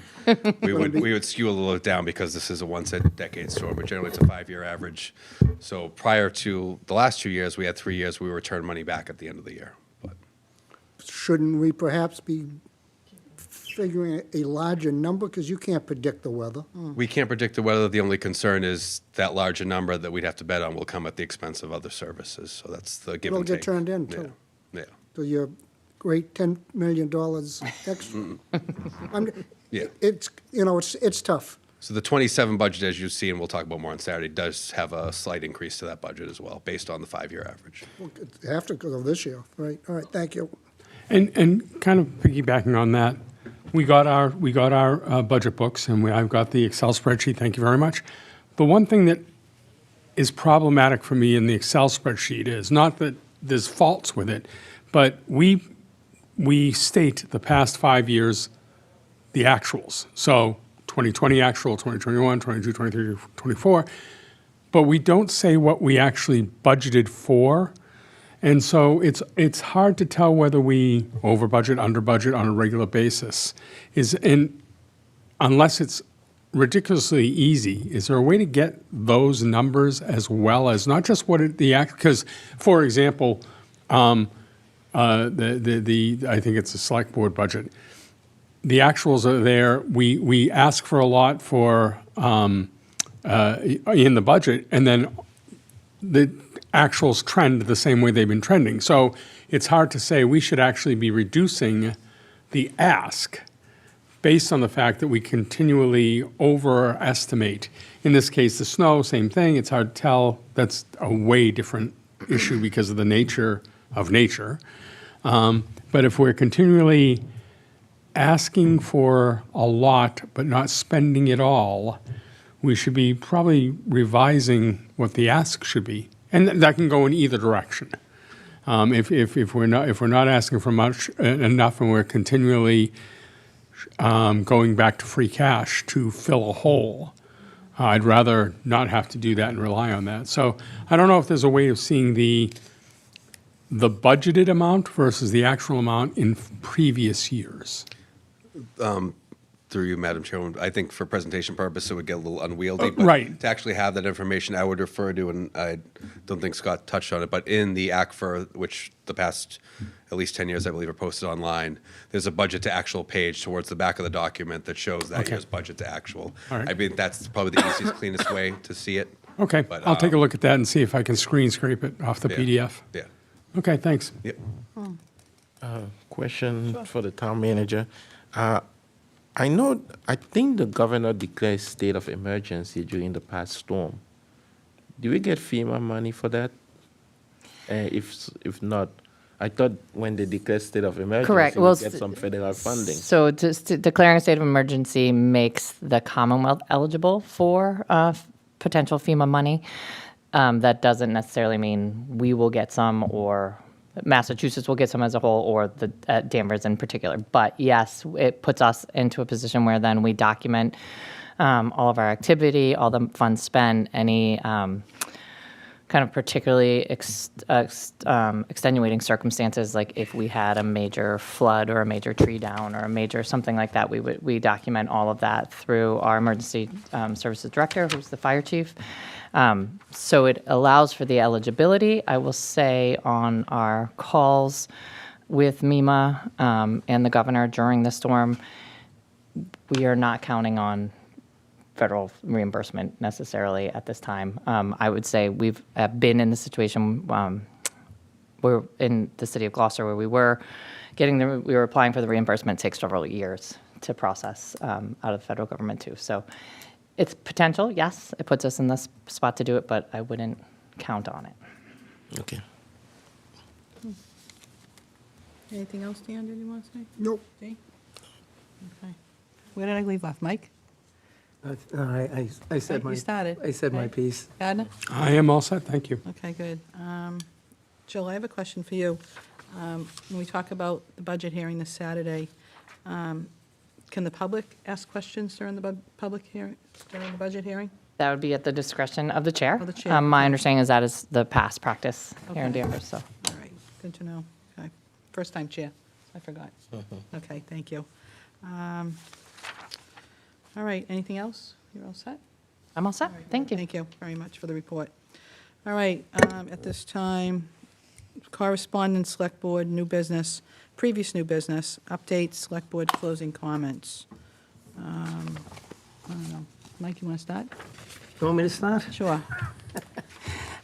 we would skew a little down because this is a once-a-decade storm, but generally it's a 5-year average. So prior to the last 2 years, we had 3 years we returned money back at the end of the year. But Shouldn't we perhaps be figuring a larger number? Because you can't predict the weather. we can't predict the weather. The only concern is that larger number that we'd have to bet on will come at the expense of other services. So that's the give It'll and get take. turned in, Yeah. too. Yeah. So your great $10 million extra. Yeah. It's, it's tough. So the 27 budget, as you see, and we'll talk about more on Saturday, does have a slight increase to that budget as well, based on the 5-year average. Well, it have to go this year, right? All right, thank you. And kind of piggybacking on that, we got our budget books, and I've got the Excel spreadsheet. Thank you very much. The one thing that is problematic for me in the Excel spreadsheet is not that there's faults with it, but we state the past 5 years, the actuals. So 2020 actual, 2021, 22, 23, 24, but we don't say what we actually budgeted for. And so it's hard to tell whether we over budget, under budget on a regular basis. Unless it's ridiculously easy, is there a way to get those numbers as well as not just because, for example, I think it's a select board budget. The actuals are there. We ask for a lot for in the budget, and then the actuals trend the same way they've been trending. So it's hard to say we should actually be reducing the ask based on the fact that we continually overestimate. In this case, the snow, same thing. It's hard to tell. That's a way different issue because of the nature of nature. But if we're continually asking for a lot but not spending it all, we should be probably revising what the ask should be. And that can go in either direction. If we're not asking for much enough, and we're continually going back to free cash to fill a hole, I'd rather not have to do that and rely on that. So I don't know if there's a way of seeing the budgeted amount versus the actual amount in previous years. Through you, Madam Chairman, I think for presentation purposes, it would get a little unwieldy. But right. To actually have that information, I would refer to, and I don't think Scott touched on it, but in the ACFR, which the past at least 10 years, I believe, are posted online, there's a budget to actual page towards the back of the document that shows that year's budget to actual. All right. I mean, that's probably the easiest, cleanest way to see it. Okay, But, I'll take a look at that and see if I can screen scrape it off the Yeah. PDF. Yeah. Okay, thanks. Yep. Question for the town manager. I think the governor declared state of emergency during the past storm. Do we get FEMA money for that? If not, I thought when they declare state of emergency, Correct. we Well, get some federal funding. So declaring a state of emergency makes the Commonwealth eligible for potential FEMA money. That doesn't necessarily mean we will get some or Massachusetts will get some as a whole, or Danvers in particular. But yes, it puts us into a position where then we document all of our activity, all the funds spent, any kind of particularly extenuating circumstances, like if we had a major flood or a major tree down or a major something like that, we document all of that through our emergency services director, who's the fire chief. So it allows for the eligibility. I will say on our calls with MEMA and the governor during the storm, we are not counting on federal reimbursement necessarily at this time. I would say we've been in the situation we're in the city of Gloucester where we were applying for the reimbursement. It takes several years to process out of the federal government too. So it's potential, yes. It puts us in this spot to do it, but I wouldn't count on it. Okay. Anything else, Dan, did you want to say? Nope. Jay? Okay. Where did I leave off? Mike? I said You my. started. I said my Okay. piece. Gardner? I am all set, thank you. Okay, good. Jill, I have a question for you. When we talk about the budget hearing this Saturday, can the public ask questions during the public hearing, during the budget hearing? That would be at the discretion of the chair. Of the chair, My okay. understanding is that is the past practice here in Okay. Danvers, so. All right, good to know. Okay, first time chair, I forgot. Okay, thank you. All right, anything else? You're all set? I'm all set, All right, thank you. Thank you very much for the report. All right, at this time, correspondence, select board, new business, previous new business, updates, select board closing comments. I don't know. Mike, you want to start? You want me to start? Sure.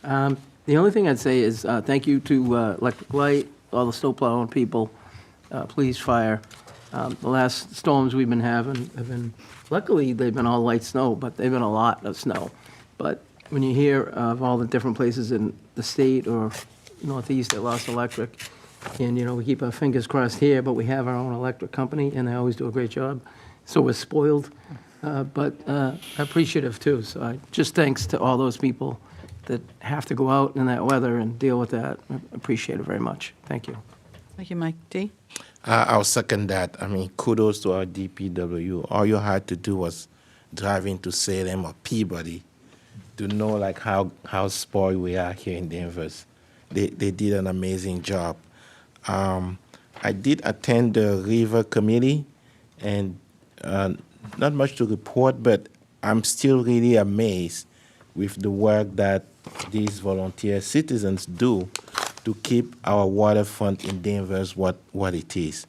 The only thing I'd say is thank you to Electric Light, all the snowplowing people, police, fire. The last storms we've been having have been, luckily, they've been all light snow, but they've been a lot of snow. But when you hear of all the different places in the state or Northeast that lost electric, and, we keep our fingers crossed here, but we have our own electric company, and they always do a great job. So we're spoiled, but appreciative, too. So just thanks to all those people that have to go out in that weather and deal with that. I appreciate it very much. Thank you. Thank you, Mike. D? I'll second that. I mean, kudos to our DPW. All you had to do was drive into Salem or Peabody to know like how spoiled we are here in Danvers. They did an amazing job. I did attend the River Committee, and not much to report, but I'm still really amazed with the work that these volunteer citizens do to keep our waterfront in Danvers what it is.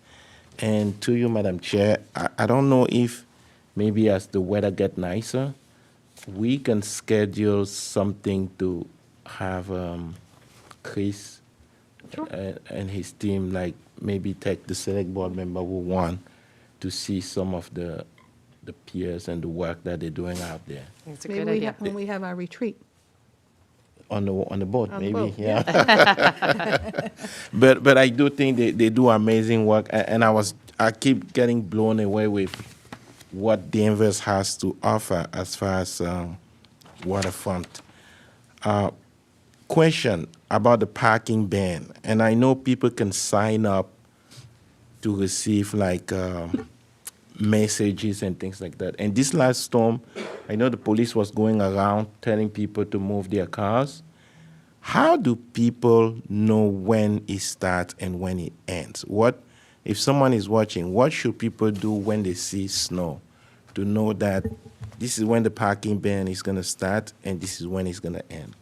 And to you, Madam Chair, I don't know if maybe as the weather get nicer, we can schedule something to have Chris and his team, like maybe take the select board member who want to see some of the piers and the work that they're doing out there. It's a Maybe good idea. when we have our retreat. On the boat, On the maybe, boat, yeah. But I do think they do amazing work, and I keep getting blown away with what Danvers has to offer as far as waterfront. Question about the parking ban, and I know people can sign up to receive like messages and things like that. And this last storm, I know the police was going around telling people to move their cars. How do people know when it starts and when it ends? What, if someone is watching, what should people do when they see snow to know that this is when the parking ban is going to start and this is when it's going to end?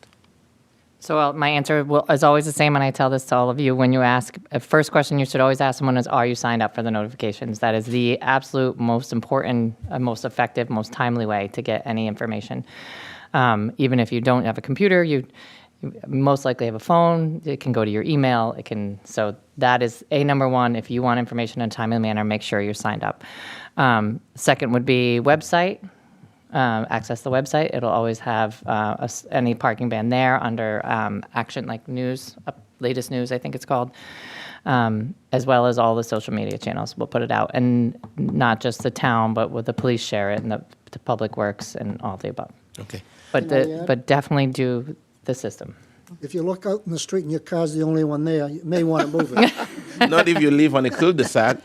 So my answer is always the same, and I tell this to all of you. When you ask, first question you should always ask someone is, are you signed up for the notifications? That is the absolute most important, most effective, most timely way to get any information. Even if you don't have a computer, you most likely have a phone. It can go to your email. So that is number one. If you want information in a timely manner, make sure you're signed up. Second would be website. Access the website. It'll always have any parking ban there under action, like news, latest news, I think it's called, as well as all the social media channels. We'll put it out, and not just the town, but with the police share it, and the public works, and all the above. Okay. But definitely do the system. If you look out in the street and your car's the only one there, you may want to move it. Not if you live on a cul-de-sac.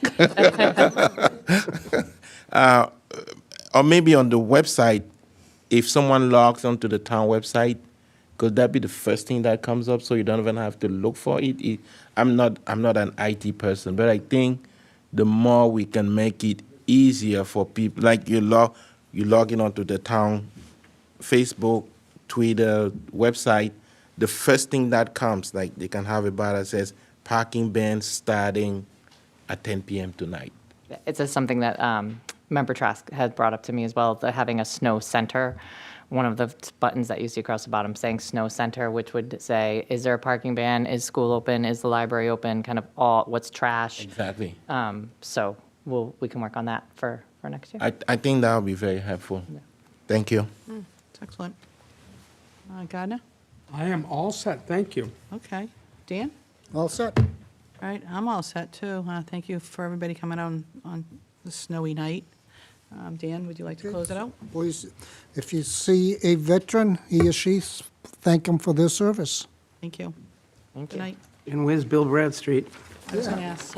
Or maybe on the website, if someone logs onto the town website, could that be the first thing that comes up so you don't even have to look for it? I'm not an IT person, but I think the more we can make it easier for people, like you log in onto the town Facebook, Twitter, website, the first thing that comes, like they can have a bar that says parking ban starting at 10 p.m. tonight. It's just something that Member Trask has brought up to me as well, having a snow center. One of the buttons that you see across the bottom saying snow center, which would say, is there a parking ban? Is school open? Is the library open? Kind of all, what's trash? Exactly. So we can work on that for next year. I think that would be very helpful. Thank you. It's excellent. Gardner? I am all set, thank you. Okay. Dan? All set. All right, I'm all set, too. Thank you for everybody coming out on the snowy night. Dan, would you like to close it out? Please, if you see a veteran, he or she, thank them for their service. Thank you. Thank Good you. night. And where's Bill Bradstreet? I was going to ask.